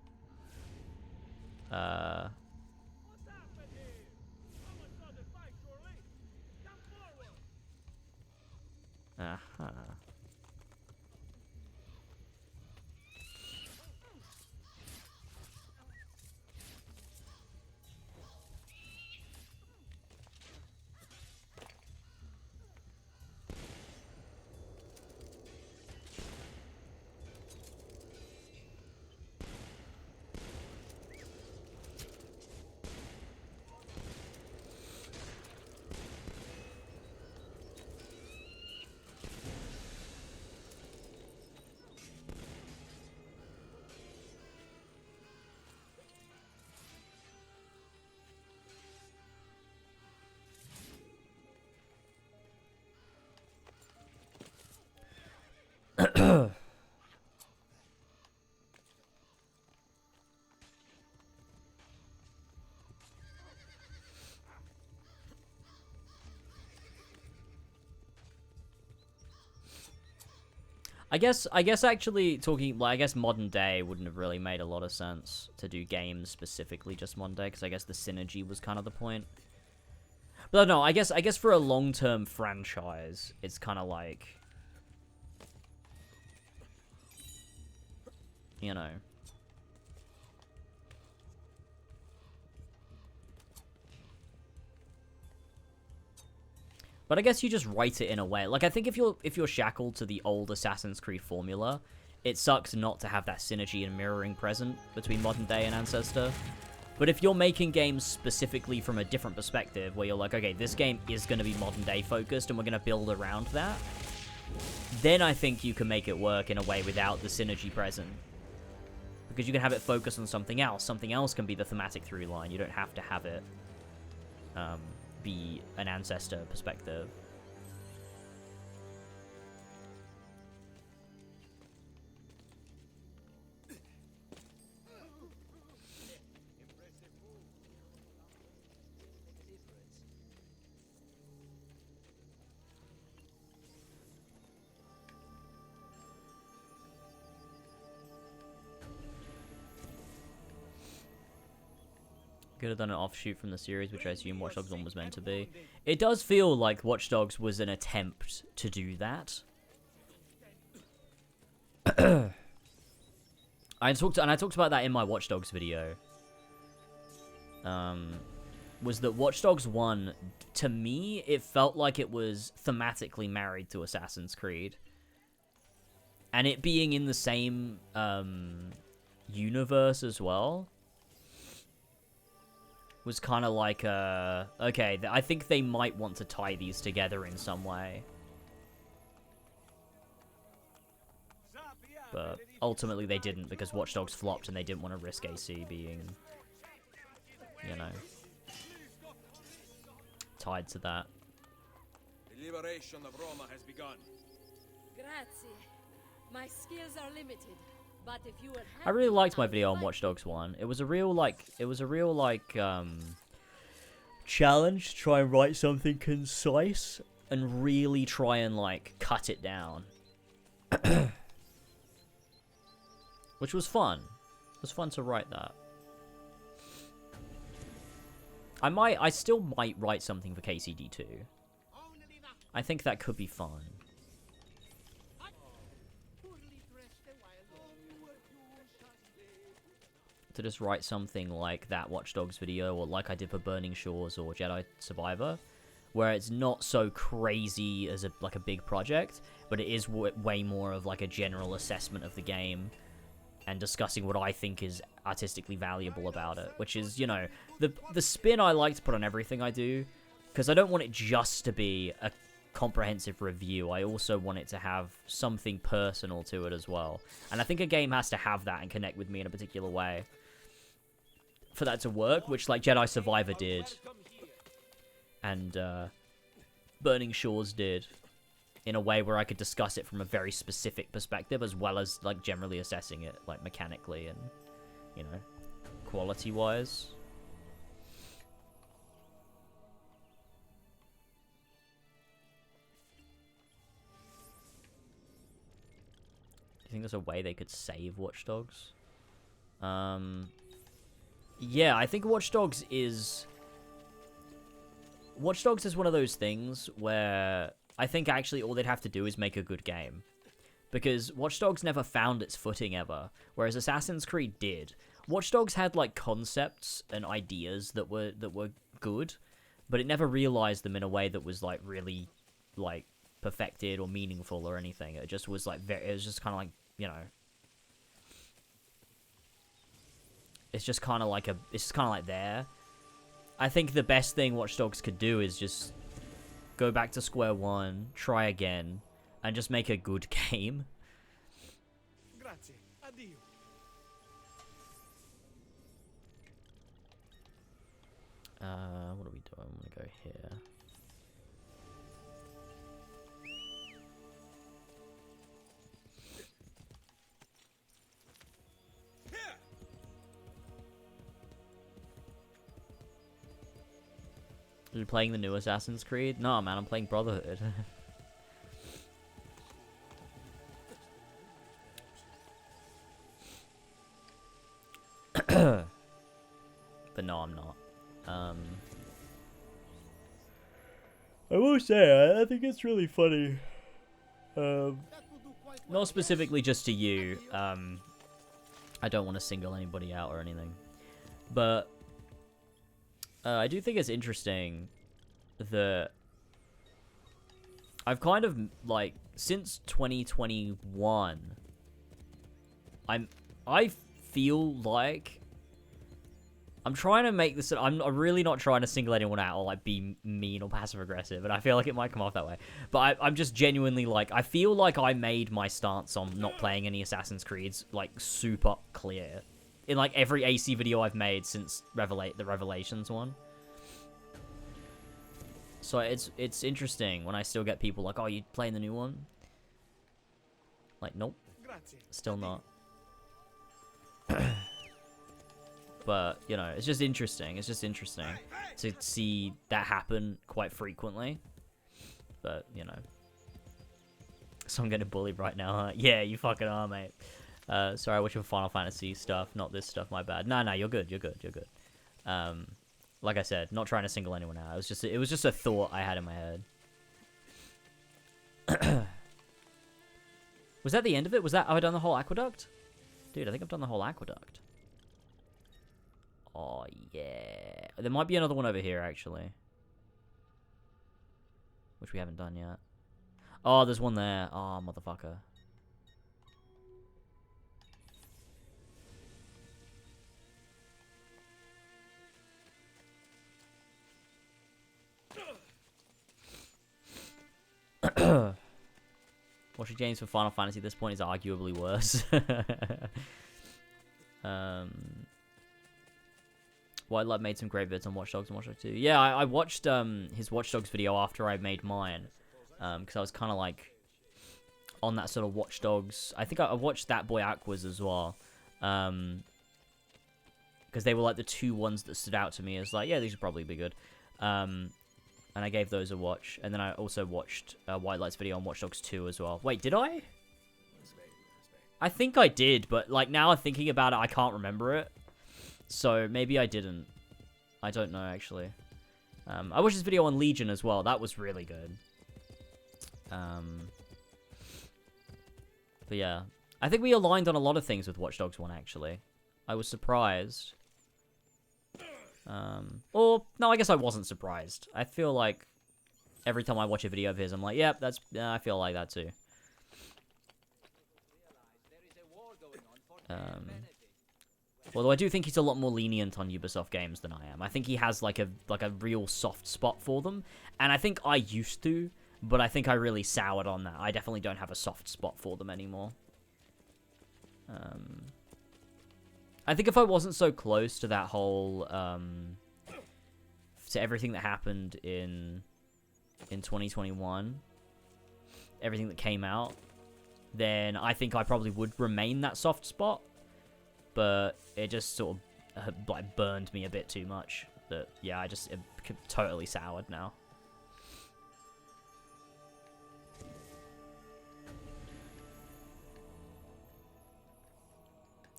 I guess actually talking, like, I guess modern day wouldn't have really made a lot of sense to do games specifically just modern day, because I guess the synergy was kind of the point. But no, I guess for a long-term franchise, it's kind of like, you know. But I guess you just write it in a way. Like, I think if you're shackled to the old Assassin's Creed formula, it sucks not to have that synergy and mirroring present between modern day and Ancestor. But if you're making games specifically from a different perspective, where you're like, okay, this game is going to be modern day focused, and we're going to build around that, then I think you can make it work in a way without the synergy present. Because you can have it focus on something else. Something else can be the thematic through line. You don't have to have it be an Ancestor perspective. Could have done an offshoot from the series, which I assume Watch Dogs 1 was meant to be. It does feel like Watch Dogs was an attempt to do that. I talked about that in my Watch Dogs video. Was that Watch Dogs 1, to me, it felt like it was thematically married to Assassin's Creed. And it being in the same universe as well was kind of like, okay, I think they might want to tie these together in some way. But ultimately they didn't, because Watch Dogs flopped and they didn't want to risk AC being, you know, tied to that. The liberation of Roma has begun. Grazie. My skills are limited, but if you were I really liked my video on Watch Dogs 1. It was a real, like, challenge to try and write something concise and really try and, like, cut it down. Which was fun. It was fun to write that. I still might write something for KCD2. I think that could be fun. To just write something like that Watch Dogs video, or like I did for Burning Shores or Jedi Survivor, where it's not so crazy as like a big project, but it is way more of like a general assessment of the game and discussing what I think is artistically valuable about it, which is, you know, the spin I like to put on everything I do, because I don't want it just to be a comprehensive review. I also want it to have something personal to it as well, and I think a game has to have that and connect with me in a particular way for that to work, which like Jedi Survivor did, and Burning Shores did, in a way where I could discuss it from a very specific perspective, as well as like generally assessing it like mechanically and, you know, quality wise. Do you think there's a way they could save Watch Dogs? Yeah, I think Watch Dogs is one of those things where I think actually all they'd have to do is make a good game. Because Watch Dogs never found its footing ever, whereas Assassin's Creed did. Watch Dogs had like concepts and ideas that were good, but it never realized them in a way that was like really like perfected or meaningful or anything. It just was like it was just kind of like, you know, it's just kind of like there. I think the best thing Watch Dogs could do is just go back to square one, try again, and just make a good game. Grazie. Addio. What are we doing? I'm gonna go here. Are you playing the new Assassin's Creed? No, man, I'm playing Brotherhood. But no, I'm not. I will say, I think it's really funny. Not specifically just to you. I don't want to single anybody out or anything. But I do think it's interesting that I've kind of, like, since 2021, I feel like I'm trying to make this, I'm really not trying to single anyone out or, like, be mean or passive-aggressive, and I feel like it might come off that way. But I'm just genuinely, like, I feel like I made my stance on not playing any Assassin's Creeds, like, super clear. In, like, every AC video I've made since the Revelations one. So it's interesting when I still get people like, oh, you playing the new one? Like, nope. Still not. But, you know, it's just interesting. It's just interesting to see that happen quite frequently. But, you know. So I'm getting bullied right now, huh? Yeah, you fucking are, mate. Sorry, I wish you Final Fantasy stuff, not this stuff, my bad. No, you're good, you're good, you're good. Like I said, not trying to single anyone out. It was just a thought I had in my head. Was that the end of it? Have I done the whole aqueduct? Dude, I think I've done the whole aqueduct. Oh, yeah. There might be another one over here, actually. Which we haven't done yet. Oh, there's one there. Oh, motherfucker. Watching James for Final Fantasy at this point is arguably worse. White Love made some great vids on Watch Dogs and Watch Dogs 2. Yeah, I watched his Watch Dogs video after I made mine. Because I was kind of like on that sort of Watch Dogs. I think I watched That Boy Aquas as well. Because they were like the two ones that stood out to me as like, yeah, these would probably be good. And I gave those a watch. And then I also watched White Light's video on Watch Dogs 2 as well. Wait, did I? I think I did, but like now I'm thinking about it, I can't remember it. So maybe I didn't. I don't know, actually. I watched this video on Legion as well. That was really good. But yeah, I think we aligned on a lot of things with Watch Dogs 1, actually. I was surprised. Or, no, I guess I wasn't surprised. I feel like every time I watch a video of his, I'm like, yep, that's, I feel like that too. Although I do think he's a lot more lenient on Ubisoft games than I am. I think he has like a real soft spot for them. And I think I used to, but I think I really soured on that. I definitely don't have a soft spot for them anymore. I think if I wasn't so close to that whole, to everything that happened in 2021, everything that came out, then I think I probably would remain that soft spot. But it just sort of like burned me a bit too much. That yeah, it totally soured now.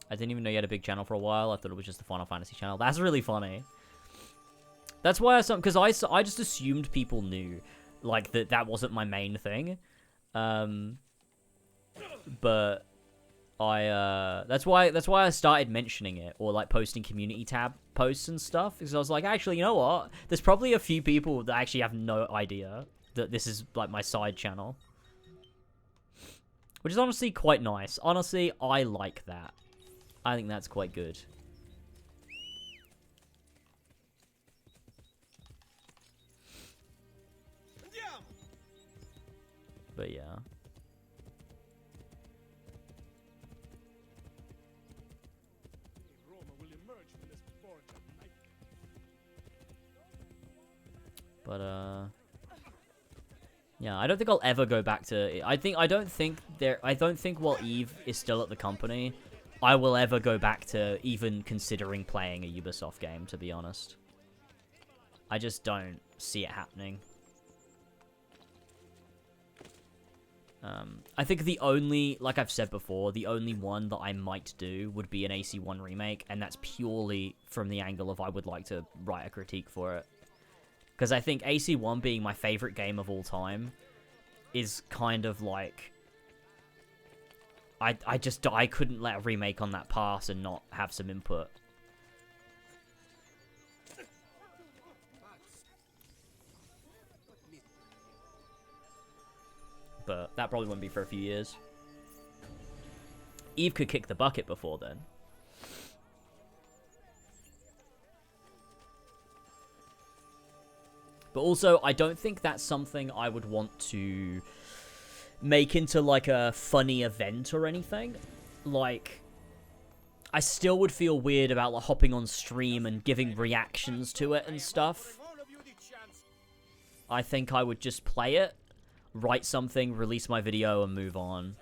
I didn't even know you had a big channel for a while. I thought it was just the Final Fantasy channel. That's really funny. That's why because I just assumed people knew, like that wasn't my main thing. But that's why I started mentioning it, or like posting community tab posts and stuff, because I was like, actually, you know what? There's probably a few people that actually have no idea that this is like my side channel. Which is honestly quite nice. Honestly, I like that. I think that's quite good. But yeah. But yeah, I don't think I'll ever go back to. I don't think while Eve is still at the company, I will ever go back to even considering playing a Ubisoft game. To be honest, I just don't see it happening. I think the only, like I've said before, the only one that I might do would be an AC1 remake, and that's purely from the angle of I would like to write a critique for it. Because I think AC1 being my favorite game of all time is kind of like... I couldn't let a remake on that pass and not have some input. But that probably wouldn't be for a few years. Eve could kick the bucket before then. But also, I don't think that's something I would want to make into, like, a funny event or anything. Like, I still would feel weird about, like, hopping on stream and giving reactions to it and stuff. I think I would just play it, write something, release my video, and move on.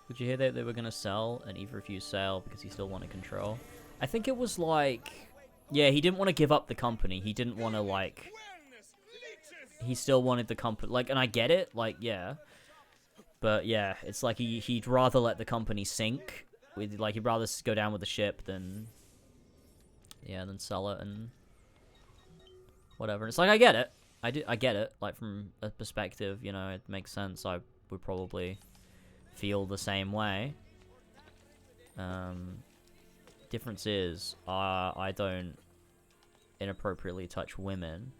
Did you hear that they were going to sell, and Eve refused sale because he still wanted control? I think it was like... Yeah, he didn't want to give up the company. He didn't want to, like... He still wanted the company... Like, and I get it. Like, yeah. But, yeah, it's like he'd rather let the company sink. Like, he'd rather go down with the ship than... Yeah, than sell it and... Whatever. And it's like, I get it. I get it. Like, from a perspective, you know, it makes sense. I would probably... feel the same way. Difference is, I don't inappropriately touch women.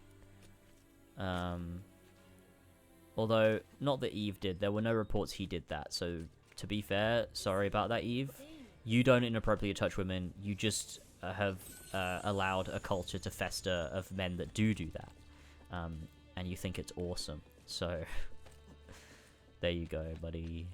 Although, not that Eve did. There were no reports he did that. So, to be fair, sorry about that, Eve. You don't inappropriately touch women. You just have allowed a culture to fester of men that do that. And you think it's awesome. So, there you go, buddy.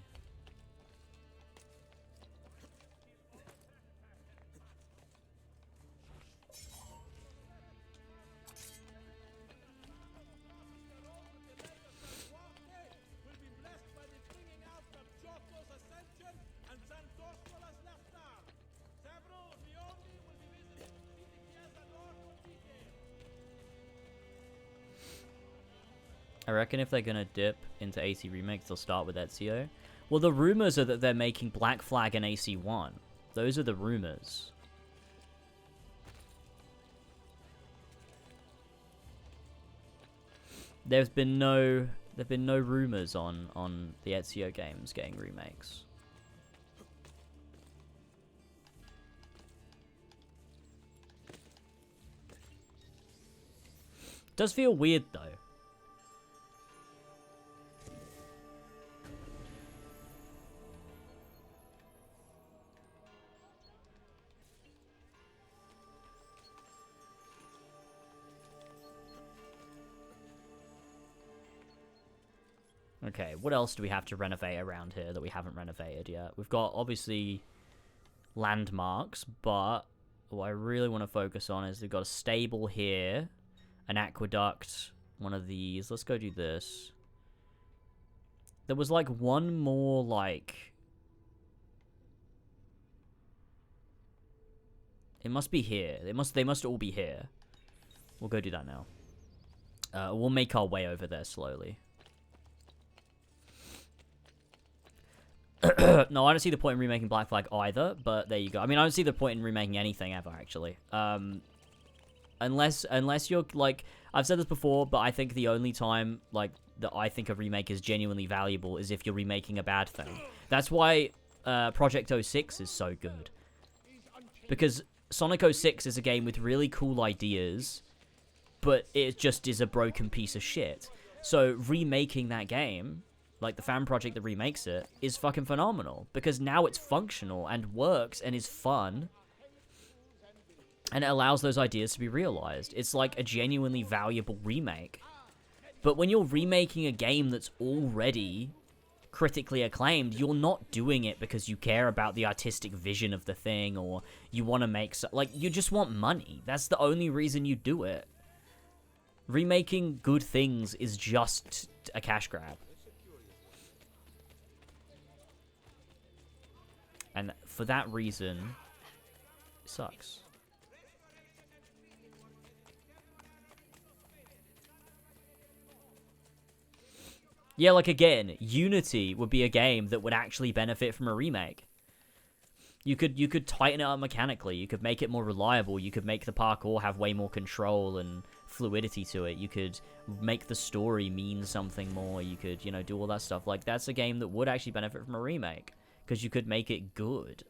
I reckon if they're gonna dip into AC remakes, they'll start with Ezio. Well, the rumors are that they're making Black Flag and AC1. Those are the rumors. There've been no rumors on the Ezio games getting remakes. Does feel weird though. Okay, what else do we have to renovate around here that we haven't renovated yet? We've got, obviously, landmarks, but what I really want to focus on is we've got a stable here, an aqueduct, one of these. Let's go do this. There was, like, one more, like... It must be here. They must all be here. We'll go do that now. We'll make our way over there slowly. No, I don't see the point in remaking Black Flag either, but there you go. I mean, I don't see the point in remaking anything ever, actually. Unless you're, like... I've said this before, but I think the only time, like, that I think a remake is genuinely valuable is if you're remaking a bad thing. That's why Project 06 is so good. Because Sonic 06 is a game with really cool ideas, but it just is a broken piece of shit. So, remaking that game... like the fan project that remakes it, is fucking phenomenal. Because now it's functional and works and is fun. And it allows those ideas to be realized. It's like a genuinely valuable remake. But when you're remaking a game that's already critically acclaimed, you're not doing it because you care about the artistic vision of the thing or you want to make... like, you just want money. That's the only reason you do it. Remaking good things is just a cash grab. And for that reason, it sucks. Yeah, like again, Unity would be a game that would actually benefit from a remake. You could tighten it up mechanically, you could make it more reliable, you could make the parkour have way more control and fluidity to it, you could make the story mean something more, you could, you know, do all that stuff. Like, that's a game that would actually benefit from a remake. Because you could make it good.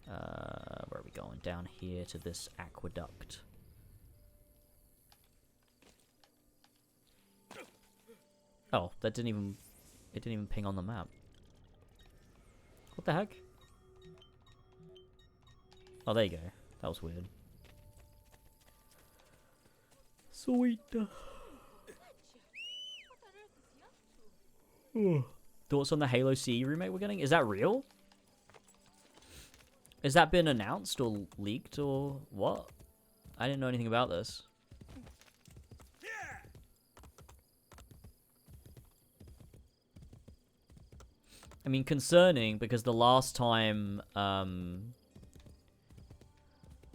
Where are we going? Down here to this aqueduct. Oh, that didn't even... It didn't even ping on the map. What the heck? Oh, there you go. That was weird. Sweet. Thoughts on the Halo CE remake we're getting? Is that real? Has that been announced or leaked or what? I didn't know anything about this. I mean, concerning, because the last time, not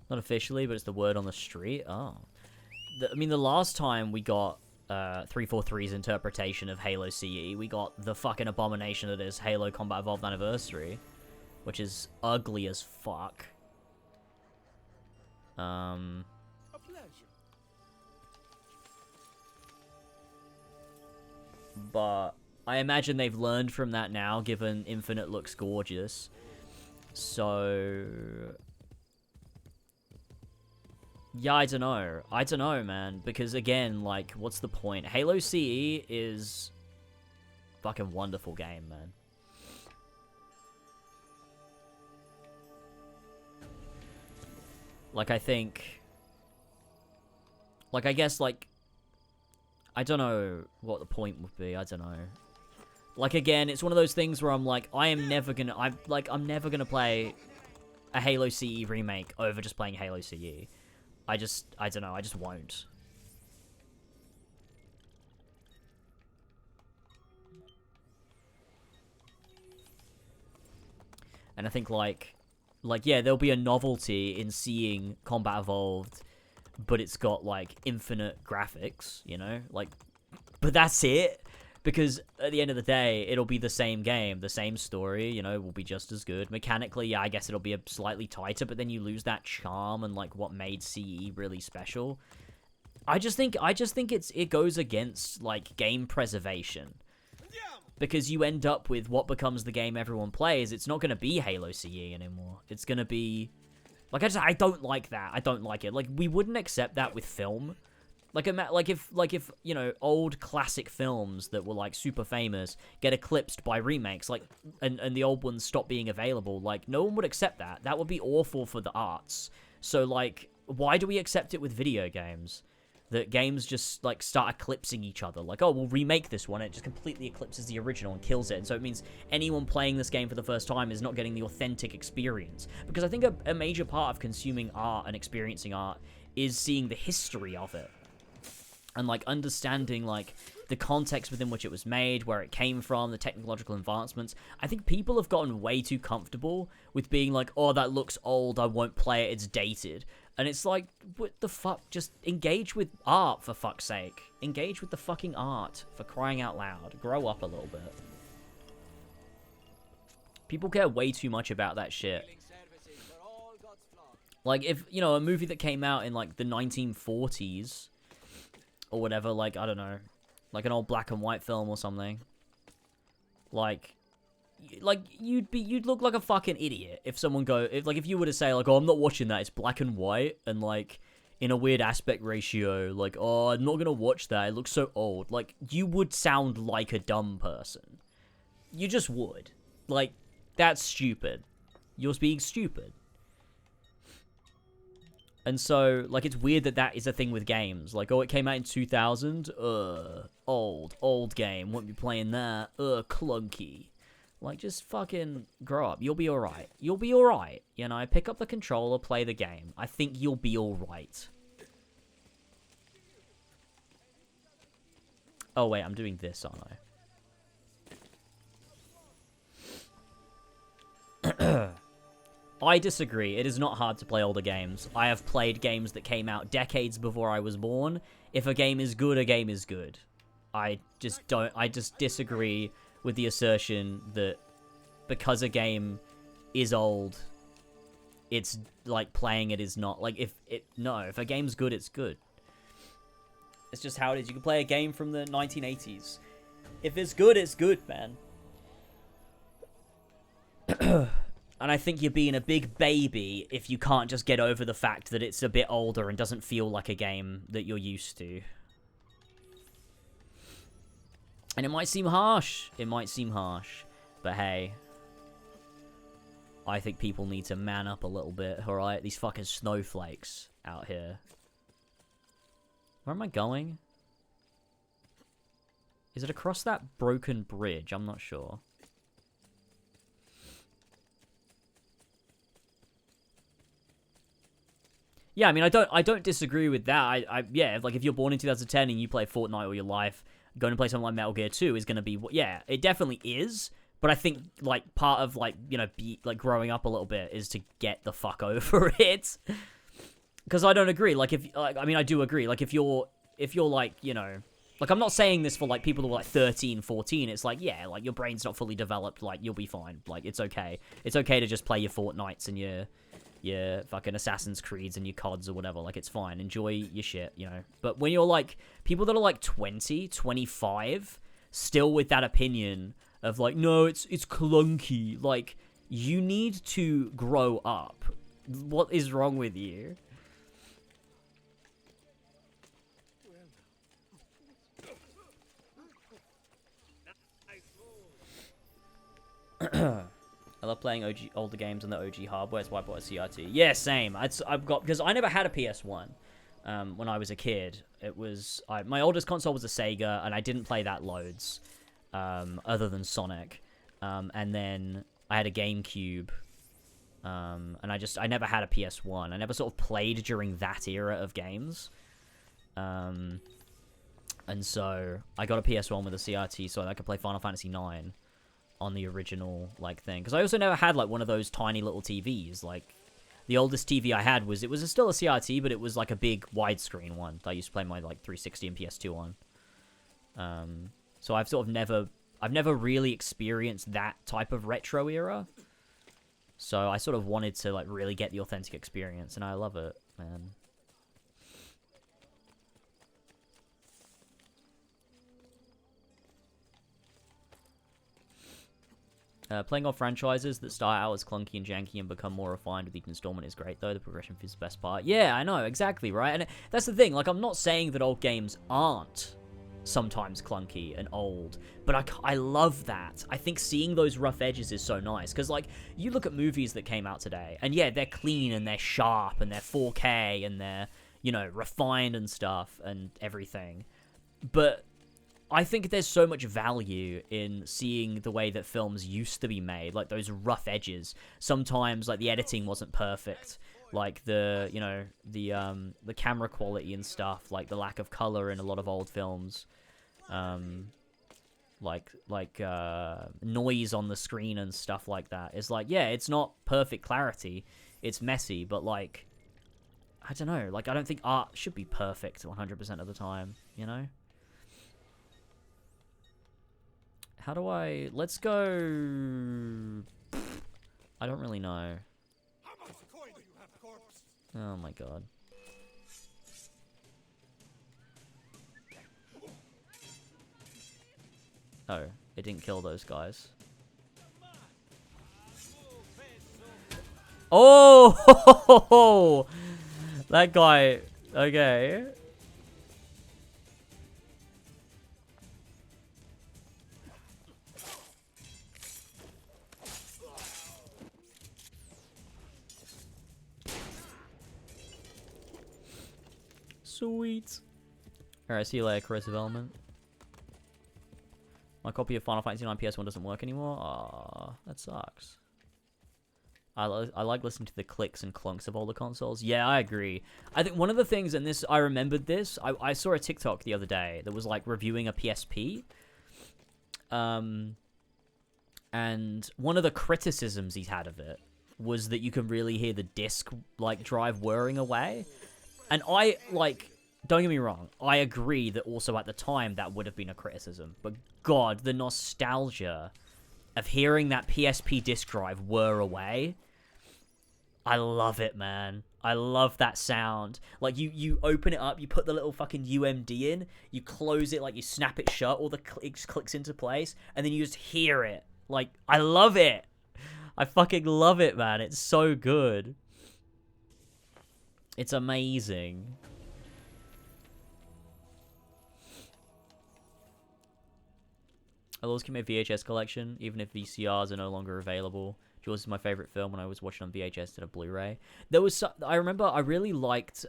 officially, but it's the word on the street. Oh. I mean, the last time we got 343's interpretation of Halo CE, we got the fucking abomination that is Halo Combat Evolved Anniversary, which is ugly as fuck. A pleasure. But... I imagine they've learned from that now, given Infinite looks gorgeous. So... yeah, I don't know. I don't know, man. Because, again, like, what's the point? Halo CE is... fucking wonderful game, man. Like, I think... like, I guess, like... I don't know what the point would be. I don't know. Like, again, it's one of those things where I'm like, I'm never gonna play a Halo CE remake over just playing Halo CE. I don't know, I just won't. And I think like yeah, there'll be a novelty in seeing combat evolved, but it's got like infinite graphics, you know, like, but that's it. Because at the end of the day, it'll be the same game, the same story, you know, will be just as good. Mechanically, yeah, I guess it'll be a slightly tighter, but then you lose that charm and like what made CE really special. I just think it goes against like game preservation. Because you end up with what becomes the game everyone plays. It's not going to be Halo CE anymore. It's going to be like I don't like that. I don't like it. Like we wouldn't accept that with film. Like if you know, old classic films that were like super famous get eclipsed by remakes, like and the old ones stop being available, like no one would accept that. That would be awful for the arts. So like why do we accept it with video games? That games just like start eclipsing each other. Like, oh, we'll remake this one. It just completely eclipses the original and kills it. And so it means anyone playing this game for the first time is not getting the authentic experience. Because I think a major part of consuming art and experiencing art is seeing the history of it. And like understanding like the context within which it was made, where it came from, the technological advancements. I think people have gotten way too comfortable with being like, oh, that looks old, I won't play it, it's dated. And it's like, what the fuck? Just engage with art, for fuck's sake. Engage with the fucking art, for crying out loud. Grow up a little bit. People care way too much about that shit. Like, if, you know, a movie that came out in, like, the 1940s, or whatever, like, I don't know, like an old black and white film or something, like you'd look like a fucking idiot if someone if you were to say like, oh, I'm not watching that, it's black and white and like in a weird aspect ratio, like, oh, I'm not gonna watch that, it looks so old. Like, you would sound like a dumb person. You just would. Like, that's stupid. You're being stupid. And so, like, it's weird that that is a thing with games. Like, oh, it came out in 2000? Old game, won't be playing that. Clunky. Like, just fucking grow up. You'll be alright. You'll be alright. You know, pick up the controller, play the game. I think you'll be alright. Oh, wait, I'm doing this, aren't I? I disagree. It is not hard to play older games. I have played games that came out decades before I was born. If a game is good, a game is good. I just disagree with the assertion that because a game is old, it's like playing it is not. Like, if a game's good, it's good. It's just how it is. You can play a game from the 1980s. If it's good, man. And I think you're being a big baby if you can't just get over the fact that it's a bit older and doesn't feel like a game that you're used to. And it might seem harsh. It might seem harsh. But hey, I think people need to man up a little bit, alright? These fucking snowflakes out here. Where am I going? Is it across that broken bridge? I'm not sure. Yeah, I mean, I don't disagree with that. Yeah, like if you're born in 2010 and you play Fortnite all your life, going to play something like Metal Gear 2 is going to be, yeah, it definitely is. But I think like part of like, you know, like growing up a little bit is to get the fuck over it. Because I don't agree. Like I mean, I do agree. Like if you're like, you know, like I'm not saying this for like people who are like 13, 14. It's like, yeah, like your brain's not fully developed. Like you'll be fine. Like it's okay. It's okay to just play your Fortnites and your fucking Assassin's Creeds and your CODs or whatever. Like, it's fine. Enjoy your shit, you know? But when you're, like, people that are, like, 20, 25, still with that opinion of, like, no, it's clunky. Like, you need to grow up. What is wrong with you? I love playing older games on the OG hardware. It's why I bought a CRT. Yeah, same. I've got, because I never had a PS1 when I was a kid. It was my oldest console was a Sega, and I didn't play that loads, other than Sonic. And then I had a GameCube, and I never had a PS1. I never sort of played during that era of games. And so I got a PS1 with a CRT so I could play Final Fantasy IX. on the original like thing, because I also never had like one of those tiny little TVs. Like the oldest TV I had was still a CRT, but it was like a big widescreen one that I used to play my like 360 and PS2 on. So I've sort of never really experienced that type of retro era. So I sort of wanted to like really get the authentic experience, and I love it, man. Playing off franchises that start out as clunky and janky and become more refined with each installment is great, though. The progression is the best part. Yeah, I know, exactly, right? And that's the thing. Like, I'm not saying that old games aren't sometimes clunky and old, but I love that. I think seeing those rough edges is so nice, because, like, you look at movies that came out today, and yeah, they're clean, and they're sharp, and they're 4K, and they're, you know, refined and stuff, and everything. But I think there's so much value in seeing the way that films used to be made, like those rough edges. Sometimes, like, the editing wasn't perfect, like the, you know, the camera quality and stuff, like the lack of color in a lot of old films, like noise on the screen and stuff like that. It's like, yeah, it's not perfect clarity, it's messy, but like, I don't know, like, I don't think art should be perfect 100% of the time, you know? How do I... Let's go... I don't really know. Oh my god. Oh, it didn't kill those guys. Oh! That guy... Okay. Sweet. Alright, see you later, Chris Development. My copy of Final Fantasy IX PS1 doesn't work anymore. Aw, that sucks. I like listening to the clicks and clunks of older consoles. Yeah, I agree. I think one of the things, and this, I remembered this, I saw a TikTok the other day that was like reviewing a PSP. And one of the criticisms he's had of it was that you can really hear the disc like drive whirring away. And I, like, don't get me wrong, I agree that also at the time that would have been a criticism. But God, the nostalgia of hearing that PSP disc drive whir away, I love it, man. I love that sound. Like, you open it up, you put the little fucking UMD in, you close it, like, you snap it shut, all the it just clicks into place, and then you just hear it. Like, I love it. I fucking love it, man. It's so good. It's amazing. I'll always keep my VHS collection, even if VCRs are no longer available. Jaws is my favorite film when I was watching on VHS instead of Blu-ray. There was I remember I really liked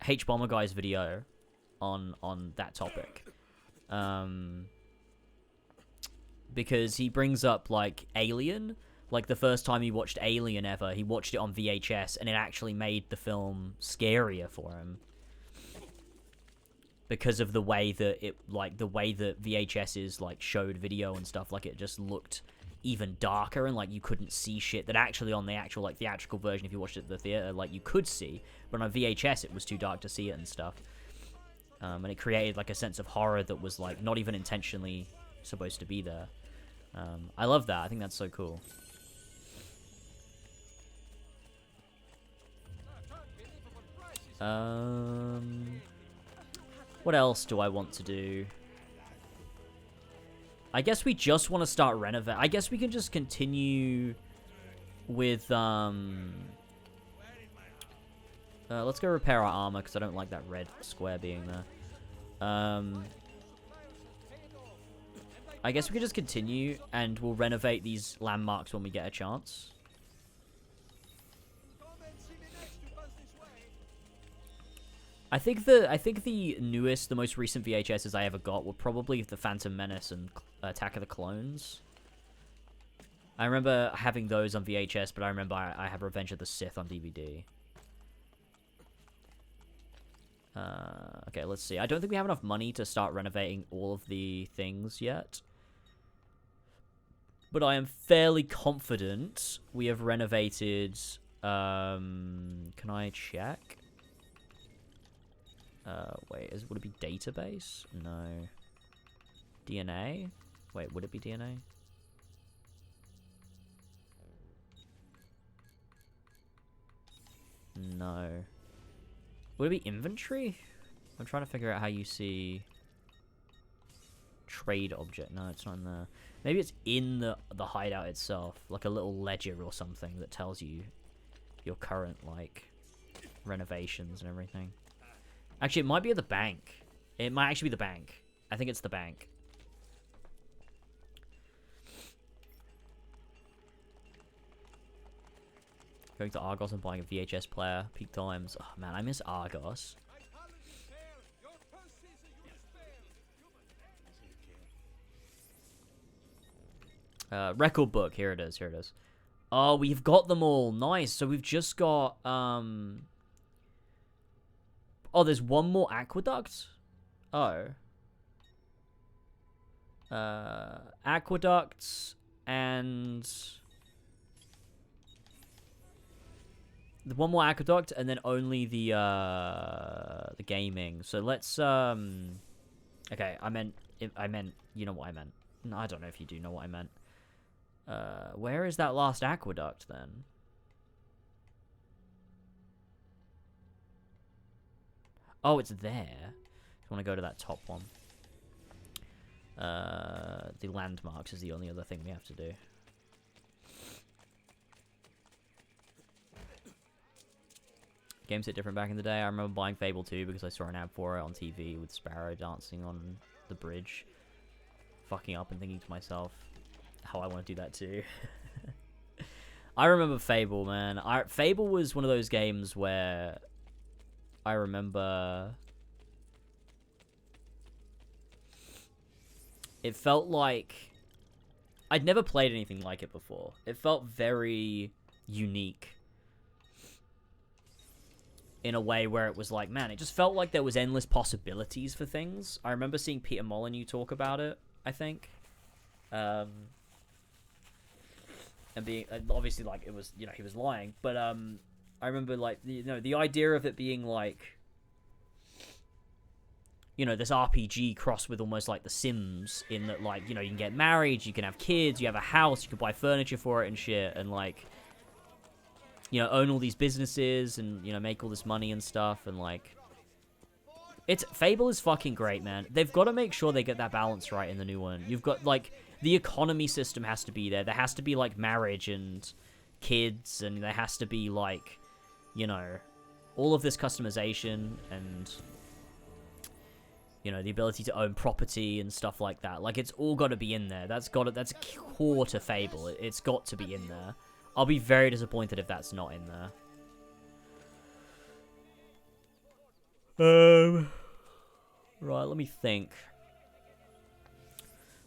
H Bomber Guy's video on that topic. Because he brings up like Alien. Like, the first time he watched Alien ever, he watched it on VHS, and it actually made the film scarier for him. Because of the way that it, like, the way that VHS's, like, showed video and stuff, like, it just looked even darker, and, like, you couldn't see shit that actually on the actual, like, theatrical version, if you watched it at the theater, like, you could see. But on VHS, it was too dark to see it and stuff. And it created, like, a sense of horror that was, like, not even intentionally supposed to be there. I love that. I think that's so cool. What else do I want to do? I guess we just want to start renovating. I guess we can just continue with, let's go repair our armor, because I don't like that red square being there. I guess we can just continue, and we'll renovate these landmarks when we get a chance. I think the newest, the most recent VHSs I ever got were probably The Phantom Menace and Attack of the Clones. I remember having those on VHS, but I remember I have Revenge of the Sith on DVD. Okay, let's see. I don't think we have enough money to start renovating all of the things yet. but I am fairly confident we have renovated. Can I check? Wait, would it be database? No. DNA? Wait, would it be DNA? No. Would it be inventory? I'm trying to figure out how you see trade object. No, it's not in there. Maybe it's in the hideout itself, like a little ledger or something that tells you your current like renovations and everything. Actually, it might be at the bank. It might actually be the bank. I think it's the bank. Going to Argos and buying a VHS player. Peak times. Oh man, I miss Argos. Record book. Here it is. Here it is. Oh, we've got them all. Nice. So we've just got oh, there's one more aqueduct. Oh. Aqueducts and the one more aqueduct, and then only the gaming. So let's okay, I meant you know what I meant. No, I don't know if you do know what I meant. Where is that last aqueduct then? Oh, it's there. I want to go to that top one. The landmarks is the only other thing we have to do. Games hit different back in the day. I remember buying Fable 2 because I saw an ad for it on TV with Sparrow dancing on the bridge. Fucking up and thinking to myself, how I want to do that too. I remember Fable, man. Fable was one of those games where I remember it felt like I'd never played anything like it before. It felt very unique in a way where it was like, man, it just felt like there was endless possibilities for things. I remember seeing Peter Molyneux talk about it, I think. And being, obviously, like, it was, you know, he was lying. But, I remember, like, you know, the idea of it being, like, you know, this RPG crossed with almost like The Sims, in that, like, you know, you can get married, you can have kids, you have a house, you can buy furniture for it and shit, and, like, you know, own all these businesses and, you know, make all this money and stuff, and, like, Fable is fucking great, man. They've got to make sure they get that balance right in the new one. You've got, like, the economy system has to be there. There has to be, like, marriage and kids, and there has to be, like, you know, all of this customization and, you know, the ability to own property and stuff like that. Like, it's all got to be in there. That's a core to Fable. It's got to be in there. I'll be very disappointed if that's not in there. Right, let me think.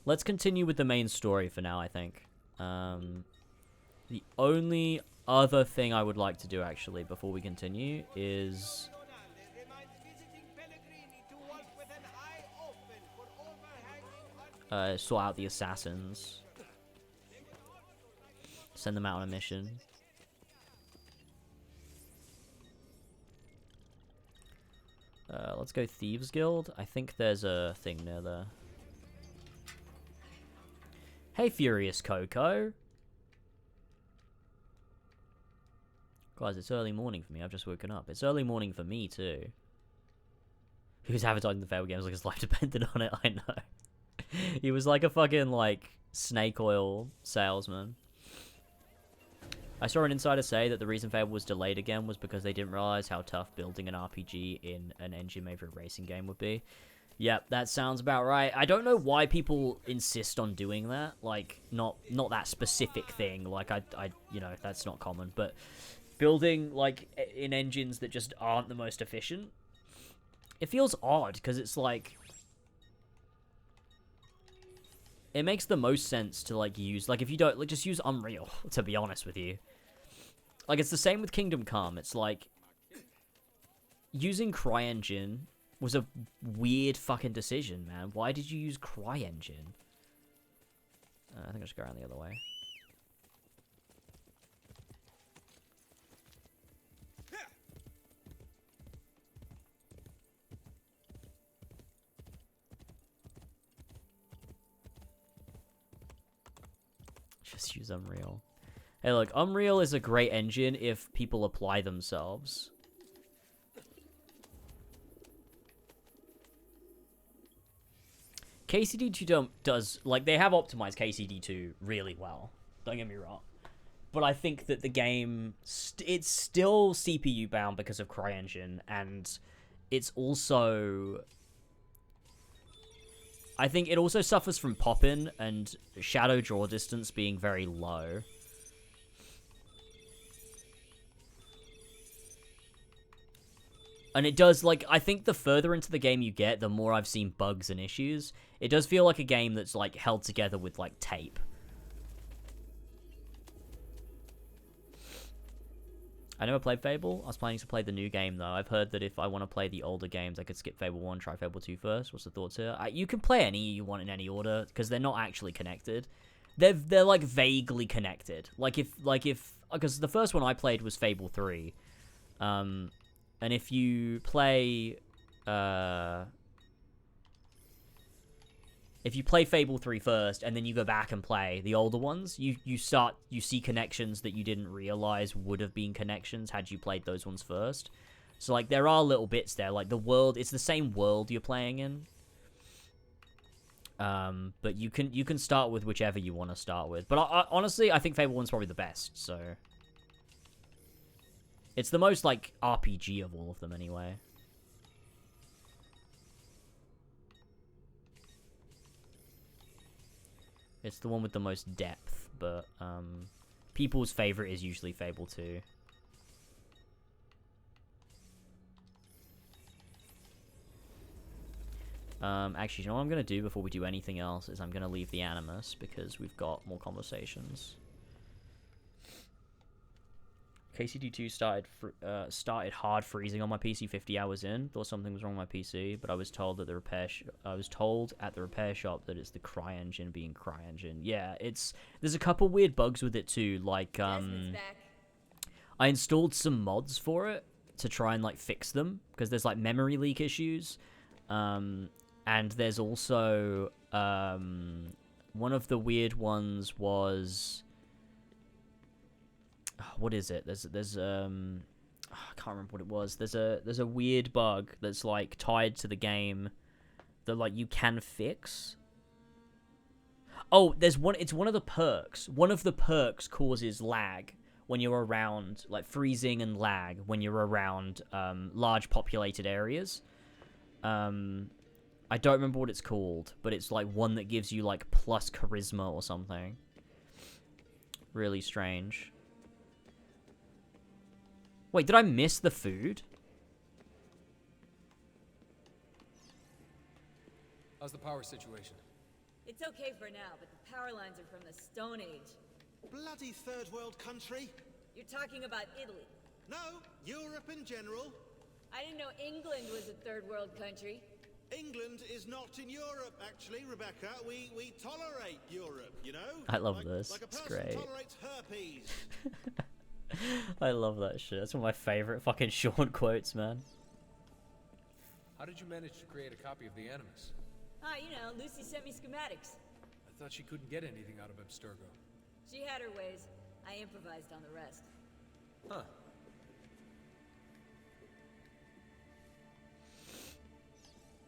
Let's continue with the main story for now, I think. The only other thing I would like to do, actually, before we continue, is sort out the assassins. Send them out on a mission. Let's go Thieves Guild. I think there's a thing near there. Hey, Furious Coco. Guys, it's early morning for me. I've just woken up. It's early morning for me, too. Who's advertising the Fable games like his life depended on it? I know. He was like a fucking, like, snake oil salesman. I saw an insider say that the reason Fable was delayed again was because they didn't realize how tough building an RPG in an engine made for a racing game would be. Yep, that sounds about right. I don't know why people insist on doing that. Like, not that specific thing. Like, I you know, that's not common. But building, like, in engines that just aren't the most efficient, it feels odd, because it's like, it makes the most sense to, like, use, like, if you don't, like, just use Unreal, to be honest with you. Like, it's the same with Kingdom Come. It's like, using CryEngine was a weird fucking decision, man. Why did you use CryEngine? I think I should go around the other way. Just use Unreal. Hey, look, Unreal is a great engine if people apply themselves. KCD2 does, like, they have optimized KCD2 really well. Don't get me wrong. But I think that the game, it's still CPU bound because of CryEngine, and it's also... I think it also suffers from pop-in and shadow draw distance being very low. And it does, like, I think the further into the game you get, the more I've seen bugs and issues. It does feel like a game that's, like, held together with, like, tape. I never played Fable. I was planning to play the new game, though. I've heard that if I want to play the older games, I could skip Fable 1, try Fable 2 first. What's the thoughts here? You can play any you want in any order, because they're not actually connected. They're like, vaguely connected. Because the first one I played was Fable 3. And if you play... If you play Fable 3 first, and then you go back and play the older ones, you see connections that you didn't realize would have been connections had you played those ones first. So, like, there are little bits there. Like, the world, it's the same world you're playing in. But you can start with whichever you want to start with. But honestly, I think Fable 1's probably the best, so... It's the most, like, RPG of all of them, anyway. It's the one with the most depth, but people's favorite is usually Fable 2. Actually, you know what I'm going to do before we do anything else is I'm going to leave the Animus because we've got more conversations. KCD2 started hard freezing on my PC 50 hours in. Thought something was wrong with my PC, but I was told that I was told at the repair shop that it's the CryEngine being CryEngine. Yeah, there's a couple weird bugs with it too. Like I installed some mods for it to try and like fix them because there's like memory leak issues. And there's also one of the weird ones was. What is it? There's I can't remember what it was. There's a weird bug that's like tied to the game that like you can fix. Oh, there's one. It's one of the perks. One of the perks causes lag when you're around, like freezing and lag when you're around large populated areas. I don't remember what it's called, but it's like one that gives you like plus charisma or something. Really strange. Wait, did I miss the food? How's the power situation? It's okay for now, but the power lines are from the Stone Age. Bloody third world country? You're talking about Italy. No, Europe in general. I didn't know England was a third world country. England is not in Europe, actually, Rebecca. We tolerate Europe, you know? I love this. Like a It's person great. tolerates herpes. I love that shit. That's one of my favorite fucking Sean quotes, man. How did you manage to create a copy of the Animus? You know, Lucy sent me schematics. I thought she couldn't get anything out of Abstergo. She had her ways. I improvised on the rest. Huh.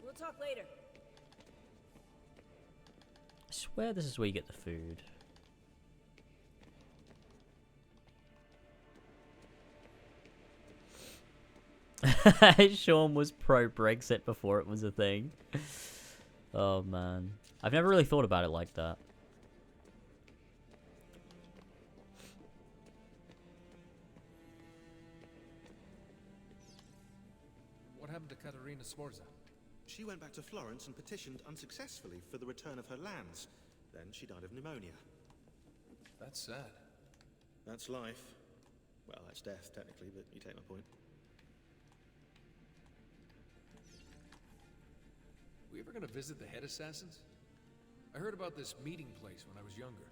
We'll talk later. I swear this is where you get the food. Sean was pro-Brexit before it was a thing. Oh, man. I've never really thought about it like that. What happened to Caterina Sforza? She went back to Florence and petitioned unsuccessfully for the return of her lands. Then she died of pneumonia. That's sad. That's life. Well, that's death, technically, but you take my point. We ever gonna visit the head assassins? I heard about this meeting place when I was younger.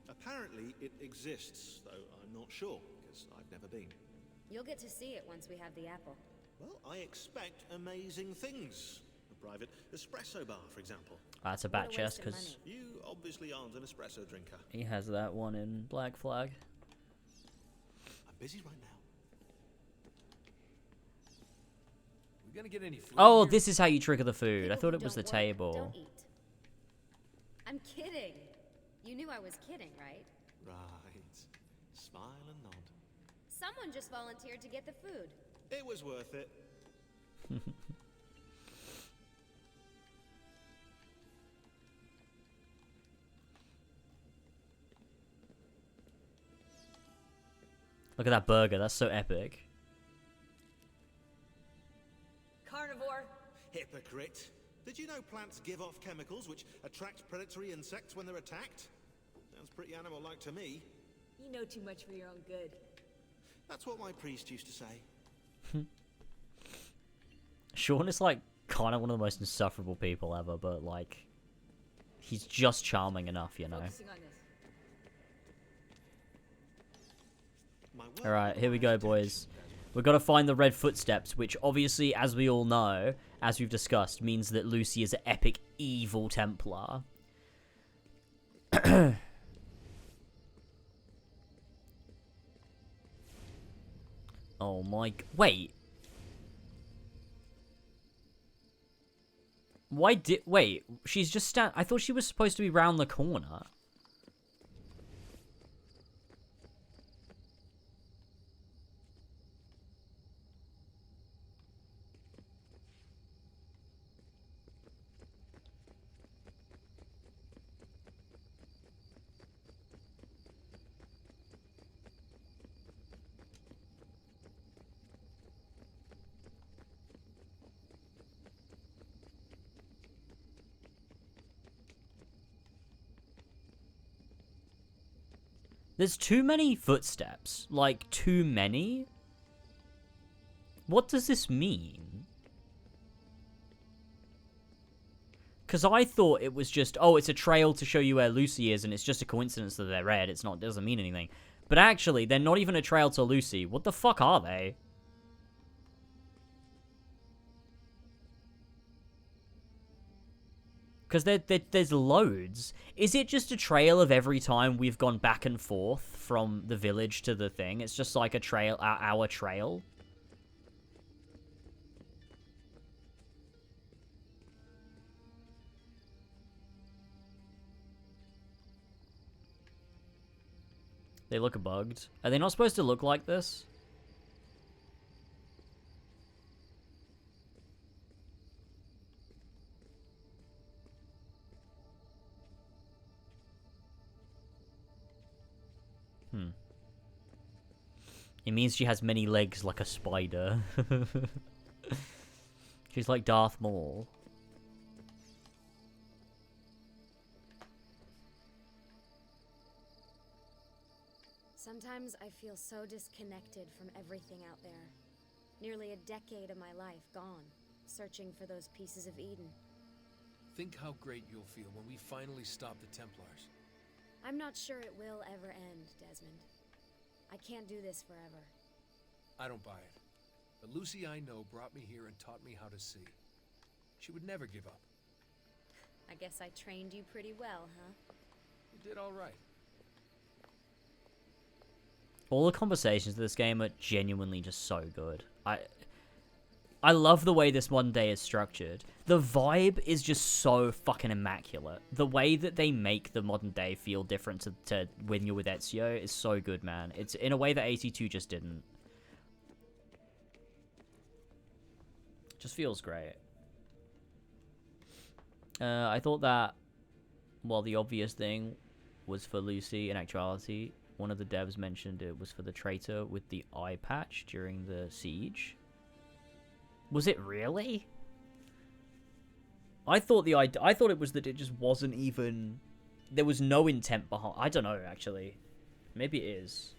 Apparently it exists, though I'm not sure, because I've never been. You'll get to see it once we have the apple. Well, I expect amazing things. A private espresso bar, for example. That's a bat chest, because You obviously aren't an espresso drinker. he has that one in Black Flag. I'm busy right now. We gonna get any food? Oh, here? this is how you trigger the food. I People thought who it was the don't work table. Don't eat. I'm kidding. You knew I was kidding, right? Right. Smile and nod. Someone just volunteered to get the food. It was worth it. Look at that burger. That's so epic. Carnivore. Hypocrite. Did you know plants give off chemicals which attract predatory insects when they're attacked? Sounds pretty animal-like to me. You know too much for your own good. That's what my priest used to say. Sean is like kind of one of the most insufferable people ever, but like he's just charming enough, you know. Focusing on this. All right, here we go, boys. We've got to find the red footsteps, which obviously, as we all know, as we've discussed, means that Lucy is an epic evil Templar. Oh my... Wait. Why did... Wait, she's just I thought she was supposed to be round the corner. There's too many footsteps. Like, too many? What does this mean? Because I thought it was just, oh, it's a trail to show you where Lucy is, and it's just a coincidence that they're red. It's not, doesn't mean anything. But actually, they're not even a trail to Lucy. What the fuck are they? Because there's loads. Is it just a trail of every time we've gone back and forth from the village to the thing? It's just like a trail, our trail? They look bugged. Are they not supposed to look like this? It means she has many legs like a spider. She's like Darth Maul. Sometimes I feel so disconnected from everything out there. Nearly a decade of my life gone, searching for those pieces of Eden. Think how great you'll feel when we finally stop the Templars. I'm not sure it will ever end, Desmond. I can't do this forever. I don't buy it. The Lucy I know brought me here and taught me how to see. She would never give up. I guess I trained you pretty well, huh? You did all right. All the conversations in this game are genuinely just so good. I love the way this modern day is structured. The vibe is just so fucking immaculate. The way that they make the modern day feel different to when you're with Ezio is so good, man. It's in a way that AC2 just didn't. Just feels great. I thought that, well, the obvious thing was for Lucy. In actuality, one of the devs mentioned it was for the traitor with the eye patch during the siege. Was it really? I thought it was that it just wasn't even... There was no intent behind... I don't know, actually. Maybe it is.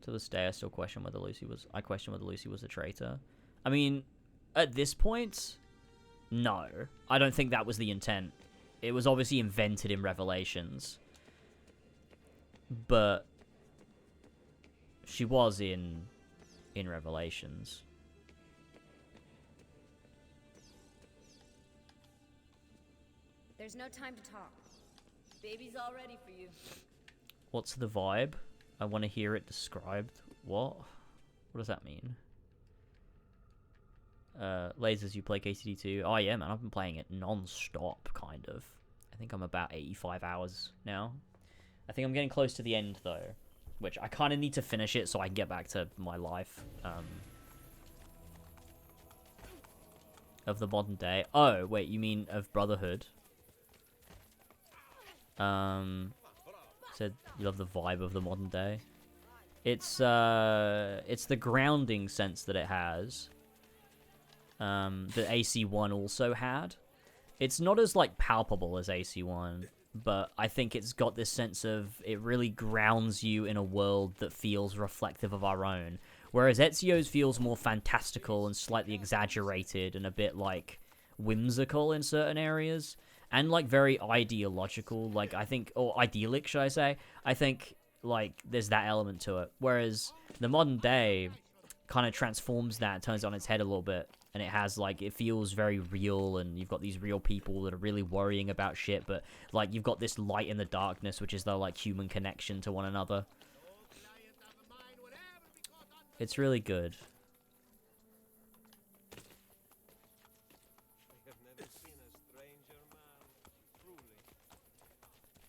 To this day, I still question whether Lucy was... I question whether Lucy was a traitor. I mean, at this point, no. I don't think that was the intent. It was obviously invented in Revelations. But she was in Revelations. There's no time to talk. Baby's all ready for you. What's the vibe? I want to hear it described. What? What does that mean? Lasers, you play KCD2? Oh yeah, man, I've been playing it non-stop, kind of. I think I'm about 85 hours now. I think I'm getting close to the end, though. Which, I kind of need to finish it so I can get back to my life. Of the modern day. Oh, wait, you mean of Brotherhood? Said you love the vibe of the modern day. It's the grounding sense that it has. That AC1 also had. It's not as, like, palpable as AC1, but I think it's got this sense of it really grounds you in a world that feels reflective of our own. Whereas Ezio's feels more fantastical and slightly exaggerated and a bit, like, whimsical in certain areas. And, like, very ideological, like, I think, or idyllic, should I say? I think, like, there's that element to it. Whereas the modern day kind of transforms that, turns it on its head a little bit. And it has, like, it feels very real, and you've got these real people that are really worrying about shit, but, like, you've got this light in the darkness, which is the, like, human connection to one another. It's really good.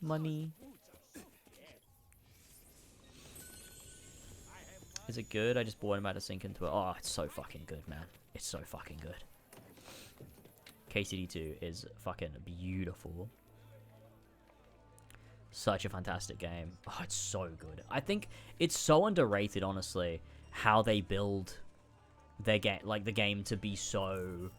Money. Is it good? I just bought him out to sink into it. Oh, it's so fucking good, man. It's so fucking good. KCD2 is fucking beautiful. Such a fantastic game. Oh, it's so good. I think it's so underrated, honestly, how they build their game, like the game to be so,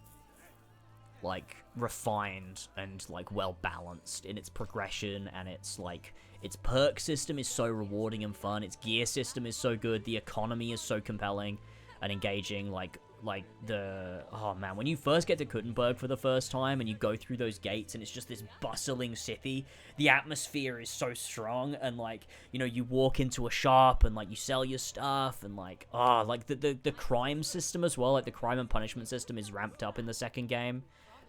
like, refined and, like, well balanced in its progression, and its, like, its perk system is so rewarding and fun. Its gear system is so good. The economy is so compelling and engaging. Like the, oh man, when you first get to Kuttenberg for the first time and you go through those gates and it's just this bustling city, the atmosphere is so strong, and, like, you know, you walk into a shop and, like, you sell your stuff, and, like, oh, like the crime system as well, like the crime and punishment system is ramped up in the second game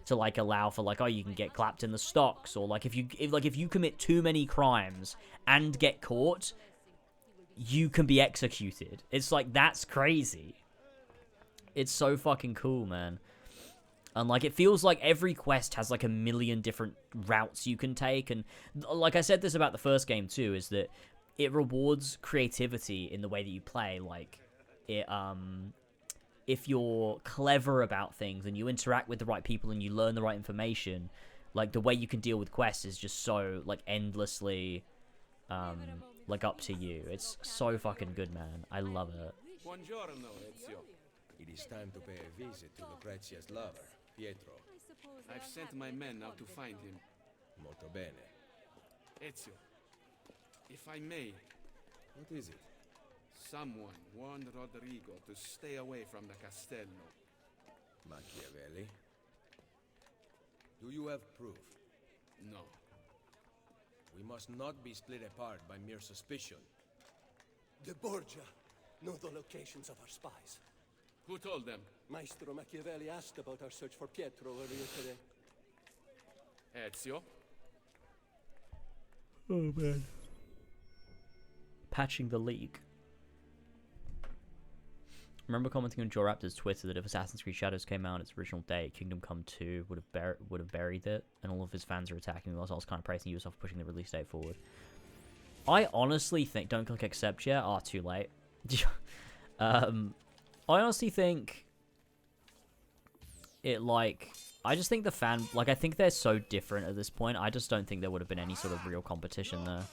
to, like, allow for, like, oh, you can get clapped in the stocks, or, like, if you commit too many crimes and get caught, you can be executed. It's like, that's crazy. It's so fucking cool, man. And, like, it feels like every quest has, like, a million different routes you can take. And, like I said this about the first game, too, is that it rewards creativity in the way that you play. Like, it, if you're clever about things and you interact with the right people and you learn the right information, like, the way you can deal with quests is just so, like, endlessly, like, up to you. It's so fucking good, man. I love it. Buongiorno, Ezio. It is time to pay a visit to Lucrezia's lover, Pietro. I've sent my men out to find him. Molto bene. Ezio, if I may. What is it? Someone warned Rodrigo to stay away from the castello. Machiavelli? Do you have proof? No. We must not be split apart by mere suspicion. The Borgia know the locations of our spies. Who told them? Maestro Machiavelli asked about our search for Pietro earlier today. Ezio? Oh, man. Patching the leak. Remember commenting on Joraptor's Twitter that if Assassin's Creed Shadows came out on its original date, Kingdom Come 2 would have buried it, and all of his fans are attacking me whilst I was kind of praising Ubisoft for pushing the release date forward. I honestly think... Don't click accept yet. Ah, too late. I honestly think it, like, I just think the fan, like, I think they're so different at this point. I just don't think there would have been any sort of real competition there.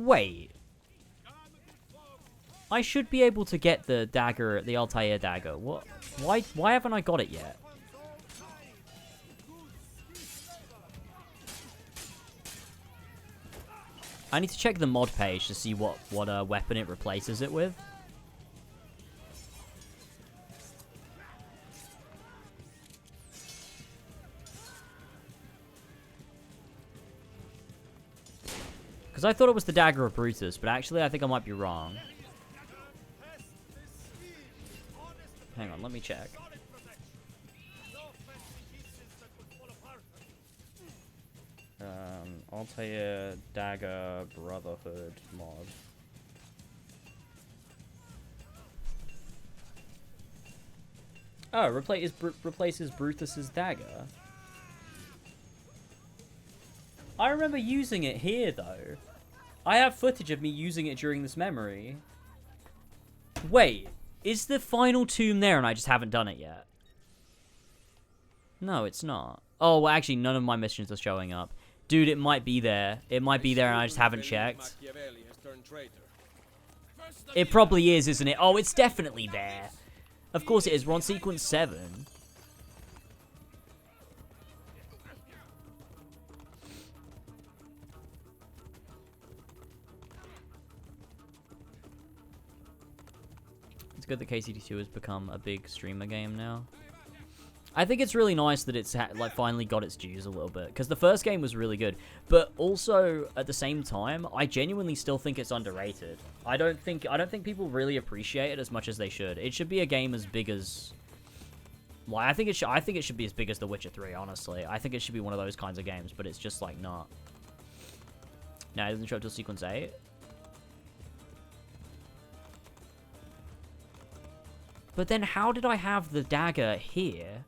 Wait. I should be able to get the dagger, the Altair dagger. What? Why haven't I got it yet? I need to check the mod page to see what weapon it replaces it with. Because I thought it was the Dagger of Brutus, but actually I think I might be wrong. Hang on, let me check. Altair Dagger Brotherhood mod. Oh, replaces Brutus's dagger. I remember using it here, though. I have footage of me using it during this memory. Wait, is the final tomb there and I just haven't done it yet? No, it's not. Oh, well, actually, none of my missions are showing up. Dude, it might be there. It might be there and I just haven't checked. It probably is, isn't it? Oh, it's definitely there. Of course it is. We're on sequence 7. It's good that KCD2 has become a big streamer game now. I think it's really nice that it's like finally got its dues a little bit, because the first game was really good, but also at the same time, I genuinely still think it's underrated. I don't think people really appreciate it as much as they should. It should be a game as big as, like, I think it should be as big as The Witcher 3. Honestly, I think it should be one of those kinds of games, but it's just like not. No, it doesn't show up till sequence 8. But then how did I have the dagger here?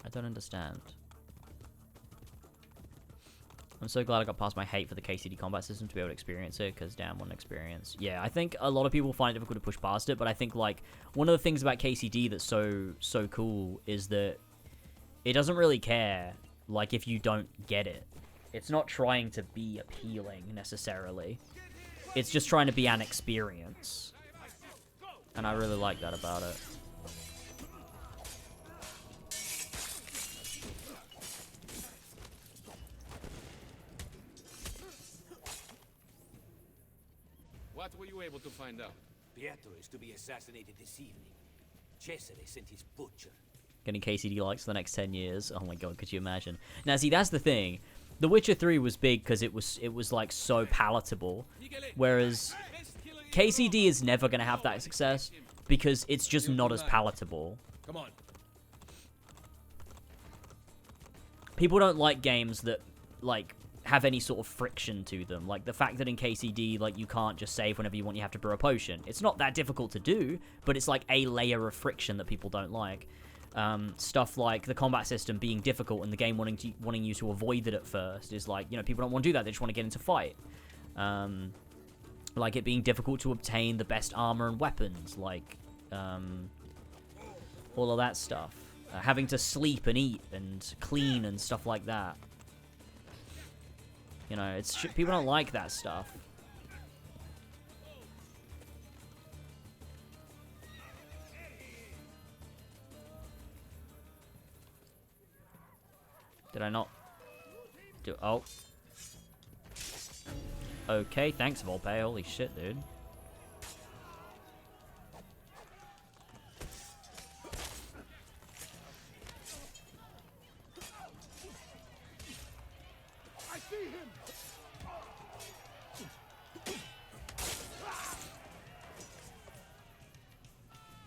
I don't understand. I'm so glad I got past my hate for the KCD combat system to be able to experience it, because damn, what an experience. Yeah, I think a lot of people find it difficult to push past it, but I think, like, one of the things about KCD that's so cool is that it doesn't really care, like, if you don't get it. It's not trying to be appealing, necessarily. It's just trying to be an experience. And I really like that about it. What were you able to find out? Pietro is to be assassinated this evening. Cesare sent his butcher. Getting KCD likes for the next 10 years. Oh my god, could you imagine? Now, see, that's the thing. The Witcher 3 was big because it was like so palatable, whereas KCD is never going to have that success because it's just not as palatable. Come on. People don't like games that, like, have any sort of friction to them. Like, the fact that in KCD, like, you can't just save whenever you want, you have to brew a potion. It's not that difficult to do, but it's like a layer of friction that people don't like. Stuff like the combat system being difficult and the game wanting you to avoid it at first is like, you know, people don't want to do that. They just want to get into fight. Like it being difficult to obtain the best armor and weapons, like all of that stuff. Having to sleep and eat and clean and stuff like that. You know, it's people don't like that stuff. Did I not do? Oh. Okay, thanks, Volpe. Holy shit, dude. I see him.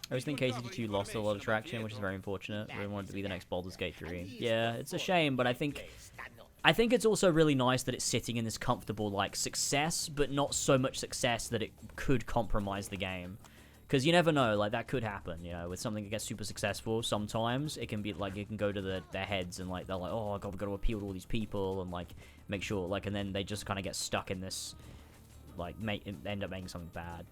I always think KCD2 lost a lot of traction, which is very unfortunate. I really wanted it to be the next Baldur's Gate 3. Yeah, it's a shame, but I think it's also really nice that it's sitting in this comfortable, like, success, but not so much success that it could compromise the game. Because you never know, like, that could happen, you know, with something that gets super successful. Sometimes it can be, like, it can go to their heads and, like, they're like, oh, God, we've got to appeal to all these people and, like, make sure, like, and then they just kind of get stuck in this, like, end up making something bad.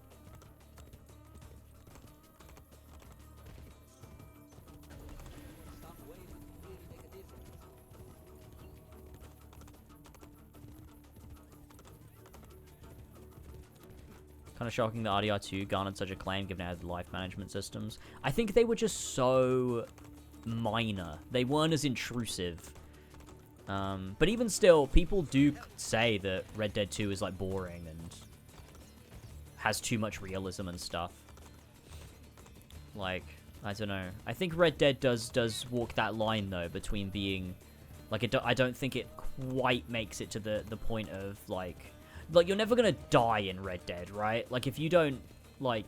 Kind of shocking that RDR2 garnered such acclaim given it had life management systems. I think they were just so minor. They weren't as intrusive. But even still, people do say that Red Dead 2 is like boring and has too much realism and stuff. Like, I don't know. I think Red Dead does walk that line though between being like I don't think it quite makes it to the point of like you're never gonna die in Red Dead, right? Like if you don't like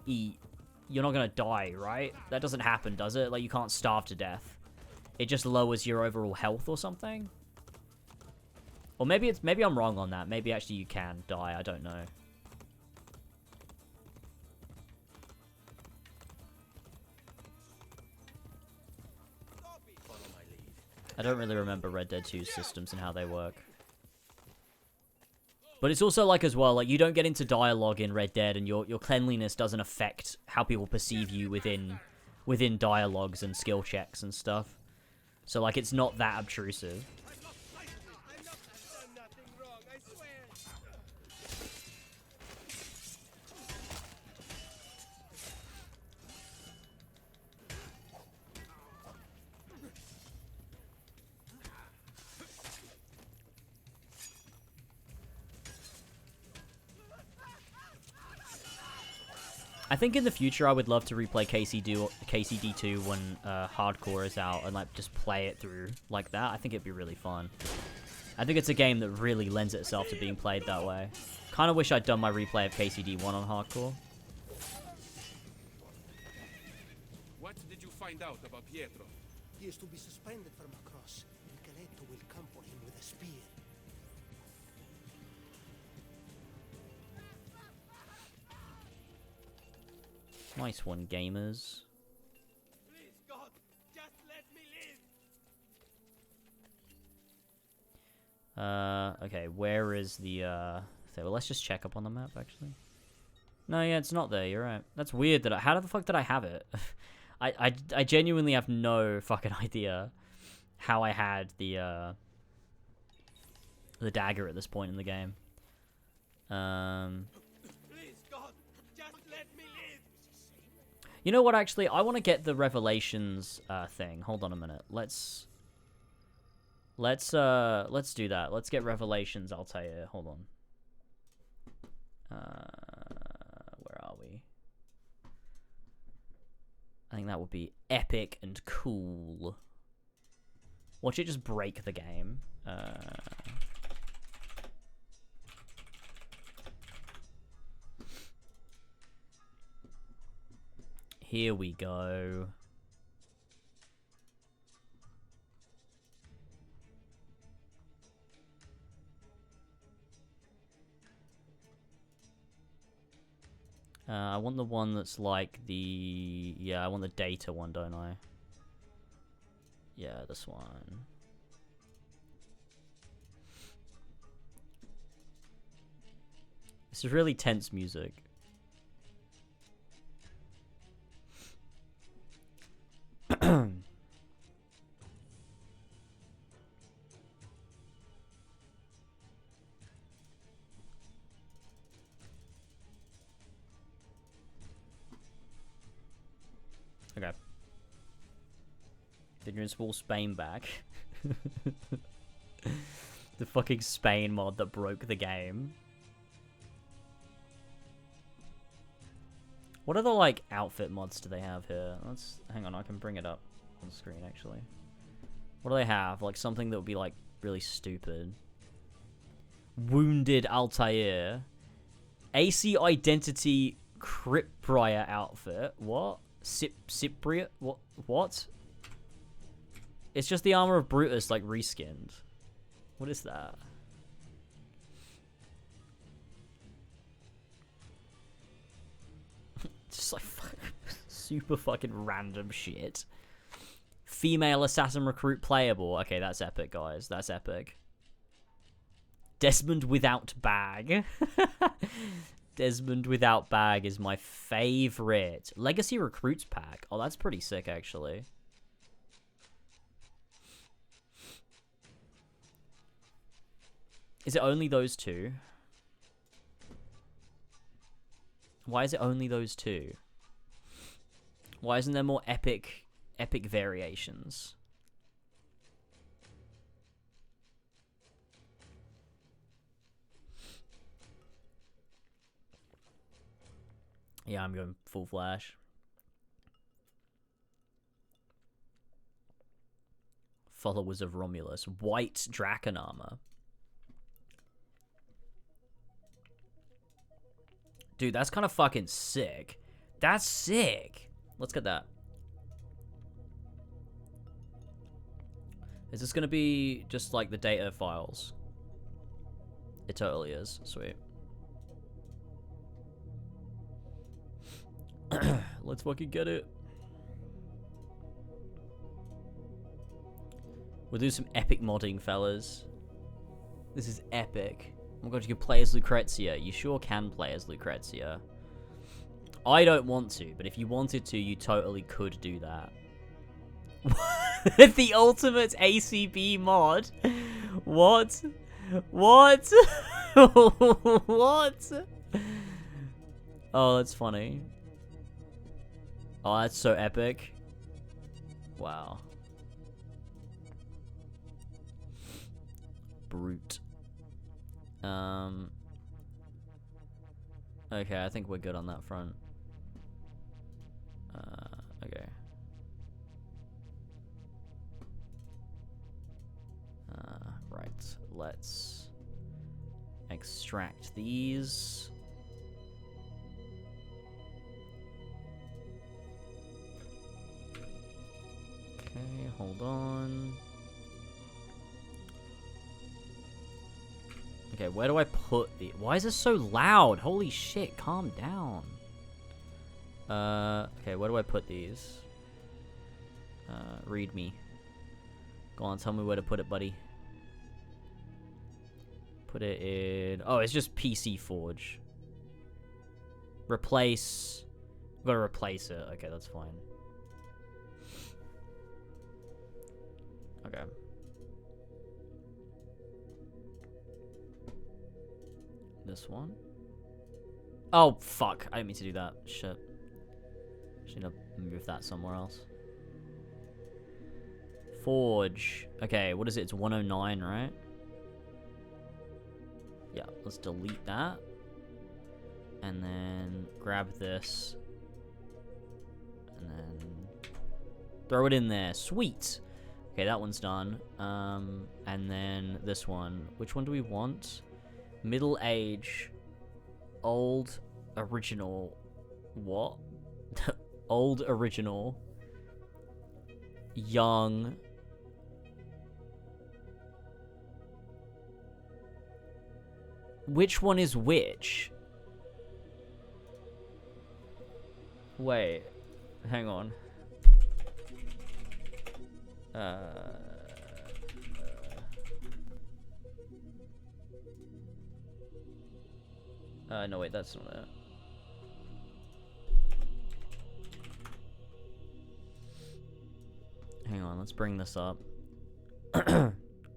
eat, you're not gonna die, right? That doesn't happen, does it? Like you can't starve to death. It just lowers your overall health or something. Or maybe I'm wrong on that. Maybe actually you can die. I don't know. I don't really remember Red Dead 2's systems and how they work. But it's also like as well, like you don't get into dialogue in Red Dead and your cleanliness doesn't affect how people perceive you within dialogues and skill checks and stuff. So like it's not that obtrusive. I think in the future I would love to replay KCD2 when Hardcore is out and like just play it through like that. I think it'd be really fun. I think it's a game that really lends itself to being played that way. Kind of wish I'd done my replay of KCD1 on Hardcore. What did you find out about Pietro? He is to be suspended from a cross. Micheletto will come for him with a spear. Nice one, gamers. Please, God, just let me live. Okay, where is the, okay, well, let's just check up on the map, actually. No, yeah, it's not there, you're right. That's weird that how the fuck did I have it? I genuinely have no fucking idea how I had the dagger at this point in the game. Please, God, just let me live. You know what, actually? I want to get the Revelations thing. Hold on a minute. Let's do that. Let's get Revelations, I'll tell you. Hold on. Where are we? I think that would be epic and cool. Watch it just break the game. Here we go. I want the one that's like the... Yeah, I want the data one, don't I? Yeah, this one. This is really tense music. Okay. The Invincible Spain back. The fucking Spain mod that broke the game. What other, like, outfit mods do they have here? Let's... Hang on, I can bring it up on the screen, actually. What do they have? Like, something that would be, like, really stupid. Wounded Altair. AC Identity Cryptbriar outfit. What? Cypriot? What? It's just the armor of Brutus, like, reskinned. What is that? Just like super fucking random shit. Female assassin recruit playable. Okay, that's epic, guys. That's epic. Desmond without bag. Desmond without bag is my favorite. Legacy recruits pack. Oh, that's pretty sick, actually. Is it only those two? Why is it only those two? Why isn't there more epic variations? Yeah, I'm going full flash. Followers of Romulus. White Draken armor. Dude, that's kind of fucking sick. That's sick. Let's get that. Is this going to be just like the data files? It totally is. Sweet. Let's fucking get it. We'll do some epic modding, fellas. This is epic. Oh my god, you can play as Lucrezia. You sure can play as Lucrezia. I don't want to, but if you wanted to, you totally could do that. The ultimate ACB mod? What? What? What? Oh, that's funny. Oh, that's so epic. Wow. Brute. Okay, I think we're good on that front. Okay. Right, let's extract these. Okay, hold on. Okay, where do I put the... Why is this so loud? Holy shit, calm down. Okay, where do I put these? Read me. Go on, tell me where to put it, buddy. Put it in... Oh, it's just PC Forge. Replace... I've got to replace it. Okay, that's fine. Okay. This one. Oh, fuck. I didn't mean to do that. Shit. Should have moved that somewhere else. Forge. Okay, what is it? It's 109, right? Yeah, let's delete that. And then grab this. And then throw it in there. Sweet. Okay, that one's done. And then this one. Which one do we want? Middle age. Old. Original. What? Old original. Young. Which one is which? Wait. Hang on. No, wait, that's not it. Hang on, let's bring this up.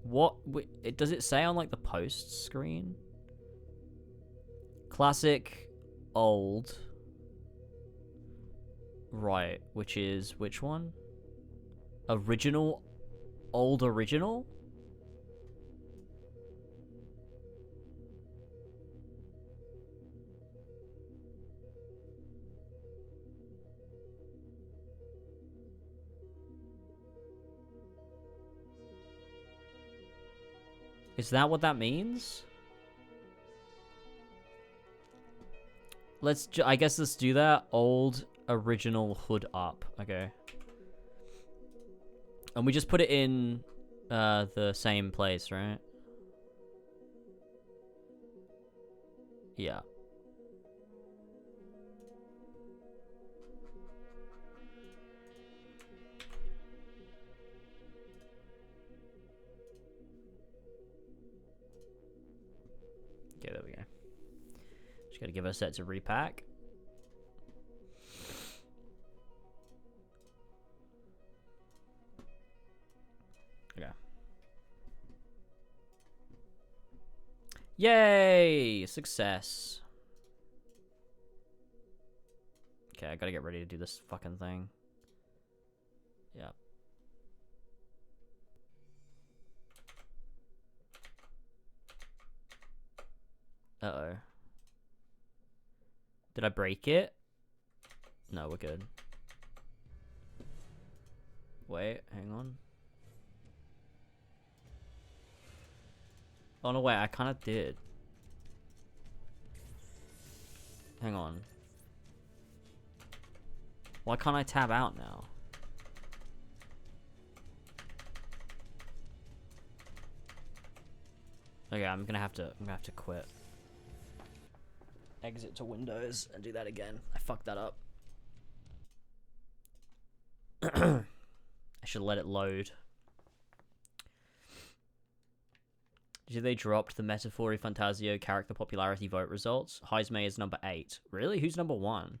What? Wait, does it say on, like, the post screen? Classic, old. Right, which is, which one? Original, old original? Is that what that means? I guess let's do that. Old original hood up. Okay. And we just put it in the same place, right? Yeah. Okay, there we go. Just gotta give us that to repack. Okay. Yay! Success. Okay, I gotta get ready to do this fucking thing. Yeah. Uh-oh. Did I break it? No, we're good. Wait, hang on. Oh no, wait, I kind of did. Hang on. Why can't I tab out now? Okay, I'm gonna have to quit. Exit to Windows and do that again. I fucked that up. I should let it load. Did they dropped the Metaphori Fantasio character popularity vote results? Heismay is number 8. Really? Who's number 1?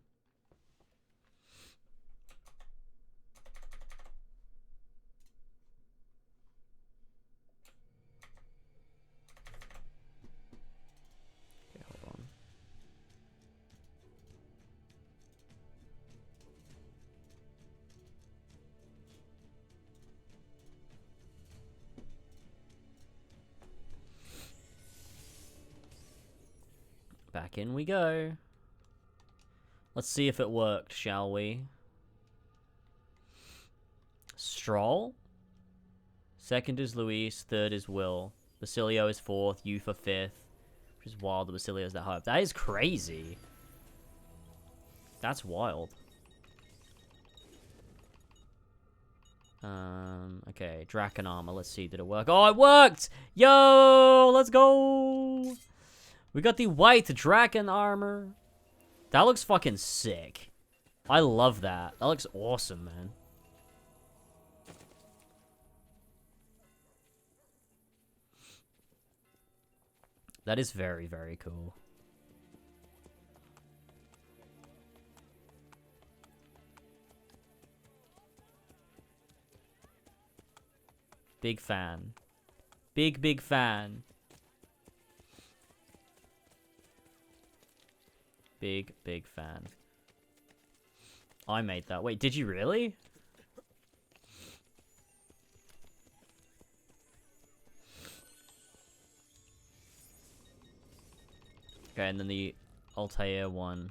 Okay, hold on. Back in we go. Let's see if it worked, shall we? Stroll? Second is Luis, third is Will. Basilio is 4th, Youth are 5th. Which is wild, the Basilio is that high up. That is crazy. That's wild. Okay, Draken Armor, let's see, did it work? Oh, it worked! Yo, let's go! We got the white Draken Armor. That looks fucking sick. I love that. That looks awesome, man. That is very, very cool. Big fan. Big, big fan. Big, big fan. I made that. Wait, did you really? Okay, and then the Altair one.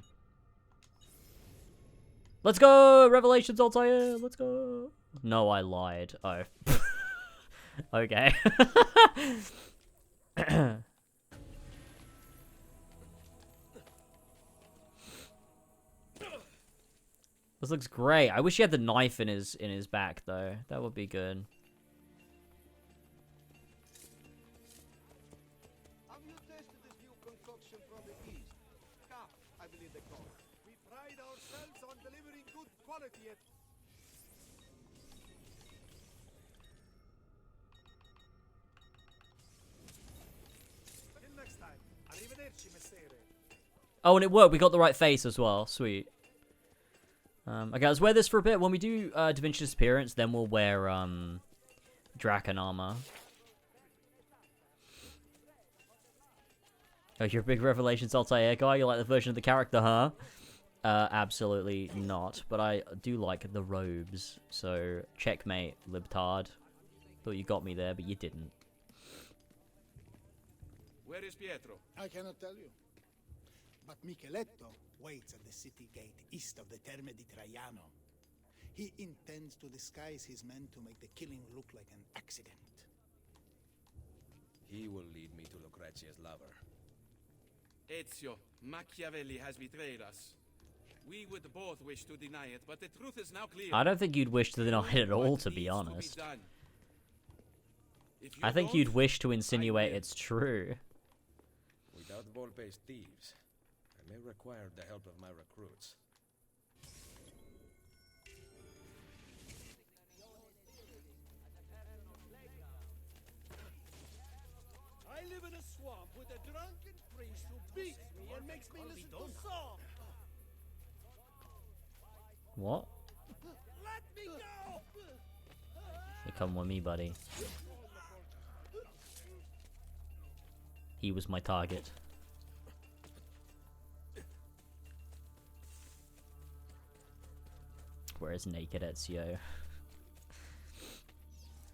Let's go! Revelations Altair! Let's go! No, I lied. Oh. Okay. This looks great. I wish he had the knife in his back though. That would be good. Have you tasted this new concoction from the east? Cap, I believe they call it. We pride ourselves on delivering good quality at... Till next time. Arrivederci, messere. Oh, and it worked. We got the right face as well. Sweet. Okay, let's wear this for a bit. When we do Da Vinci Disappearance, then we'll wear Draken Armor. Oh, you're a big Revelations Altair guy? You like the version of the character, huh? Absolutely not. But I do like the robes. So, checkmate, libtard. Thought you got me there, but you didn't. Where is Pietro? I cannot tell you. But Micheletto waits at the city gate east of the Terme di Traiano. He intends to disguise his men to make the killing look like an accident. He will lead me to Lucrezia's lover. Ezio, Machiavelli has betrayed us. We would both wish to deny it, but the truth is now clear. I don't think you'd wish to deny it at all, to be honest. I think you'd wish to insinuate it's true. Without Volpe's thieves, I may require the help of my recruits. I live in a swamp with a drunken priest who beats me and makes me listen to songs. What? Let me go! You come with me, buddy. He was my target. Whereas naked Ezio.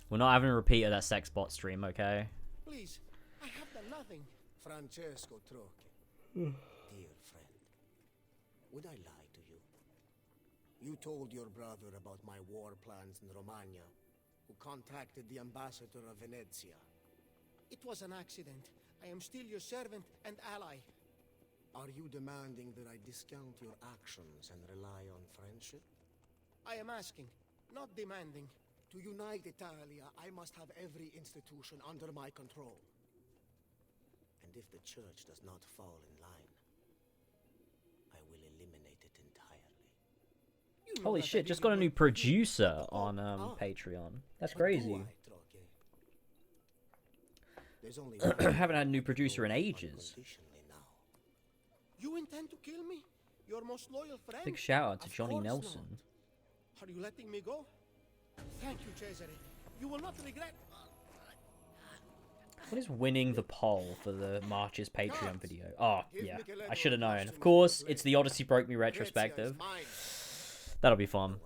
We're not having a repeat of that sex bot stream, okay? Please, I have done nothing. Francesco Trocchi. Dear friend, would I lie to you? You told your brother about my war plans in Romagna, who contacted the ambassador of Venezia. It was an accident. I am still your servant and ally. Are you demanding that I discount your actions and rely on friendship? I am asking, not demanding. To unite Italia, I must have every institution under my control. And if the church does not fall in line, I will eliminate it entirely. Holy shit, just got a new producer on Patreon. That's crazy. Haven't had a new producer in ages. You intend to kill me? Your most loyal friend? Big shout out to Of Johnny course Nelson. not. Are you letting me go? Thank you, Cesare. You will not regret. What is winning the poll for the March's Patreon video? Oh, yeah. I should have known. Of course, it's the Odyssey Broke Me retrospective. That'll be fun.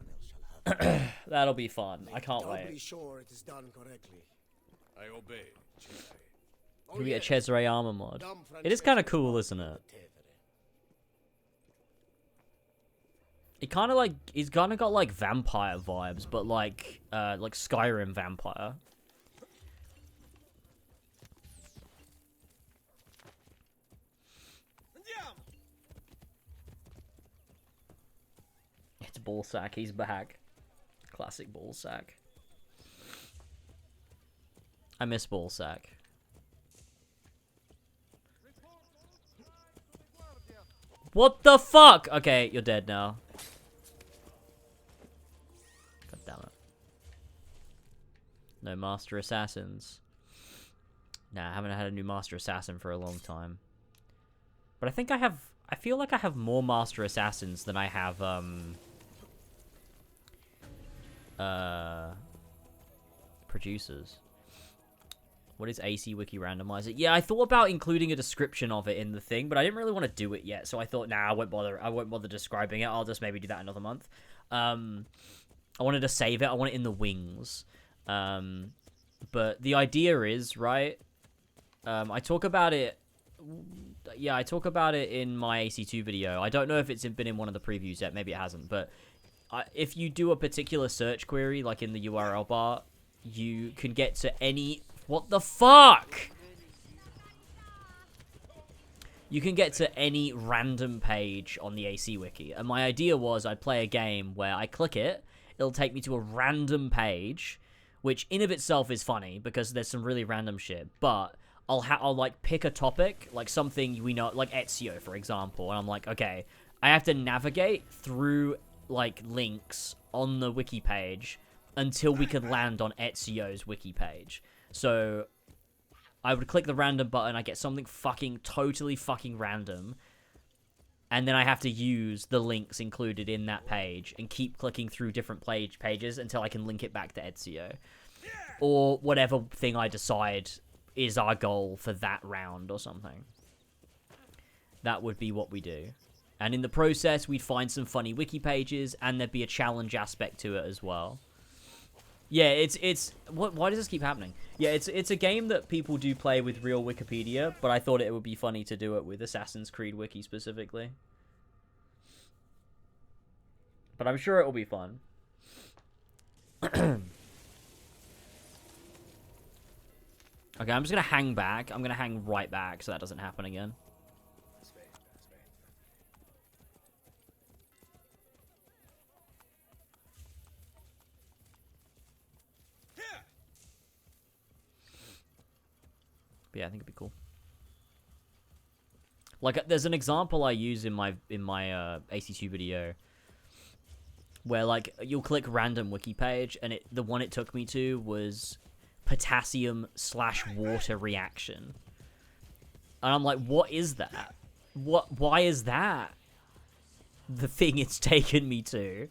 That'll be fun. I can't wait. Sure it is done correctly. I obey, Cesare. Can we get a Cesare armor mod? It is kind of cool, isn't it? It kind of like, it's kind of got like vampire vibes, but like Skyrim vampire. It's Ballsack, he's back. Classic Ballsack. I miss Ballsack. What the fuck? Okay, you're dead now. God damn it. No Master Assassins. Nah, I haven't had a new Master Assassin for a long time. But I think I have... I feel like I have more Master Assassins than I have, producers. What is AC Wiki Randomizer? Yeah, I thought about including a description of it in the thing, but I didn't really want to do it yet, so I thought, nah, I won't bother describing it. I'll just maybe do that another month. I wanted to save it. I want it in the wings. But the idea is, right, I talk about it... Yeah, I talk about it in my AC2 video. I don't know if it's been in one of the previews yet. Maybe it hasn't, but if you do a particular search query, like in the URL bar, you can get to any... What the fuck? You can get to any random page on the AC Wiki. And my idea was I'd play a game where I click it, it'll take me to a random page, which in of itself is funny because there's some really random shit. But I'll like pick a topic, like something we know, like Ezio, for example. And I'm like, okay, I have to navigate through like links on the wiki page until we can land on Ezio's wiki page. So I would click the random button, I get something fucking totally fucking random, and then I have to use the links included in that page and keep clicking through different pages until I can link it back to Ezio. Or whatever thing I decide is our goal for that round or something. That would be what we do. And in the process, we'd find some funny wiki pages, and there'd be a challenge aspect to it as well. Yeah, it's why does this keep happening? Yeah, it's a game that people do play with real Wikipedia, but I thought it would be funny to do it with Assassin's Creed Wiki specifically. But I'm sure it will be fun. Okay, I'm just gonna hang back. I'm gonna hang right back so that doesn't happen again. But yeah, I think it'd be cool. Like, there's an example I use in my AC2 video where, like, you'll click random wiki page, and the one it took me to was potassium/water reaction. And I'm like, what is that? Why is that the thing it's taken me to?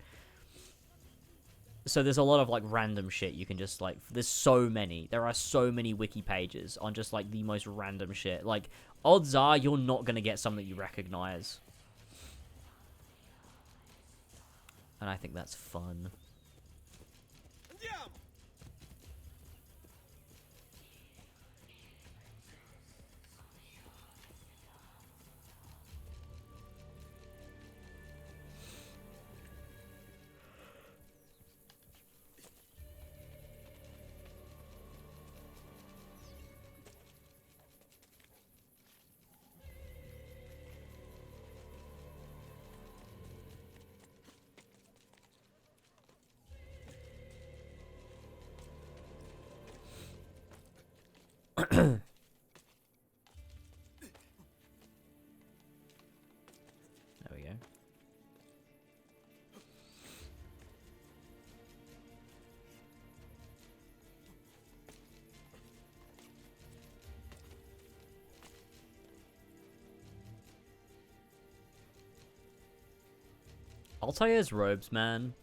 So there's a lot of, like, random shit you can just, like... There are so many wiki pages on just, like, the most random shit. Like, odds are you're not going to get something you recognize. And I think that's fun. There we go. Altair's robes, man,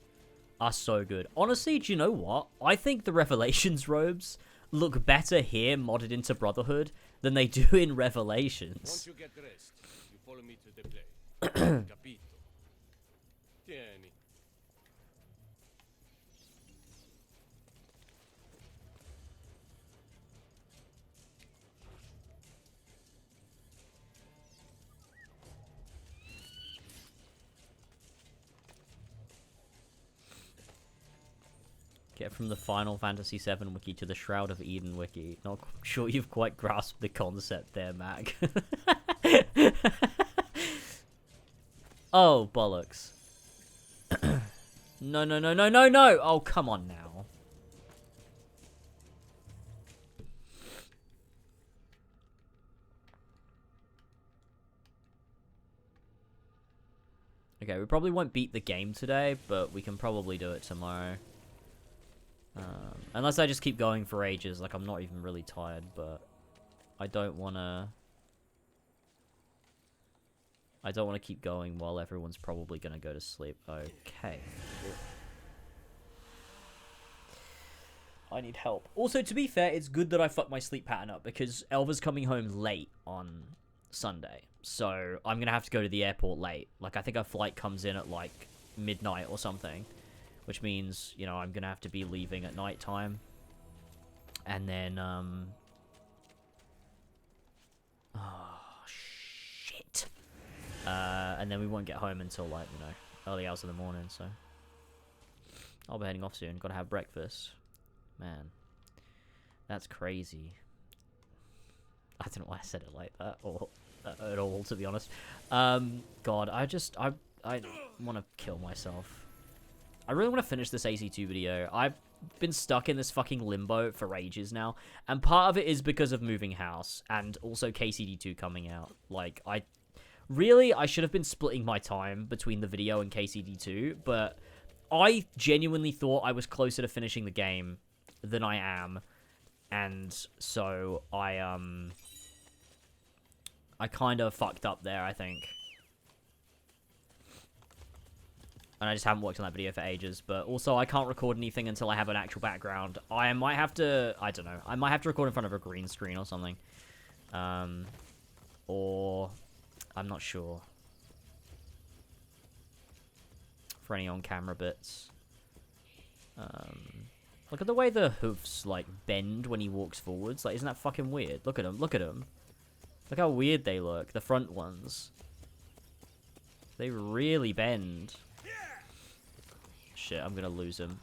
are so good. Honestly, do you know what? I think the Revelations robes look better here modded into Brotherhood than they do in Revelations. Once you get dressed, you follow me to the play. Capito? Tieni. Get from the Final Fantasy VII wiki to the Shroud of Eden wiki. Not sure you've quite grasped the concept there, Mac. Oh, bollocks. No, no, no, no, no, no! Oh, come on now. Okay, we probably won't beat the game today, but we can probably do it tomorrow. Unless I just keep going for ages, like I'm not even really tired, but I don't want to keep going while everyone's probably going to go to sleep. Okay. I need help. Also, to be fair, it's good that I fucked my sleep pattern up because Elva's coming home late on Sunday. So I'm going to have to go to the airport late. Like, I think our flight comes in at like midnight or something. Which means, you know, I'm going to have to be leaving at night time. And then, oh, shit. And then we won't get home until, like, you know, early hours of the morning, so. I'll be heading off soon. Gotta have breakfast. Man. That's crazy. I don't know why I said it like that, or at all, to be honest. God, I want to kill myself. I really want to finish this AC2 video. I've been stuck in this fucking limbo for ages now. And part of it is because of moving house. And also KCD2 coming out. Like, I should have been splitting my time between the video and KCD2. But I genuinely thought I was closer to finishing the game than I am. And so I kind of fucked up there, I think. And I just haven't worked on that video for ages. But also, I can't record anything until I have an actual background. I might have to... I don't know. I might have to record in front of a green screen or something. Or... I'm not sure. For any on-camera bits. Look at the way the hoofs, like, bend when he walks forwards. Like, isn't that fucking weird? Look at him. Look at him. Look how weird they look. The front ones. They really bend. Shit, I'm gonna lose him.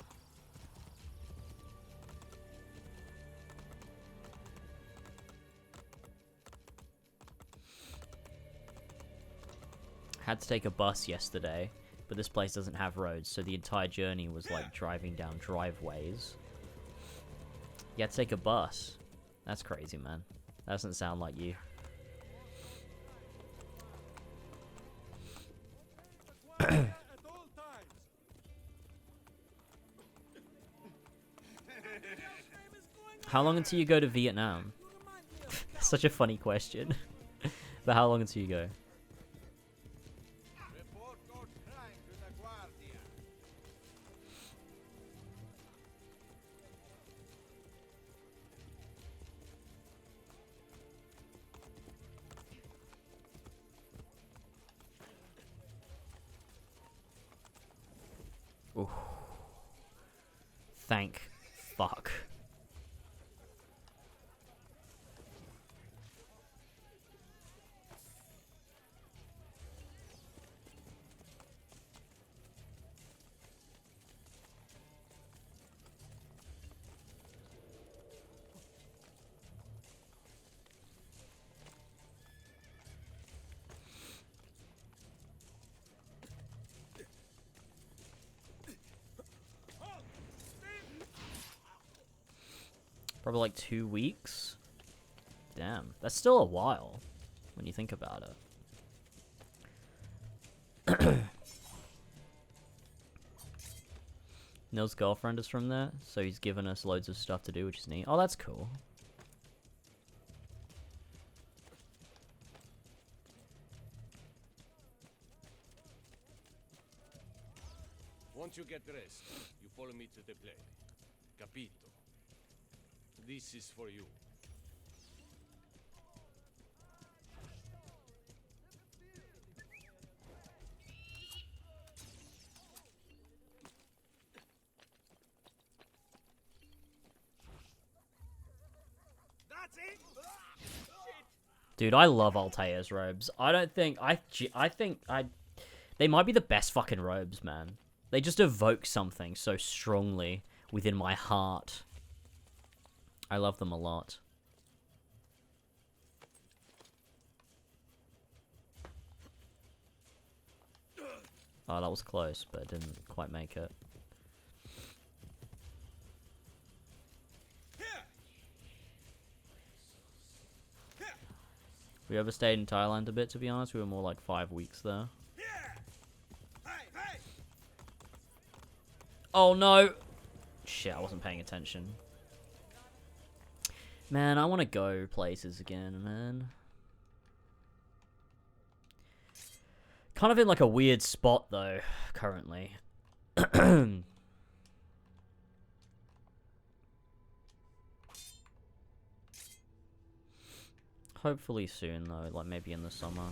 Had to take a bus yesterday, but this place doesn't have roads, so the entire journey was like driving down driveways. You had to take a bus. That's crazy, man. That doesn't sound like you. How long until you go to Vietnam? That's such a funny question. But how long until you go? Ooh. Thank fuck. Probably like 2 weeks. Damn, that's still a while when you think about it. Nil's girlfriend is from there, so he's given us loads of stuff to do, which is neat. Oh, that's cool. Once you get dressed, you follow me to the play. Capito? This is for you. That's it. Dude, I love Altair's robes. I don't think they might be the best fucking robes, man. They just evoke something so strongly within my heart. I love them a lot. Oh, that was close, but it didn't quite make it. We overstayed in Thailand a bit, to be honest. We were more like 5 weeks there. Oh no! Shit, I wasn't paying attention. Man, I want to go places again, man. Kind of in like a weird spot, though, currently. Hopefully soon, though, like maybe in the summer.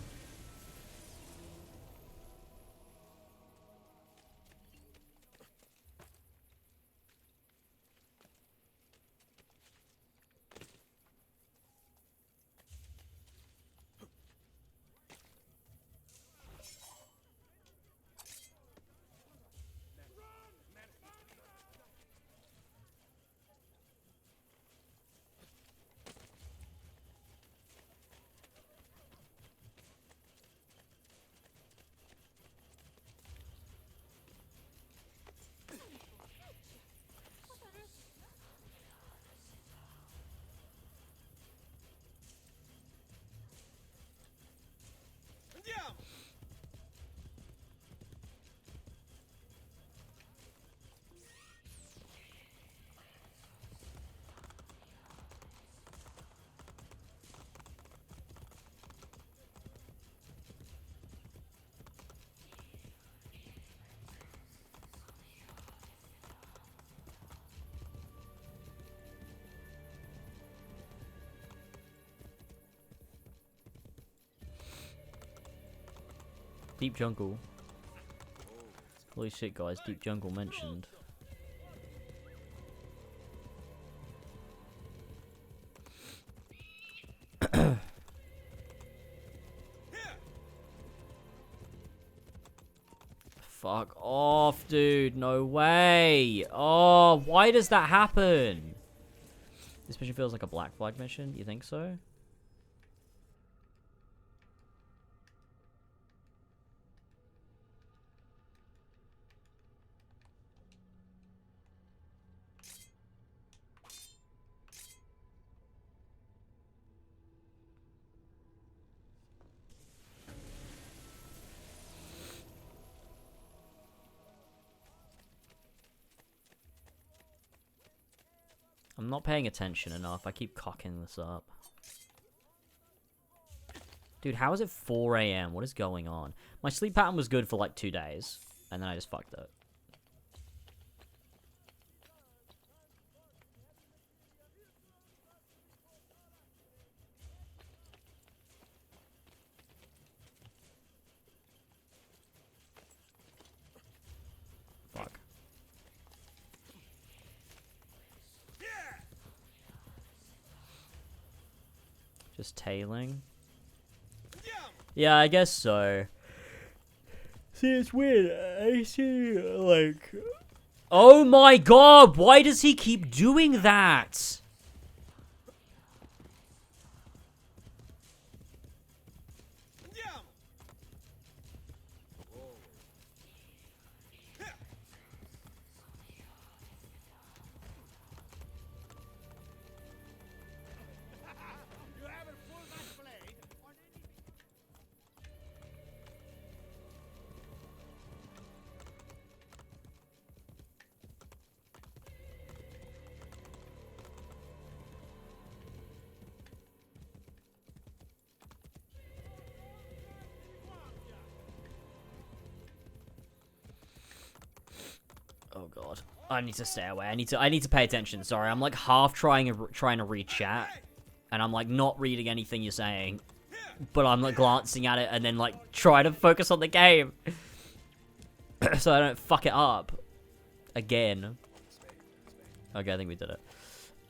Deep Jungle. Holy shit, guys. Deep Jungle mentioned. Fuck off, dude. No way. Oh, why does that happen? This mission feels like a Black Flag mission. You think so? I'm not paying attention enough. I keep cocking this up. Dude, how is it 4 AM? What is going on? My sleep pattern was good for like 2 days, and then I just fucked it. Fuck. Just tailing. Yeah, I guess so. See, it's weird. I see, like... Oh my god! Why does he keep doing that? Oh god, I need to stay away. I need to pay attention. Sorry, I'm like half trying to read chat, and I'm like not reading anything you're saying, but I'm like glancing at it and then like try to focus on the game, so I don't fuck it up again. Okay, I think we did it.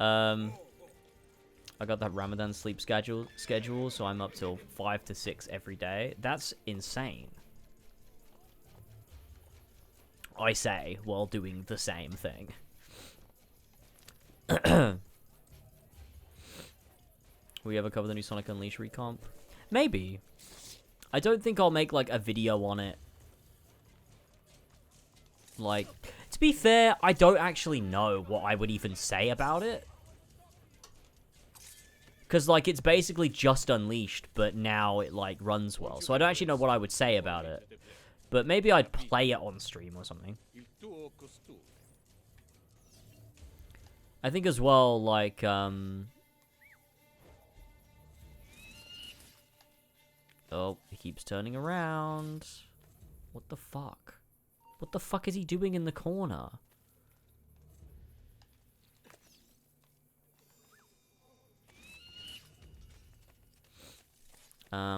I got that Ramadan sleep schedule, so I'm up till 5 to 6 every day. That's insane. I say, while doing the same thing. Will we ever cover the new Sonic Unleashed recomp? Maybe. I don't think I'll make, like, a video on it. Like, to be fair, I don't actually know what I would even say about it. Because, like, it's basically just Unleashed, but now it, like, runs well. So I don't actually know what I would say about it. But maybe I'd play it on stream or something. I think as well, like, oh, he keeps turning around. What the fuck? What the fuck is he doing in the corner?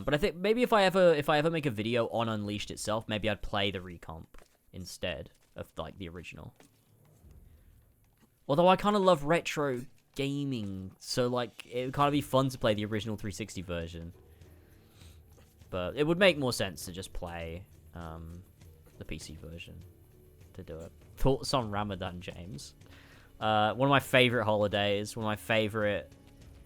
But I think maybe if I ever make a video on Unleashed itself, maybe I'd play the recomp instead of like the original. Although I kind of love retro gaming, so like it would kind of be fun to play the original 360 version. But it would make more sense to just play the PC version to do it. Thoughts on Ramadan, James? One of my favorite holidays, one of my favorite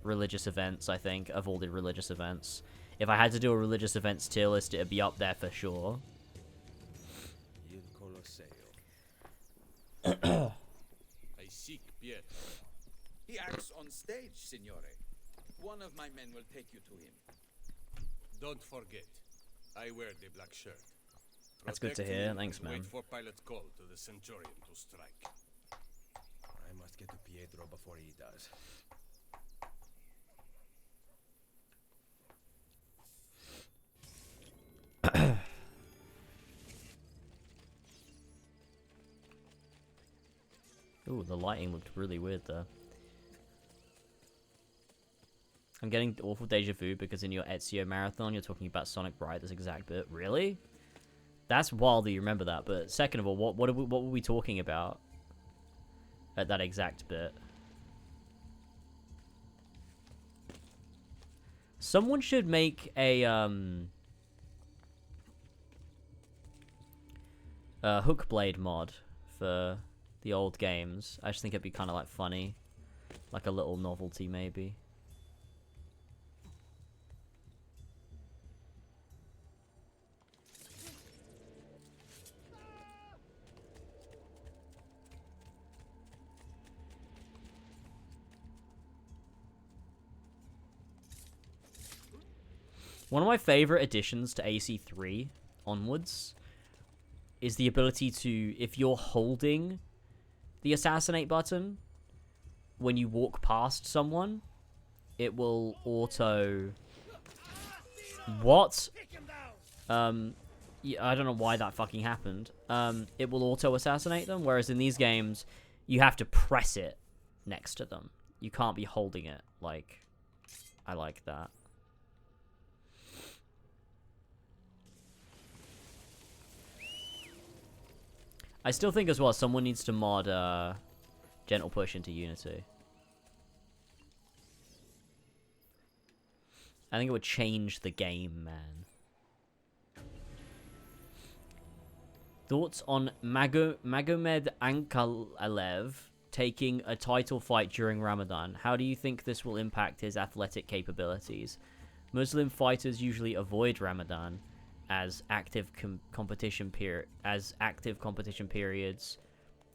religious events, I think, of all the religious events. If I had to do a religious events tier list, it'd be up there for sure. I seek Pietro. He acts on stage, signore. One of my men will take you to him. Don't forget, I wear the black shirt. That's good to Protect hear. me Thanks, and man. Wait for pilot's call to the Centurion to strike. I must get to Pietro before he does. Ooh, the lighting looked really weird there. I'm getting awful deja vu because in your Ezio marathon, you're talking about Sonic Bright, this exact bit. Really? That's wild that you remember that, but second of all, what were we talking about at that exact bit? Someone should make a hook blade mod for the old games. I just think it'd be kind of like funny, like a little novelty maybe. One of my favorite additions to AC3 onwards is the ability to, if you're holding the assassinate button, when you walk past someone, it will auto... What? Yeah, I don't know why that fucking happened. It will auto assassinate them, whereas in these games, you have to press it next to them. You can't be holding it. Like, I like that. I still think as well someone needs to mod Gentle Push into Unity. I think it would change the game, man. Thoughts on Magomed Ankalaev taking a title fight during Ramadan? How do you think this will impact his athletic capabilities? Muslim fighters usually avoid Ramadan as active competition periods,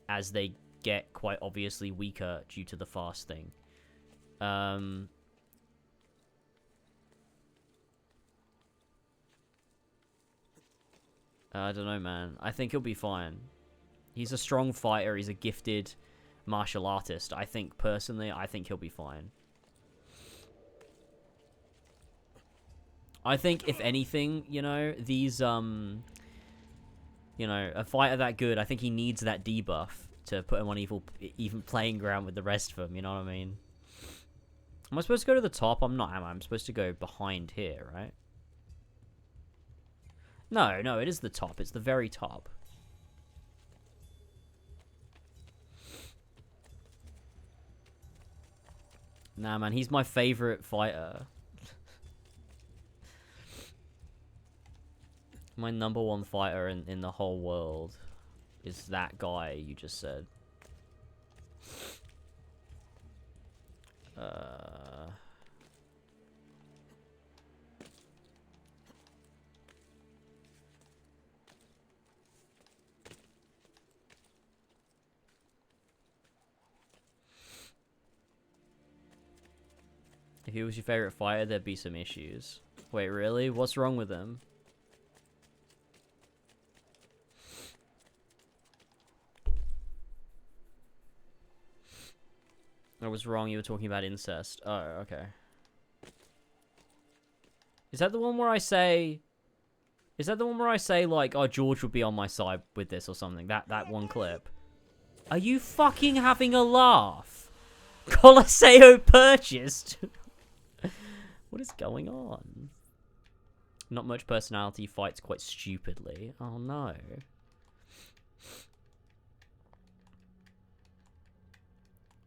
as they get quite obviously weaker due to the fasting. I don't know, man. I think he'll be fine. He's a strong fighter. He's a gifted martial artist. I think, personally, I think he'll be fine. I think, if anything, you know, these, you know, a fighter that good, I think he needs that debuff to put him on even playing ground with the rest of them, you know what I mean? Am I supposed to go to the top? I'm not, am I? I'm supposed to go behind here, right? No, no, it is the top. It's the very top. Nah, man, he's my favorite fighter. My #1 fighter in the whole world is that guy you just said. If he was your favorite fighter, there'd be some issues. Wait, really? What's wrong with him? I was wrong, you were talking about incest. Oh, okay. Is that the one where I say... Is that the one where I say, like, oh, George would be on my side with this or something? That one clip. Are you fucking having a laugh? Colosseo purchased? What is going on? Not much personality, fights quite stupidly. Oh, no.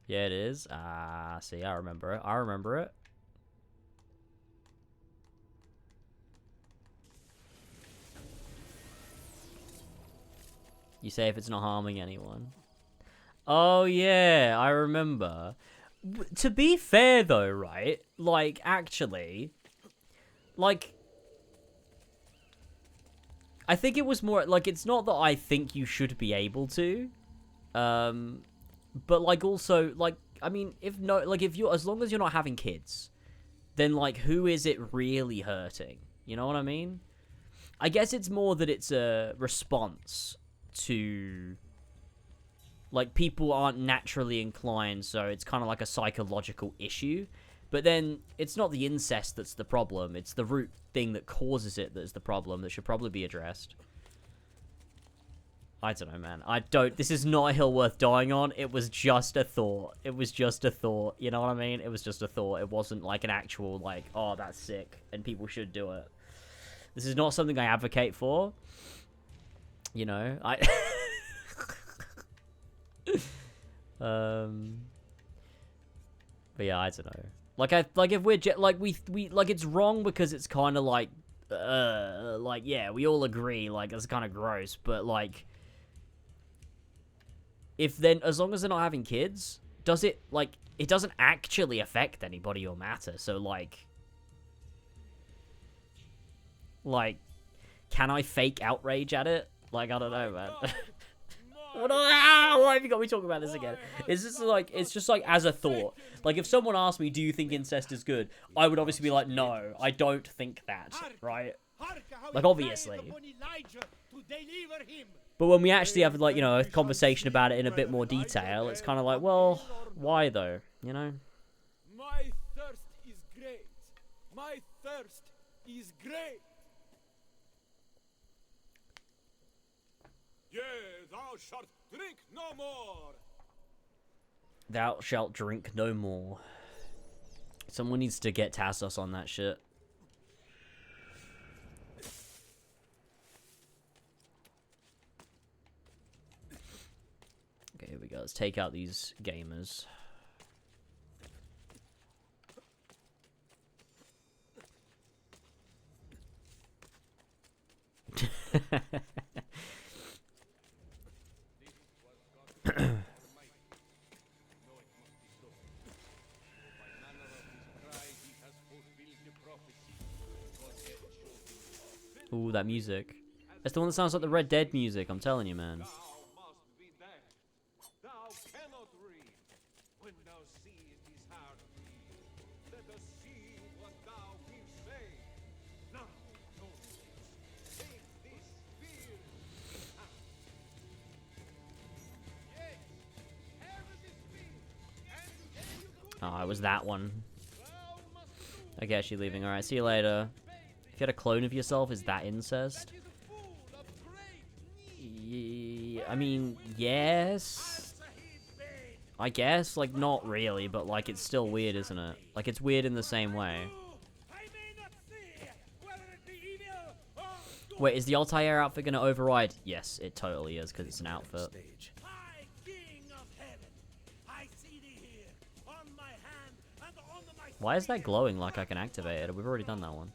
Yeah, it is. Ah, see, I remember it. I remember it. You say if it's not harming anyone. Oh, yeah, I remember. To be fair, though, right? Like, actually... Like... I think it was more... Like, it's not that I think you should be able to. But, like, also, like... I mean, if no... Like, if you're... As long as you're not having kids... Then, like, who is it really hurting? You know what I mean? I guess it's more that it's a response to... Like, people aren't naturally inclined, so it's kind of like a psychological issue. But then, it's not the incest that's the problem. It's the root thing that causes it that's the problem that should probably be addressed. I don't know, man. I don't... This is not a hill worth dying on. It was just a thought. It was just a thought. You know what I mean? It was just a thought. It wasn't like an actual, like, oh, that's sick, and people should do it. This is not something I advocate for. You know? But yeah, I don't know. Like if we're like we like it's wrong because it's kind of like yeah, we all agree like that's kind of gross, but like if then as long as they're not having kids, does it like it doesn't actually affect anybody or matter. So like can I fake outrage at it? Like I don't know, man. Why have you got me talking about this again? It's just like as a thought. Like if someone asked me, "Do you think incest is good?" I would obviously be like, "No, I don't think that." Right? Like obviously. But when we actually have like a conversation about it in a bit more detail, it's kind of like, well, why though? You know? My thirst is great. My thirst is great. Yea, thou shalt drink no more. Thou shalt drink no more. Someone needs to get Tassos on that shit. Okay, here we go. Let's take out these gamers. Ooh, that music. That's the one that sounds like the Red Dead music, I'm telling you, man. Thou cannot read. When thou seest his heart beat, let us see what thou wilt say. Now, know this. Take this spear in hand. Yes, have this spear, and then you could Oh, it was that one. Okay, she's leaving. Alright, see you later. If you had a clone of yourself, is that incest? I mean, yes. I guess, like, not really, but, like, it's still weird, isn't it? Like, it's weird in the same way. Wait, is the Altair outfit gonna override? Yes, it totally is, because it's an outfit. Why is that glowing like I can activate it? We've already done that one.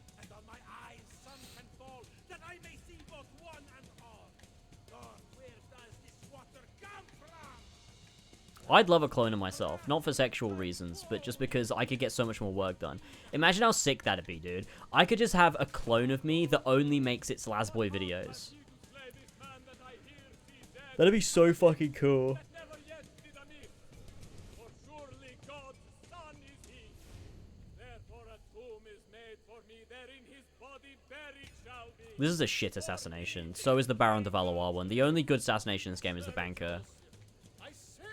I'd love a clone of myself, not for sexual reasons, but just because I could get so much more work done. Imagine how sick that'd be, dude. I could just have a clone of me that only makes its Lasboy videos. That'd be so fucking cool. This is a shit assassination. So is the Baron de Valois one. The only good assassination in this game is the banker. I say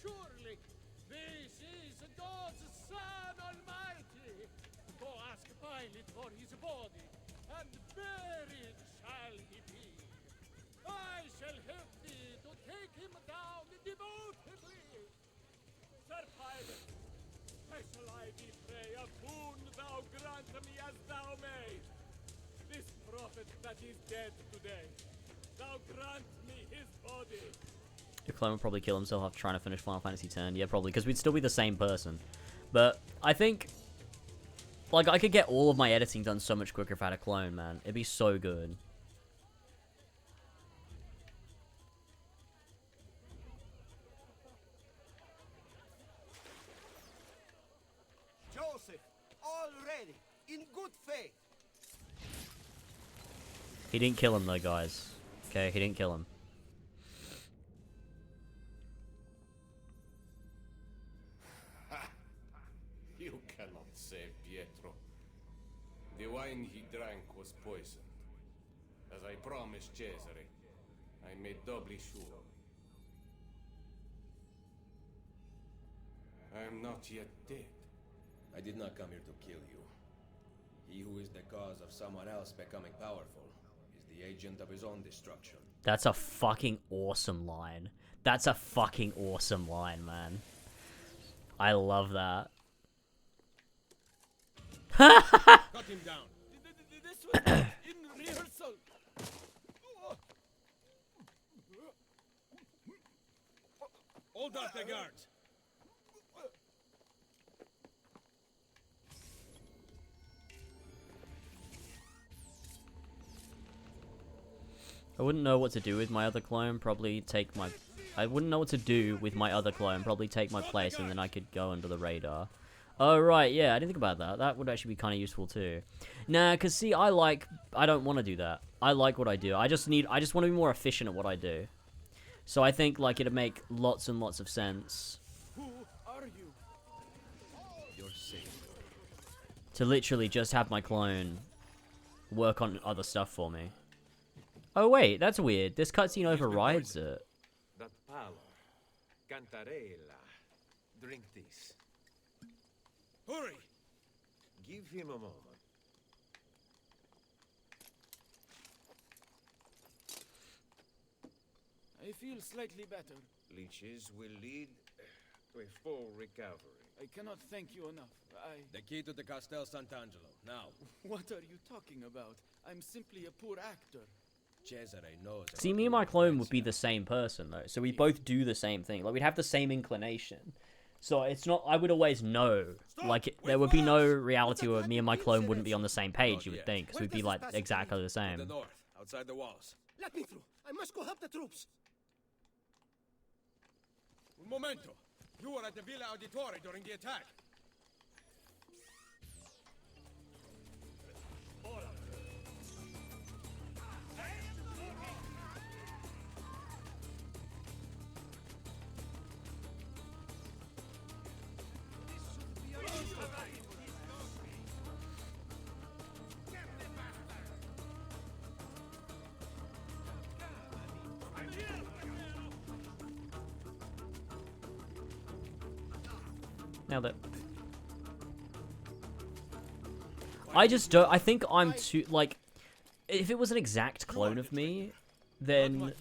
surely, this is God's Son Almighty. Go ask Pilate for his body, and buried shall he be. I shall help thee to take him down devotedly. Sir Pilate, special I thee pray, a boon thou grant me as thou may. This prophet that is dead today, thou grant me his body. Your clone would probably kill himself after trying to finish Final Fantasy X. Yeah, probably, because we'd still be the same person. But I think, like, I could get all of my editing done so much quicker if I had a clone, man. It'd be so good. Joseph, all ready, in good faith. He didn't kill him, though, guys. Okay, he didn't kill him. You cannot save Pietro. The wine he drank was poisoned. As I promised Cesare, I made doubly sure. I am not yet dead. I did not come here to kill you. He who is the cause of someone else becoming powerful is the agent of his own destruction. That's a fucking awesome line. That's a fucking awesome line, man. I love that. Cut him down. This was in rehearsal. Hold up the guards. I wouldn't know what to do with my other clone, probably take my... I wouldn't know what to do with my other clone, probably take my place, and then I could go under the radar. Oh, right, yeah, I didn't think about that. That would actually be kind of useful, too. Nah, because, see, I don't want to do that. I like what I do. I just want to be more efficient at what I do. So I think, like, it'd make lots and lots of sense. Who are you? You're safe. To literally just have my clone work on other stuff for me. Oh, wait, that's weird. This cutscene overrides it. That pallor. Cantarella. Drink this. Hurry! Give him a moment. I feel slightly better. Leeches will lead to a full recovery. I cannot thank you enough. The key to the Castel Sant'Angelo, now. What are you talking about? I'm simply a poor actor. Cesare knows. See, me and my clone would be the same person, though. So we both do the same thing. Like, we'd have the same inclination. So it's not... I would always know. Like, there would be no reality where me and my clone wouldn't be on the same page, you would think. Because we'd be, like, exactly the same. To the north, outside the walls. Let me through. I must go help the troops. Un momento. You were at the Villa Auditore during the attack. Nailed it. I just don't. I think I'm too like. If it was an exact clone of me, then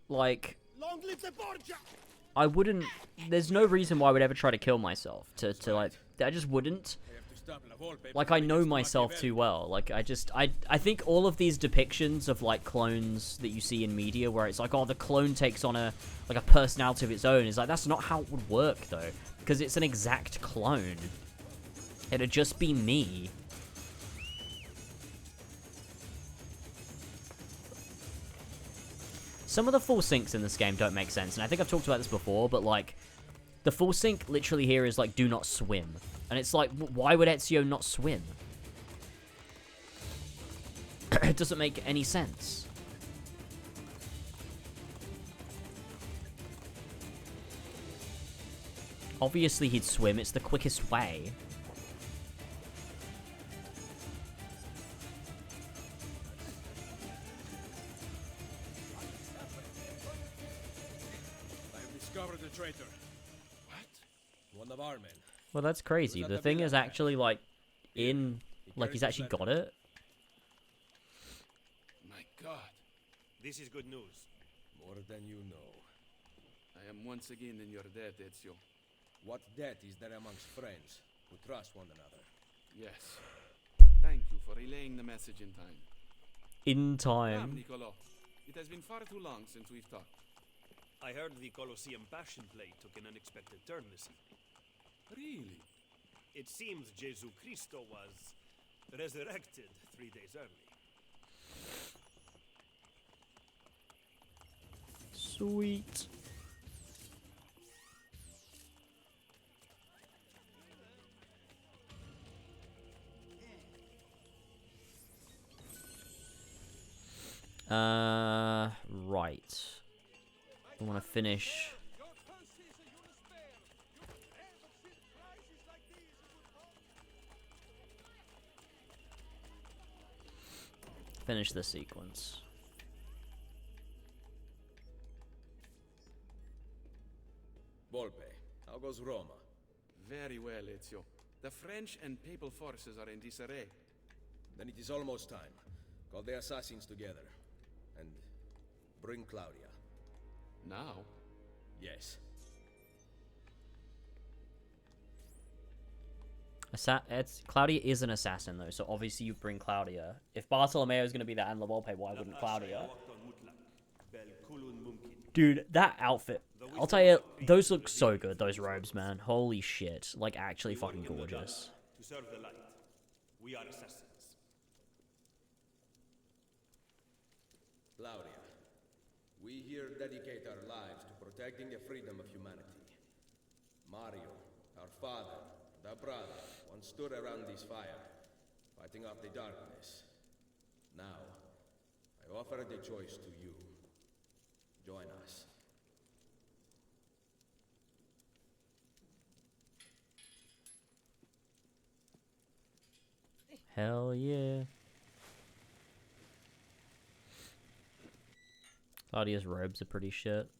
like I wouldn't. There's no reason why I would ever try to kill myself. To like, I just wouldn't. Like, I know myself too well. Like, I think all of these depictions of, like, clones that you see in media where it's like, oh, the clone takes on a personality of its own, is like, that's not how it would work, though. Because it's an exact clone. It'd just be me. Some of the full syncs in this game don't make sense, and I think I've talked about this before, but, like, the full sync literally here is, like, do not swim. And it's like, why would Ezio not swim? It doesn't make any sense. Obviously he'd swim, it's the quickest way. I have discovered the traitor. One of our men. Well, that's crazy. The thing is actually, like, in... Like, he's actually got it. My God. This is good news. More than you know. I am once again in your debt, Ezio. What debt is there amongst friends who trust one another? Yes. Thank you for relaying the message in time. In Come, time. Niccolo. It has been far too long since we've talked. I heard the Colosseum Passion Play took an unexpected turn this evening. Really? It seems Gesù Cristo was resurrected 3 days early. Sweet. Right. I want to finish. Finish the sequence. Volpe, how goes Roma? Very well, Ezio. The French and Papal forces are in disarray. Then it is almost time. Call the assassins together. And bring Claudia. Now? Yes. Claudia is an assassin, though, so obviously you bring Claudia. If Bartolomeo is going to be that and La Volpe, why wouldn't Claudia? Dude, that outfit. I'll tell you, those look so good, those robes, man. Holy shit. Like, actually fucking gorgeous. To serve the light. We are assassins. Claudia, we here dedicate our lives to protecting the freedom of humanity. Mario, our father, and our brother, once stood around this fire, fighting off the darkness. Now, I offer the choice to you. Join us. Hell yeah. Claudia's robes are pretty shit.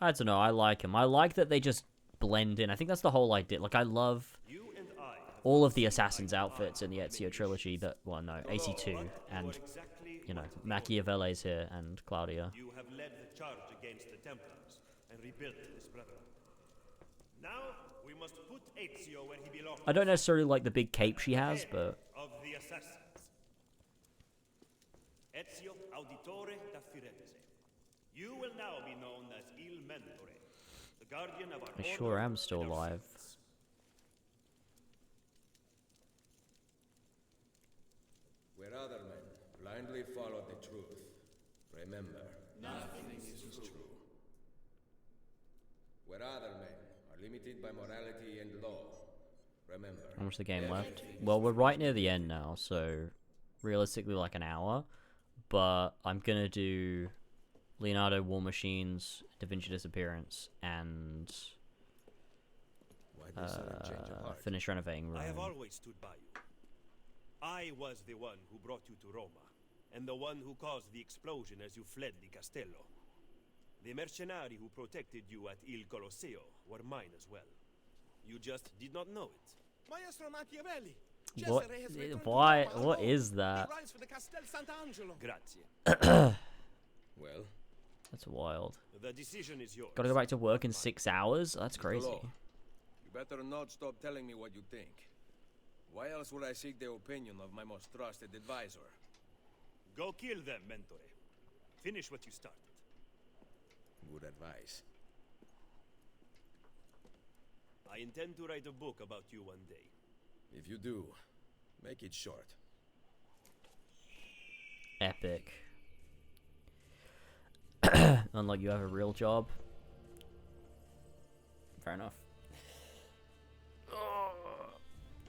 I don't know, I like them. I like that they just blend in. I think that's the whole idea. Like, I love all of the Assassin's outfits in the Ezio trilogy, but, well, no, 82, and, you know, Machiavelli's here, and Claudia. You have led the charge against the Templars and rebuilt this brotherhood. Now we must put Ezio where he belongs. I don't necessarily like the big cape she has, but... Of the assassins. Ezio Auditore da Firenze. You will now be known as Il Mentore, the guardian of our I sure am still and our alive. secrets. Where other men blindly follow the truth, remember, nothing is true. Where other men are limited by morality and law, remember. How much of the game left? Well, we're right near the end now, so realistically like an hour. But I'm gonna do Leonardo War Machine's Da Vinci Disappearance and finish renovating Rome. I have always stood by you. I was the one who brought you to Roma, and the one who caused the explosion as you fled the Castello. The mercenari who protected you at Il Colosseo were mine as well. You just did not know it. Maestro Machiavelli! What? Cesare has returned to Why? Roma What alone. is that? He rides for the Castel Sant'Angelo. Grazie. Well? That's wild. The decision is yours. Gotta go back to work in 6 hours? That's crazy. Hello. You better not stop telling me what you think. Why else would I seek the opinion of my most trusted advisor? Go kill them, Mentore. Finish what you started. Good advice. I intend to write a book about you one day. If you do, make it short. Epic. Unlike you have a real job. Fair enough.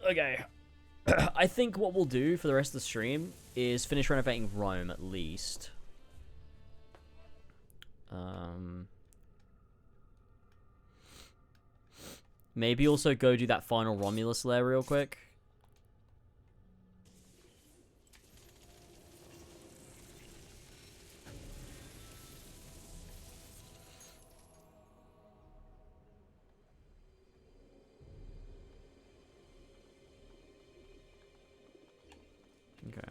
Okay. I think what we'll do for the rest of the stream is finish renovating Rome at least. Maybe also go do that final Romulus lair real quick. Okay.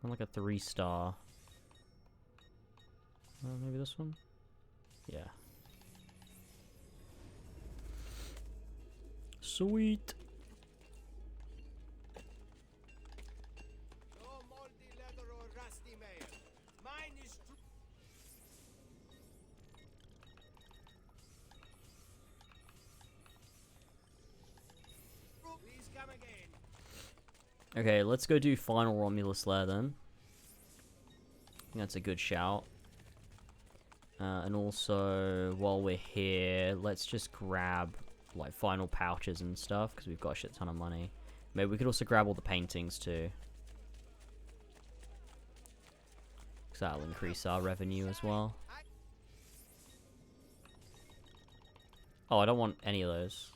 I'm like a 3-star. Maybe this one? Yeah. Sweet. No moldy leather or rusty mail. Mine is true. Please come again. Okay, let's go do final Romulus lair then. I think that's a good shout. And also, while we're here, let's just grab like final pouches and stuff because we've got a shit ton of money. Maybe we could also grab all the paintings too, because that'll increase our revenue as well. Oh, I don't want any of those.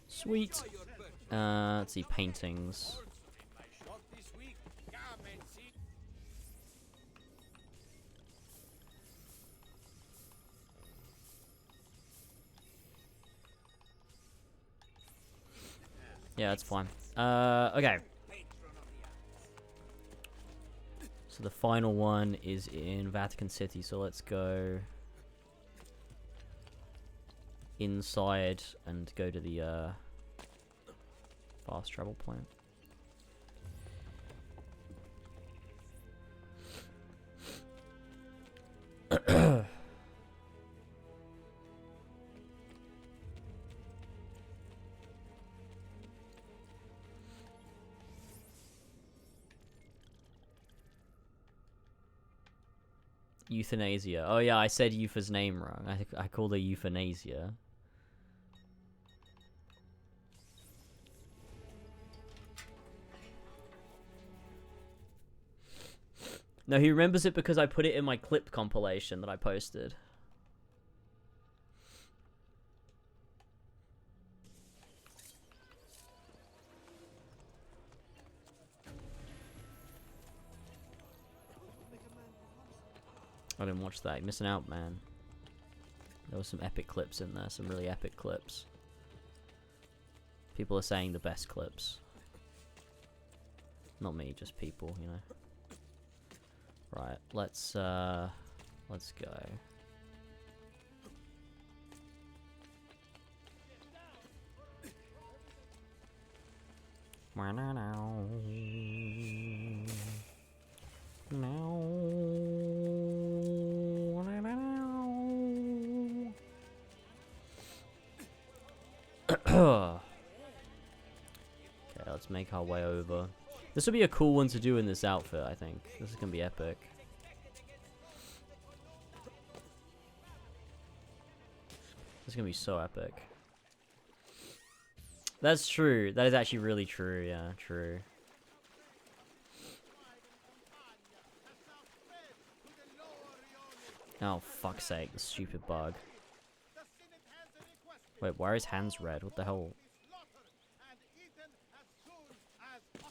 Sweet. Let's see, paintings. Yeah, that's fine. Okay. So the final one is in Vatican City, so let's go inside and go to the fast travel point. Euthanasia. Oh yeah, I said Eupha's name wrong. I called her euthanasia. No, he remembers it because I put it in my clip compilation that I posted. I didn't watch that. You're missing out, man. There were some epic clips in there. Some really epic clips. People are saying the best clips. Not me, just people, you know. Right, let's go. Okay, let's make our way over. This would be a cool one to do in this outfit, I think. This is gonna be epic. This is gonna be so epic. That's true. That is actually really true. Yeah, true. Oh, fuck's sake. The stupid bug. Wait, why are his hands red? What the hell?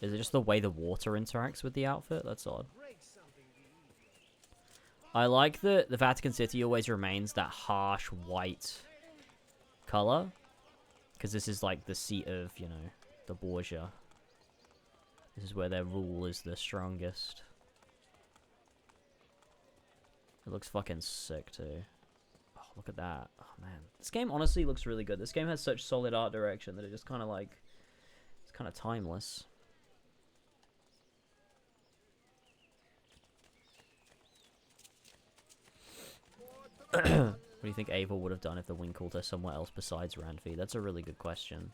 Is it just the way the water interacts with the outfit? That's odd. I like that the Vatican City always remains that harsh white color. Because this is like the seat of, you know, the Borgia. This is where their rule is the strongest. It looks fucking sick too. Oh, look at that. Oh man. This game honestly looks really good. This game has such solid art direction that it just kind of like... It's kind of timeless. What do you think Ava would have done if the wing called her somewhere else besides Ranfi? That's a really good question.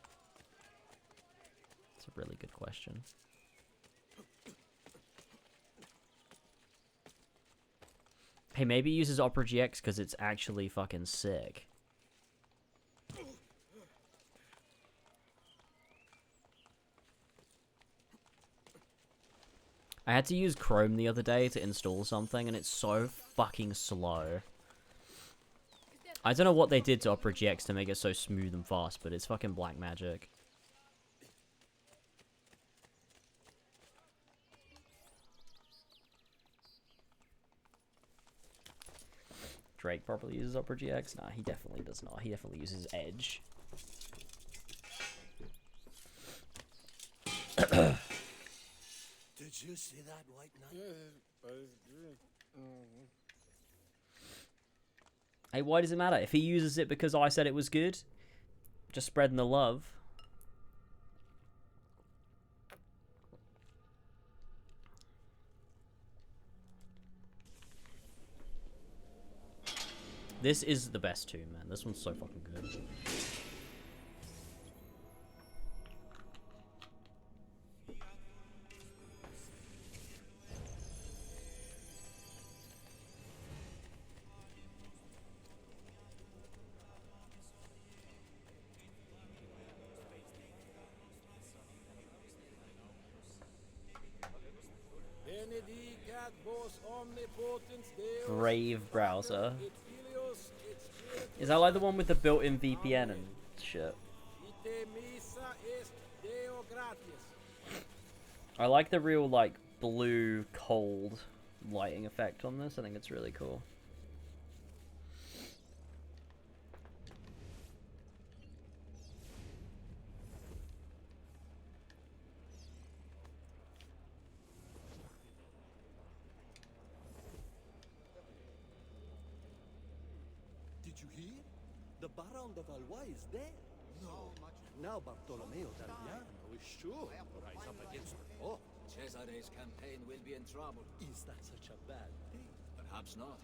It's a really good question. Hey, maybe he uses Opera GX because it's actually fucking sick. I had to use Chrome the other day to install something and it's so fucking slow. I don't know what they did to Opera GX to make it so smooth and fast, but it's fucking black magic. Drake probably uses Opera GX? Nah, he definitely does not. He definitely uses Edge. Did you see that white knight? Hey, why does it matter? If he uses it because I said it was good, just spreading the love. This is the best tune, man. This one's so fucking good. Brave browser. Is that like the one with the built-in VPN and shit? I like the real like blue cold lighting effect on this. I think it's really cool. Did you hear? The Baron de Valois is dead. No. Now Bartolomeo D'Armiano is sure to rise up against the Pope. Cesare's campaign will be in trouble. Is that such a bad thing? Perhaps not.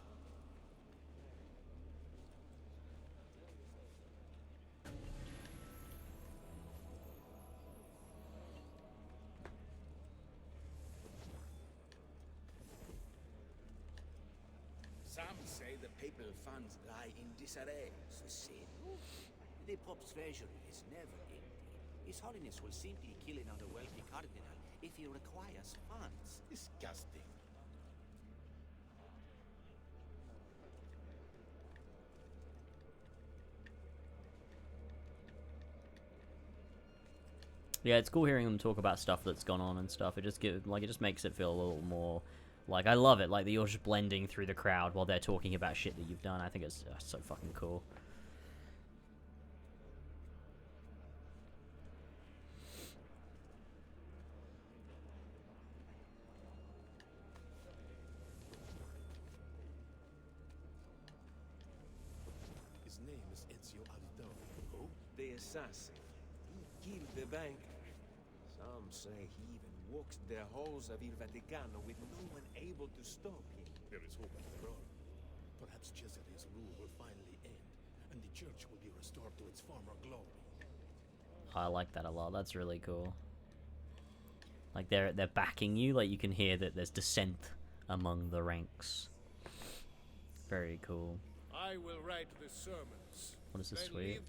Some say the papal funds lie in disarray. The Pope's treasury is never empty. His Holiness will simply kill another wealthy cardinal if he requires funds. Disgusting. Yeah, it's cool hearing them talk about stuff that's gone on and stuff. It just makes it feel a little more Like, I love it. Like, that you're just blending through the crowd while they're talking about shit that you've done. I think it's so fucking cool. His name is Ezio Auditore. Who? The assassin. He killed the banker. Some say he even walks the halls of Il Vaticano with no one able to stop him. There is hope after all. Perhaps Cesare's rule will finally end, and the church will be restored to its former glory. I like that a lot. That's really cool. Like, they're backing you. Like, you can hear that there's dissent among the ranks. Very cool. I will write the sermons. What is this, Then sweet? leave-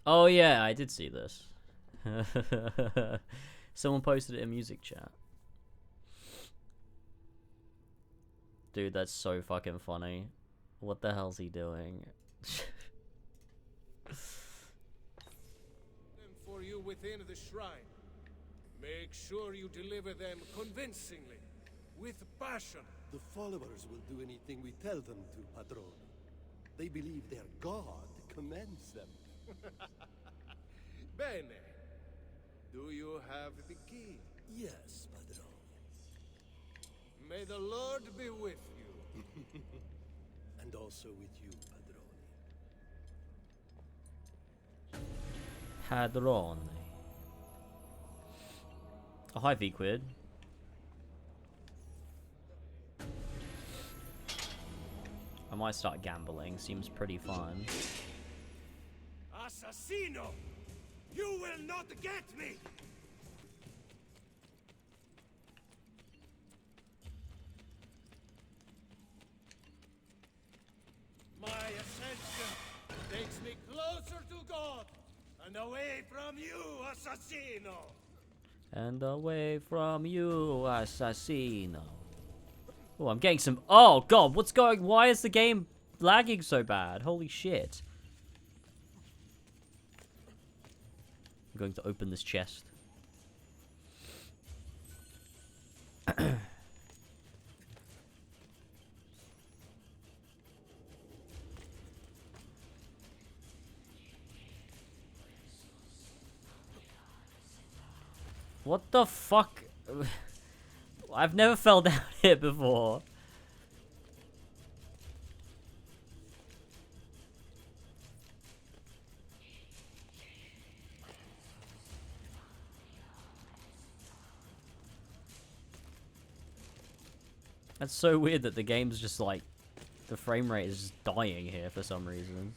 Oh yeah, I did see this. Someone posted it in music chat. Dude, that's so fucking funny. What the hell's he doing? Them for you within the shrine. Make sure you deliver them convincingly, with passion. The followers will do anything we tell them to, Padrone. They believe their god commands them. Bene. Do you have the key? Yes, Padrone. May the Lord be with you. And also with you, Padrone. Padrone. Oh, hi, V-Quid. I might start gambling. Seems pretty fun. Assassino! You will not get me! My ascension takes me closer to God and away from you, Assassino! And away from you, Assassino. Oh, I'm getting some... Oh, God, what's going... Why is the game lagging so bad? Holy shit. I'm going to open this chest. What the fuck? I've never fell down here before. That's so weird that the game's just like... The frame rate is just dying here for some reason.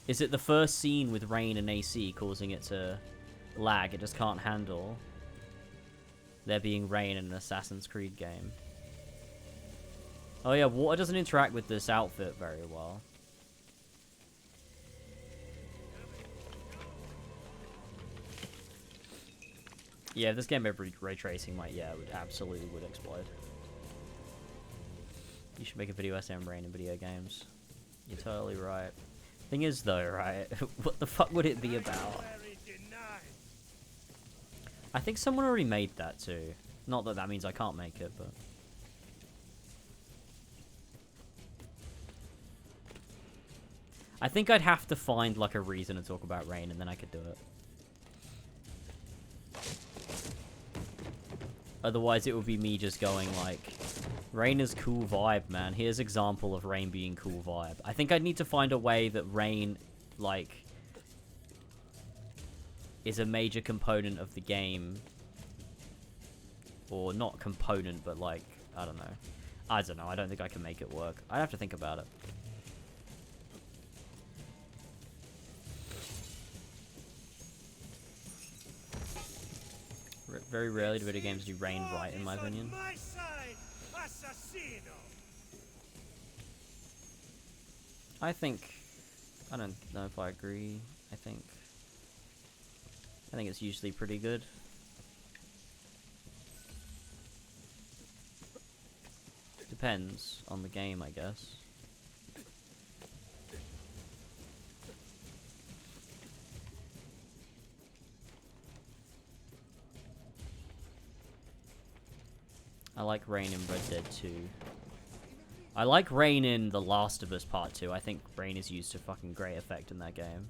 Is it the first scene with rain and AC causing it to lag? It just can't handle there being rain in an Assassin's Creed game. Oh yeah, water doesn't interact with this outfit very well. Yeah, if this game had ray tracing, like, yeah, it would absolutely explode. You should make a video essay on rain in video games. You're totally right. Thing is, though, right? What the fuck would it be about? I think someone already made that too. Not that that means I can't make it, but... I think I'd have to find, like, a reason to talk about rain, and then I could do it. Otherwise, it would be me just going, like... Rain is cool vibe, man. Here's example of rain being cool vibe. I think I'd need to find a way that rain, like... is a major component of the game. Or not component, but like, I don't know. I don't know. I don't think I can make it work. I'd have to think about it. Very rarely do video games do rain right, in my opinion. My side, Assassino! I think... I don't know if I agree. I think it's usually pretty good. Depends on the game, I guess. I like rain in Red Dead 2. I like rain in The Last of Us Part 2. I think rain is used to fucking great effect in that game.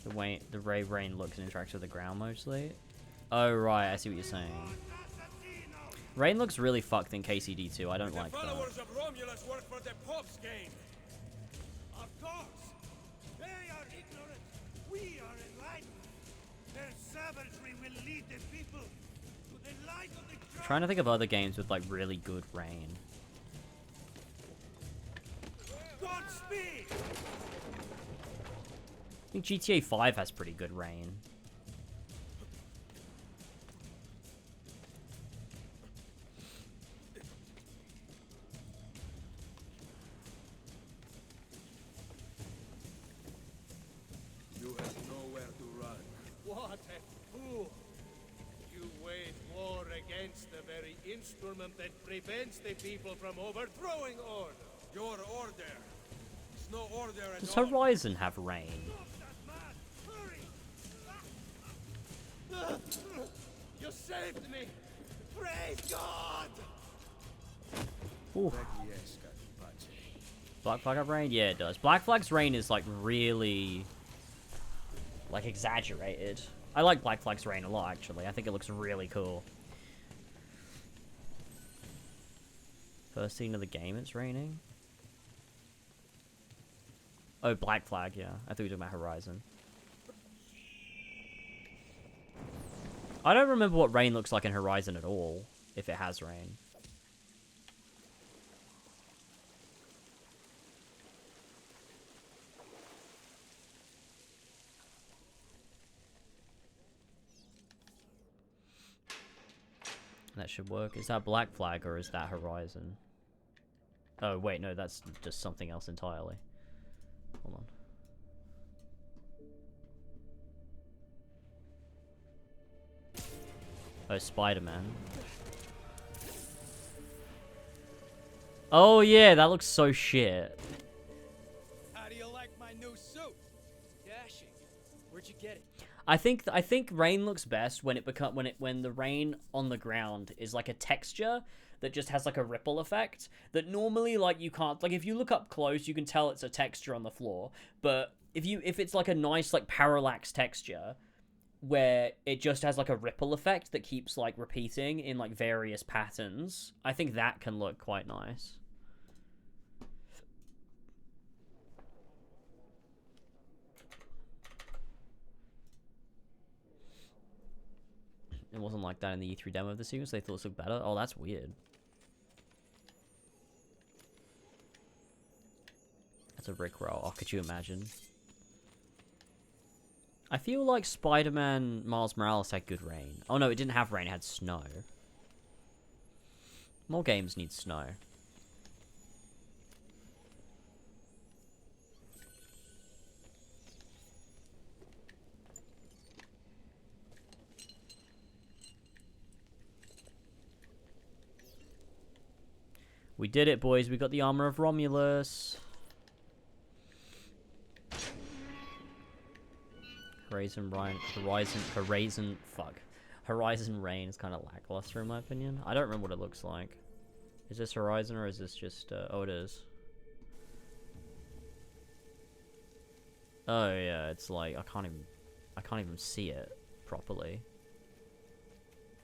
The way rain looks and interacts with the ground mostly. Oh right, I see what you're saying. Rain looks really fucked in KCD2. I don't like that. Followers of Romulus work for the Pope's gain. Of course. They are ignorant. We are enlightened. Their savagery will lead the people to the light of the I'm trying to think of other games with like really good rain. Godspeed. I think GTA 5 has pretty good rain. You have nowhere to run. What a fool! You wage war against the very instrument that prevents the people from overthrowing order. Your order. It's no order at Does all. Horizon have rain? You saved me! Praise God! Ooh. Black Flag have rain? Yeah, it does. Black Flag's rain is like really like exaggerated. I like Black Flag's rain a lot actually. I think it looks really cool. First scene of the game it's raining. Oh, Black Flag, yeah. I thought you were talking about Horizon. I don't remember what rain looks like in Horizon at all, if it has rain. That should work. Is that Black Flag or is that Horizon? Oh, wait, no, that's just something else entirely. Hold on. Oh, Spider-Man. Oh, yeah, that looks so shit. How do you like my new suit? Dashing. Where'd you get it? I think rain looks best when when the rain on the ground is like a texture that just has like a ripple effect that normally like you can't, like if you look up close you can tell it's a texture on the floor, but if it's like a nice like parallax texture where it just has like a ripple effect that keeps like repeating in like various patterns, I think that can look quite nice. It wasn't like that in the E3 demo of the sequence. They thought it looked better. Oh, that's weird. That's a rickroll. Oh, could you imagine? I feel like Spider-Man Miles Morales had good rain. Oh no, it didn't have rain, it had snow. More games need snow. We did it, boys. We got the armor of Romulus. Horizon Rain is kind of lackluster in my opinion. I don't remember what it looks like. Is this Horizon or is this just, oh it is. Oh yeah, it's like, I can't even see it properly.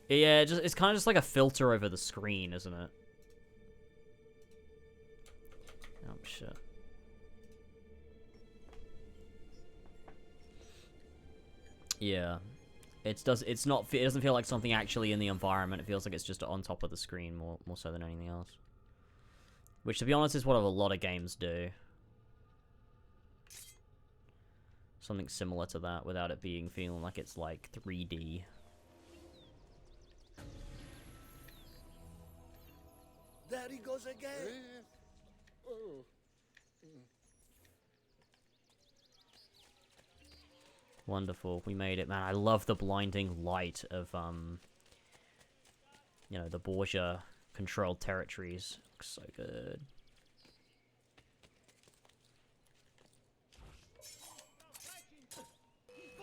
Yeah, it's kind of just like a filter over the screen, isn't it? Oh shit. Yeah. It doesn't feel like something actually in the environment. It feels like it's just on top of the screen more so than anything else. Which to be honest is what a lot of games do. Something similar to that without it feeling like it's like 3D. There he goes again. Wonderful, we made it, man. I love the blinding light of, you know, the Borgia-controlled territories. Looks so good.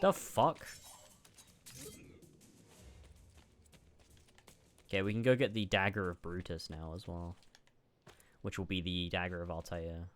The fuck? Okay, we can go get the Dagger of Brutus now as well. Which will be the Dagger of Altair.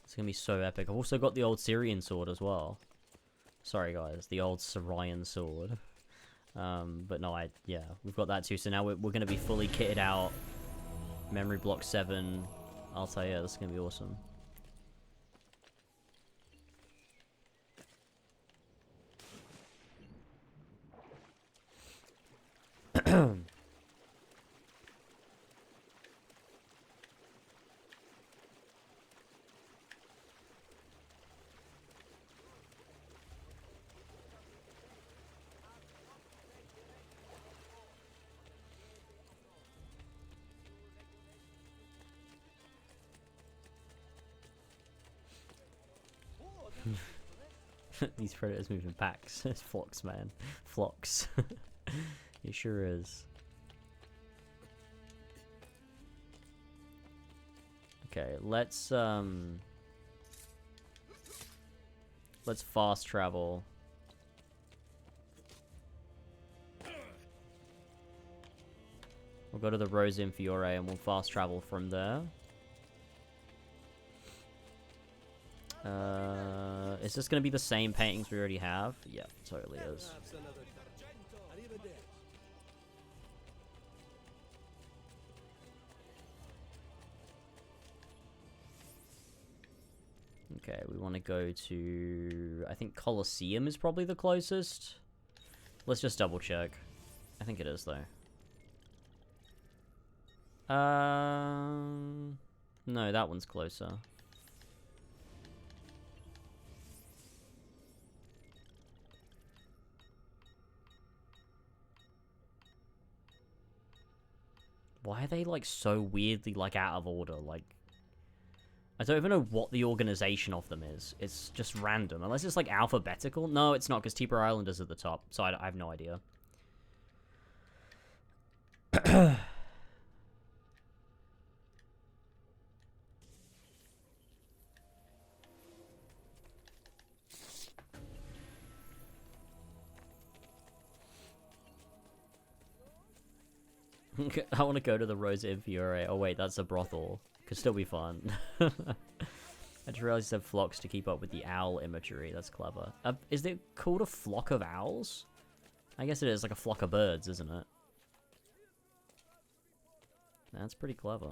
It's gonna be so epic. I've also got the old Syrian sword as well. Sorry guys, the old Syrian sword. But no, yeah, we've got that too. So now we're gonna be fully kitted out. Memory block 7. Altair, this is gonna be awesome. These predators move in packs. It's flocks, man. Flocks. It sure is. Okay, let's fast travel. We'll go to the Rose in Fiore and we'll fast travel from there. Is this going to be the same paintings we already have? Yeah, it totally is. Okay, we want to go to... I think Colosseum is probably the closest. Let's just double check. I think it is, though. No, that one's closer. Why are they, like, so weirdly, like, out of order? Like, I don't even know what the organization of them is. It's just random. Unless it's, like, alphabetical. No, it's not, because Tiber Island is at the top. So I have no idea. I want to go to the Rosa in Fiore. Oh wait, that's a brothel. Could still be fun. I just realized you said flocks to keep up with the owl imagery. That's clever. Is it called a flock of owls? I guess it is like a flock of birds, isn't it? That's pretty clever.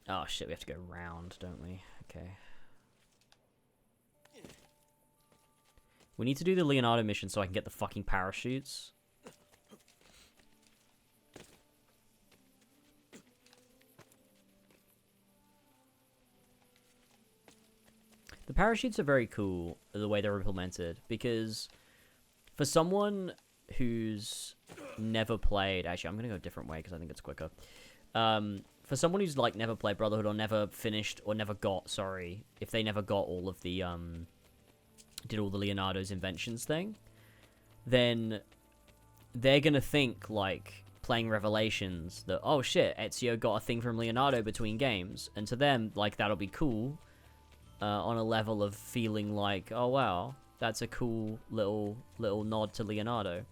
Oh shit, we have to go round, don't we? Okay. We need to do the Leonardo mission so I can get the fucking parachutes. The parachutes are very cool, the way they're implemented, because for someone who's never played... Actually, I'm going to go a different way because I think it's quicker. For someone who's, like, never played Brotherhood or never finished, or never got, sorry, if they never got all of the, did all the Leonardo's inventions thing, then they're gonna think, like, playing Revelations, that, oh shit, Ezio got a thing from Leonardo between games, and to them, like, that'll be cool, on a level of feeling like, oh wow, that's a cool little nod to Leonardo.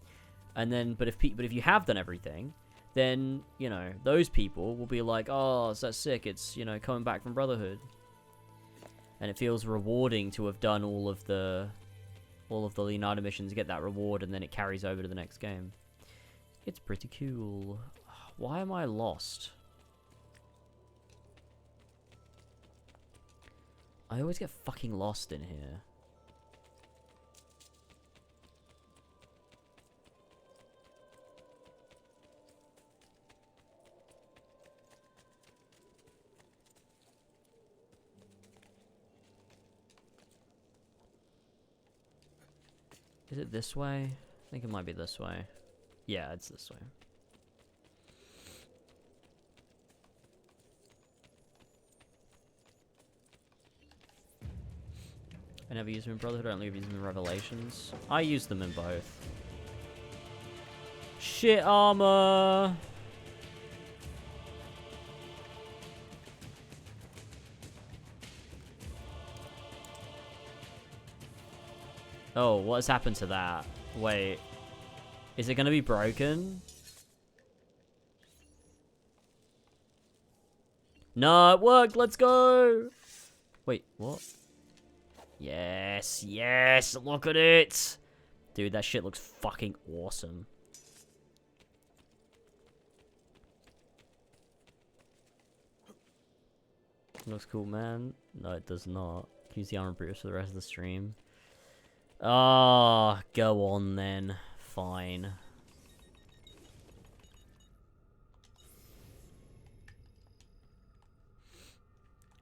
And then, but if you have done everything, then, you know, those people will be like, oh, that's sick, it's, you know, coming back from Brotherhood. And it feels rewarding to have done all of the Leonardo missions, get that reward, and then it carries over to the next game. It's pretty cool. Why am I lost? I always get fucking lost in here. Is it this way? I think it might be this way. Yeah, it's this way. I never use them in Brotherhood, I only use them in Revelations. I use them in both. Shit armor! Oh, what has happened to that? Wait. Is it gonna be broken? No, it worked! Let's go! Wait, what? Yes, yes! Look at it! Dude, that shit looks fucking awesome. Looks cool, man. No, it does not. Use the armor Brutus for the rest of the stream. Ah, go on then. Fine.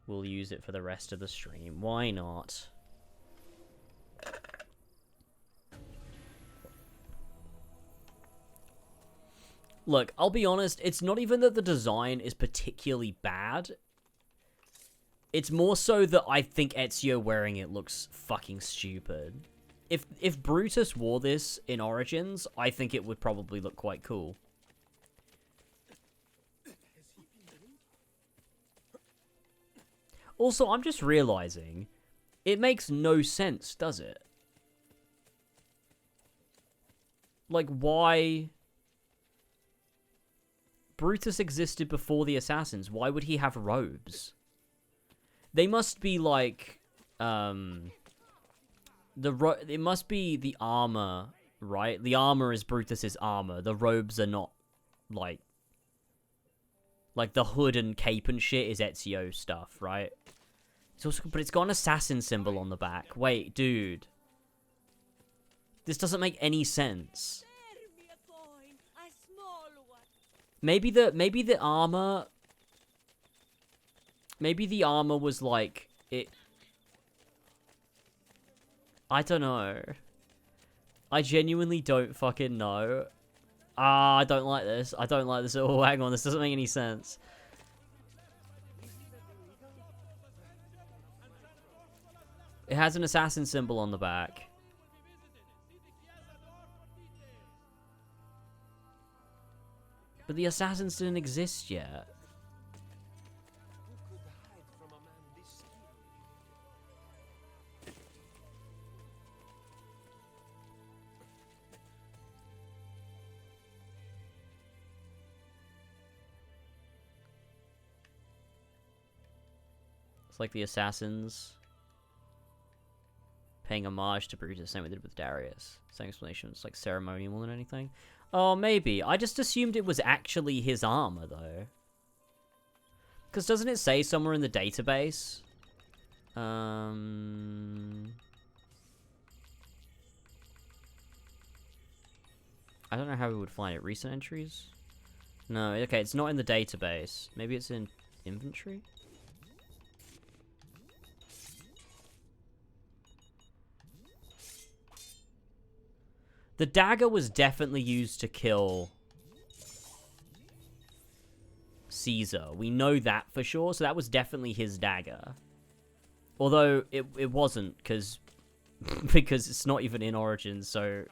We'll use it for the rest of the stream. Why not? Look, I'll be honest, it's not even that the design is particularly bad. It's more so that I think Ezio wearing it looks fucking stupid. If Brutus wore this in Origins, I think it would probably look quite cool. Also, I'm just realizing, it makes no sense, does it? Like, why... Brutus existed before the Assassins. Why would he have robes? They must be like, it must be the armor, right? The armor is Brutus's armor. The robes are not, like the hood and cape and shit is Ezio stuff, right? It's also, but it's got an assassin symbol on the back. Wait, dude. This doesn't make any sense. Maybe the armor... Maybe the armor was like, it... I don't know. I genuinely don't fucking know. Ah, I don't like this. I don't like this at all. Hang on, this doesn't make any sense. It has an assassin symbol on the back. But the assassins didn't exist yet. It's like the assassins paying homage to Brutus, same we did with Darius. Same explanation, it's like ceremonial more than anything. Oh, maybe. I just assumed it was actually his armor, though. Because doesn't it say somewhere in the database? I don't know how we would find it. Recent entries? No, okay, it's not in the database. Maybe it's in inventory? The dagger was definitely used to kill Caesar. We know that for sure, so that was definitely his dagger. Although, it wasn't, because it's not even in Origins, so...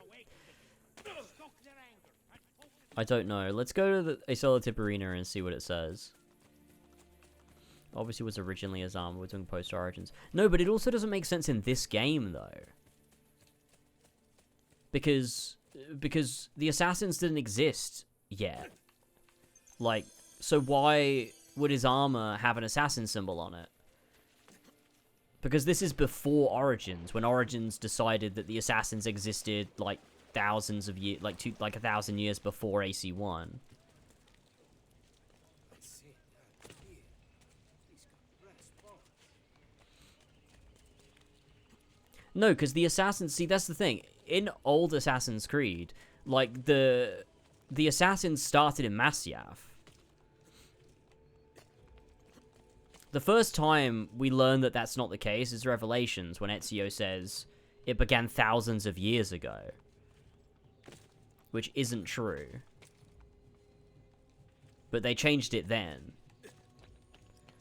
I don't know. Let's go to the Isola Tipperina and see what it says. Obviously it was originally his armor, we're doing post-Origins. No, but it also doesn't make sense in this game, though. Because the assassins didn't exist yet. Like, so why would his armor have an assassin symbol on it? Because this is before Origins, when Origins decided that the assassins existed like thousands of years, like 1,000 years before AC1. No, because the assassins, see, that's the thing. In old Assassin's Creed, like, the assassins started in Masyaf. The first time we learn that that's not the case is Revelations, when Ezio says, it began thousands of years ago. Which isn't true. But they changed it then.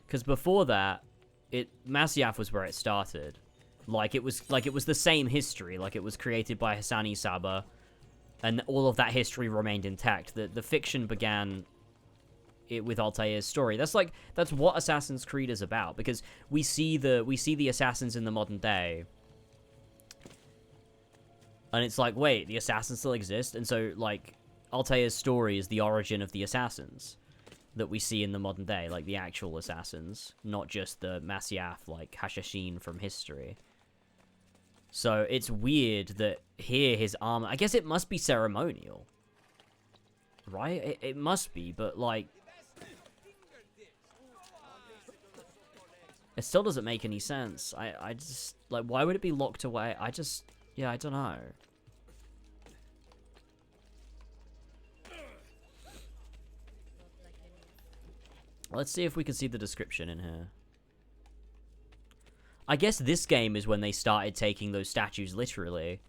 Because before that, Masyaf was where it started. Like it was the same history. Like it was created by Hassani Saba. And all of that history remained intact. The fiction began with Altair's story. That's what Assassin's Creed is about. Because we see the assassins in the modern day. And it's like, wait, the assassins still exist? And so, like, Altair's story is the origin of the assassins that we see in the modern day. Like, the actual assassins. Not just the Masyaf, like, Hashashin from history. So, it's weird that here his armor... I guess it must be ceremonial. Right? It must be, but, like... It still doesn't make any sense. I just... Like, why would it be locked away? Yeah, I don't know. Let's see if we can see the description in here. I guess this game is when they started taking those statues literally.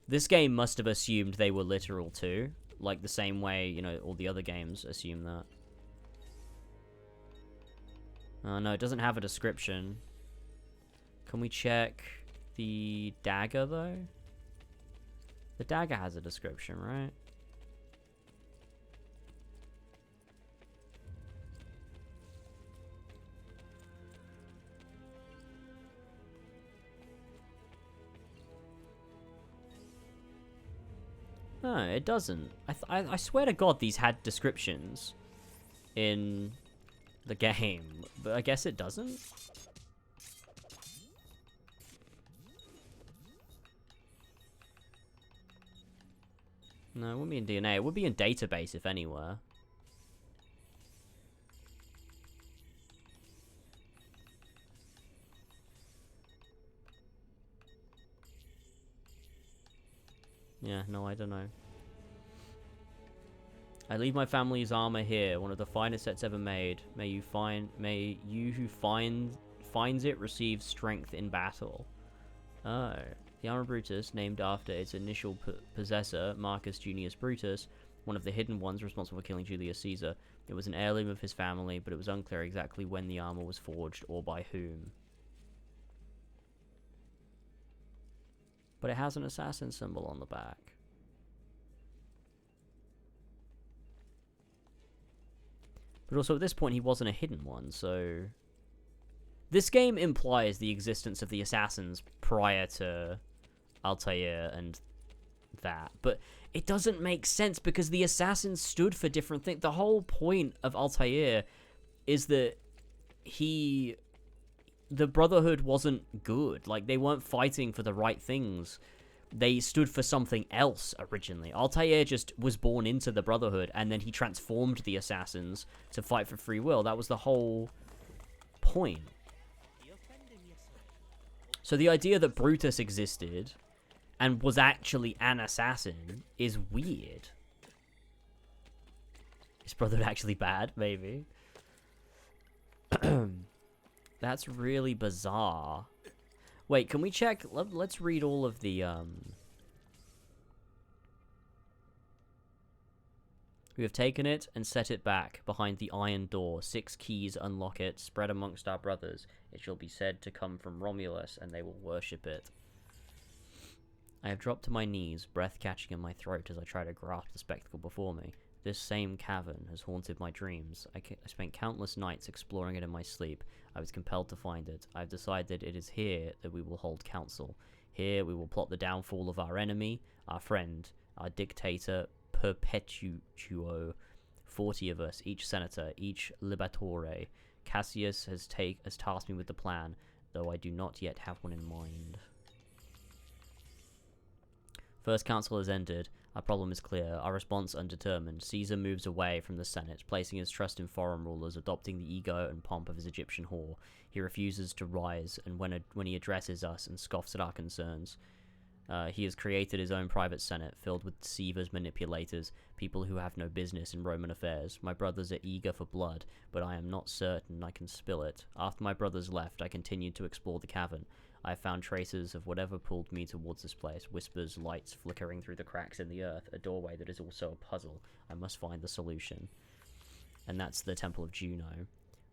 This game must have assumed they were literal too. Like the same way, you know, all the other games assume that. Oh no, it doesn't have a description. Can we check the dagger though? The dagger has a description, right? No, it doesn't. I swear to God these had descriptions in the game, but I guess it doesn't. No, it wouldn't be in DNA. It would be in database, if anywhere. Yeah, no, I don't know. I leave my family's armor here, one of the finest sets ever made. May you who finds it receive strength in battle. Oh. The armor Brutus, named after its initial possessor, Marcus Junius Brutus, one of the hidden ones responsible for killing Julius Caesar. It was an heirloom of his family, but it was unclear exactly when the armor was forged or by whom. But it has an assassin symbol on the back. But also at this point he wasn't a hidden one, so... This game implies the existence of the assassins prior to Altair and that. But it doesn't make sense because the assassins stood for different things. The whole point of Altair is that the Brotherhood wasn't good. Like, they weren't fighting for the right things. They stood for something else originally. Altair just was born into the Brotherhood, and then he transformed the assassins to fight for free will. That was the whole point. So the idea that Brutus existed and was actually an assassin is weird. Is Brotherhood actually bad? Maybe. That's really bizarre. Wait, can we check? Let's read all of the, We have taken it and set it back behind the iron door. 6 keys unlock it, spread amongst our brothers. It shall be said to come from Romulus, and they will worship it. I have dropped to my knees, breath catching in my throat as I try to grasp the spectacle before me. This same cavern has haunted my dreams. I spent countless nights exploring it in my sleep. I was compelled to find it. I have decided it is here that we will hold council. Here we will plot the downfall of our enemy, our friend, our dictator, Perpetuo. 40 of us, each senator, each liberatore. Cassius has tasked me with the plan, though I do not yet have one in mind. First council has ended. Our problem is clear, our response undetermined. Caesar moves away from the Senate, placing his trust in foreign rulers, adopting the ego and pomp of his Egyptian whore. He refuses to rise, and when he addresses us and scoffs at our concerns, He has created his own private senate, filled with deceivers, manipulators, people who have no business in Roman affairs. My brothers are eager for blood, but I am not certain I can spill it. After my brothers left, I continued to explore the cavern. I found traces of whatever pulled me towards this place. Whispers, lights flickering through the cracks in the earth, a doorway that is also a puzzle. I must find the solution. And that's the Temple of Juno.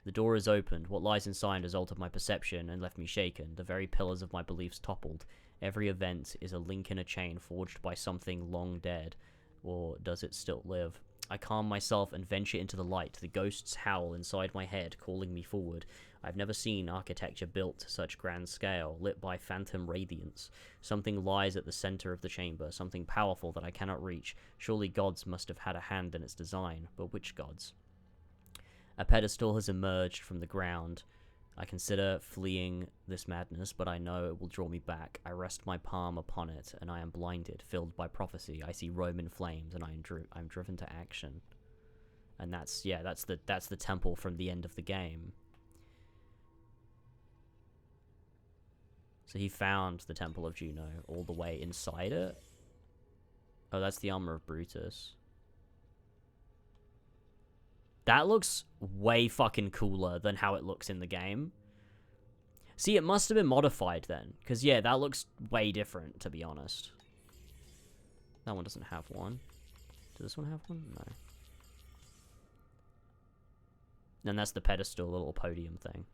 The door is opened. What lies inside has altered my perception and left me shaken. The very pillars of my beliefs toppled. Every event is a link in a chain forged by something long dead. Or does it still live? I calm myself and venture into the light. The ghosts howl inside my head, calling me forward. I've never seen architecture built to such grand scale, lit by phantom radiance. Something lies at the center of the chamber, something powerful that I cannot reach. Surely gods must have had a hand in its design, but which gods? A pedestal has emerged from the ground. I consider fleeing this madness, but I know it will draw me back. I rest my palm upon it, and I am blinded, filled by prophecy. I see Roman flames, and I'm driven to action. And that's the temple from the end of the game. So he found the Temple of Juno all the way inside it. Oh, that's the armor of Brutus. That looks way fucking cooler than how it looks in the game. See, it must have been modified then. Because, yeah, that looks way different, to be honest. That one doesn't have one. Does this one have one? No. And that's the pedestal, the little podium thing.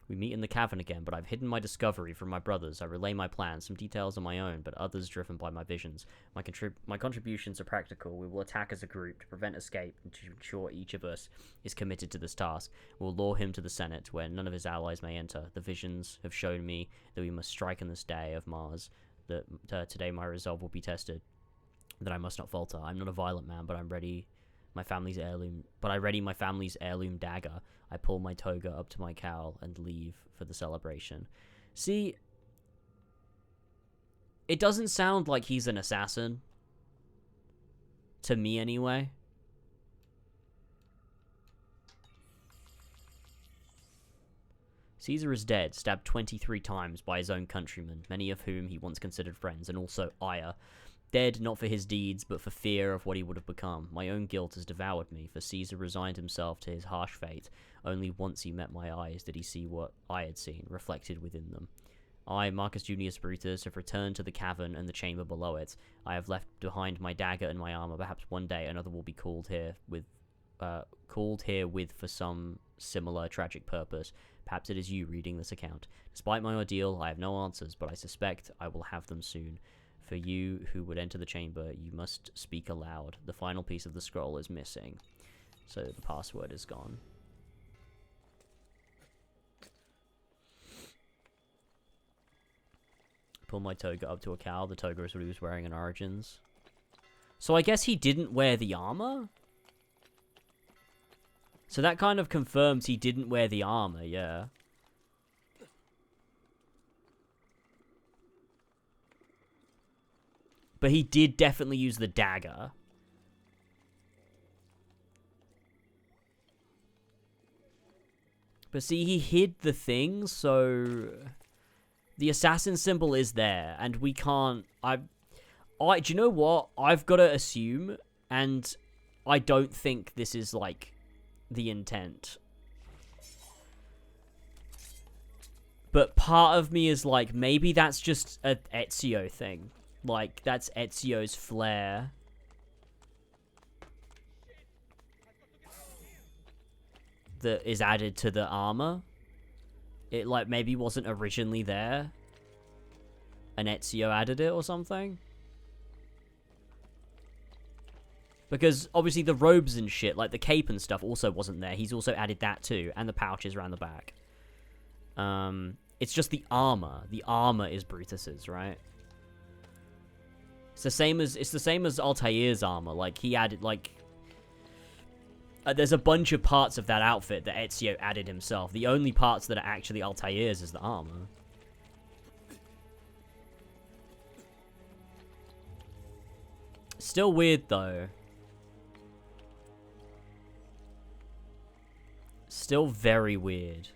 We meet in the cavern again, but I've hidden my discovery from my brothers. I relay my plans, some details on my own, but others driven by my visions. My contributions are practical. We will attack as a group to prevent escape and to ensure each of us is committed to this task. We'll lure him to the Senate, where none of his allies may enter. The visions have shown me that we must strike on this day of Mars. That today my resolve will be tested. That I must not falter. I'm not a violent man, but I'm ready. I ready my family's heirloom dagger. I pull my toga up to my cowl and leave for the celebration. See, it doesn't sound like he's an assassin. To me, anyway. Caesar is dead, stabbed 23 times by his own countrymen, many of whom he once considered friends, and also Aya. Dead not for his deeds, but for fear of what he would have become. My own guilt has devoured me, for Caesar resigned himself to his harsh fate. Only once he met my eyes did he see what I had seen, reflected within them. I, Marcus Junius Brutus, have returned to the cavern and the chamber below it. I have left behind my dagger and my armor. Perhaps one day another will be called here with for some similar tragic purpose. Perhaps it is you reading this account. Despite my ordeal, I have no answers, but I suspect I will have them soon. For you who would enter the chamber, you must speak aloud. The final piece of the scroll is missing, so the password is gone. Pull my toga up to a cowl. The toga is what he was wearing in Origins. So I guess he didn't wear the armor? So that kind of confirms he didn't wear the armor, yeah. But he did definitely use the dagger. But see, he hid the thing, so the assassin symbol is there, and we can't. Do you know what? I've got to assume, and I don't think this is like the intent. But part of me is like, maybe that's just an Ezio thing. Like, that's Ezio's flair. That is added to the armor. It, like, maybe wasn't originally there. And Ezio added it or something. Because, obviously, the robes and shit, like the cape and stuff, also wasn't there. He's also added that too. And the pouches around the back. It's just the armor. The armor is Brutus's, right? It's the same as Altair's armor. Like, he added, like... there's a bunch of parts of that outfit that Ezio added himself. The only parts that are actually Altair's is the armor. Still weird, though. Still very weird.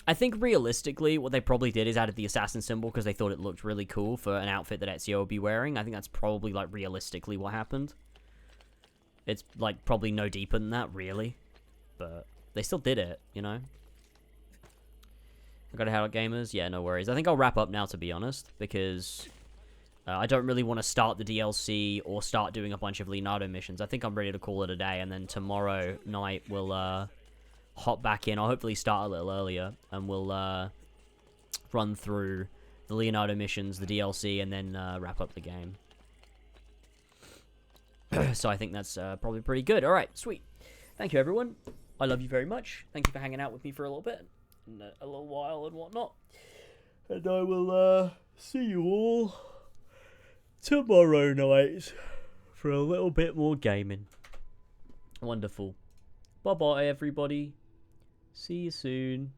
I think realistically, what they probably did is added the assassin symbol because they thought it looked really cool for an outfit that Ezio would be wearing. I think that's probably, like, realistically what happened. It's, like, probably no deeper than that, really. But they still did it, you know? I got a How Gamers? Yeah, no worries. I think I'll wrap up now, to be honest, because I don't really want to start the DLC or start doing a bunch of Leonardo missions. I think I'm ready to call it a day, and then tomorrow night we'll hop back in. I'll hopefully start a little earlier, and we'll run through the Leonardo missions, the DLC, and then wrap up the game. So I think that's probably pretty good. Alright, sweet. Thank you, everyone. I love you very much. Thank you for hanging out with me for a little bit, and a little while and whatnot. And I will see you all tomorrow night for a little bit more gaming. Wonderful. Bye-bye, everybody. See you soon.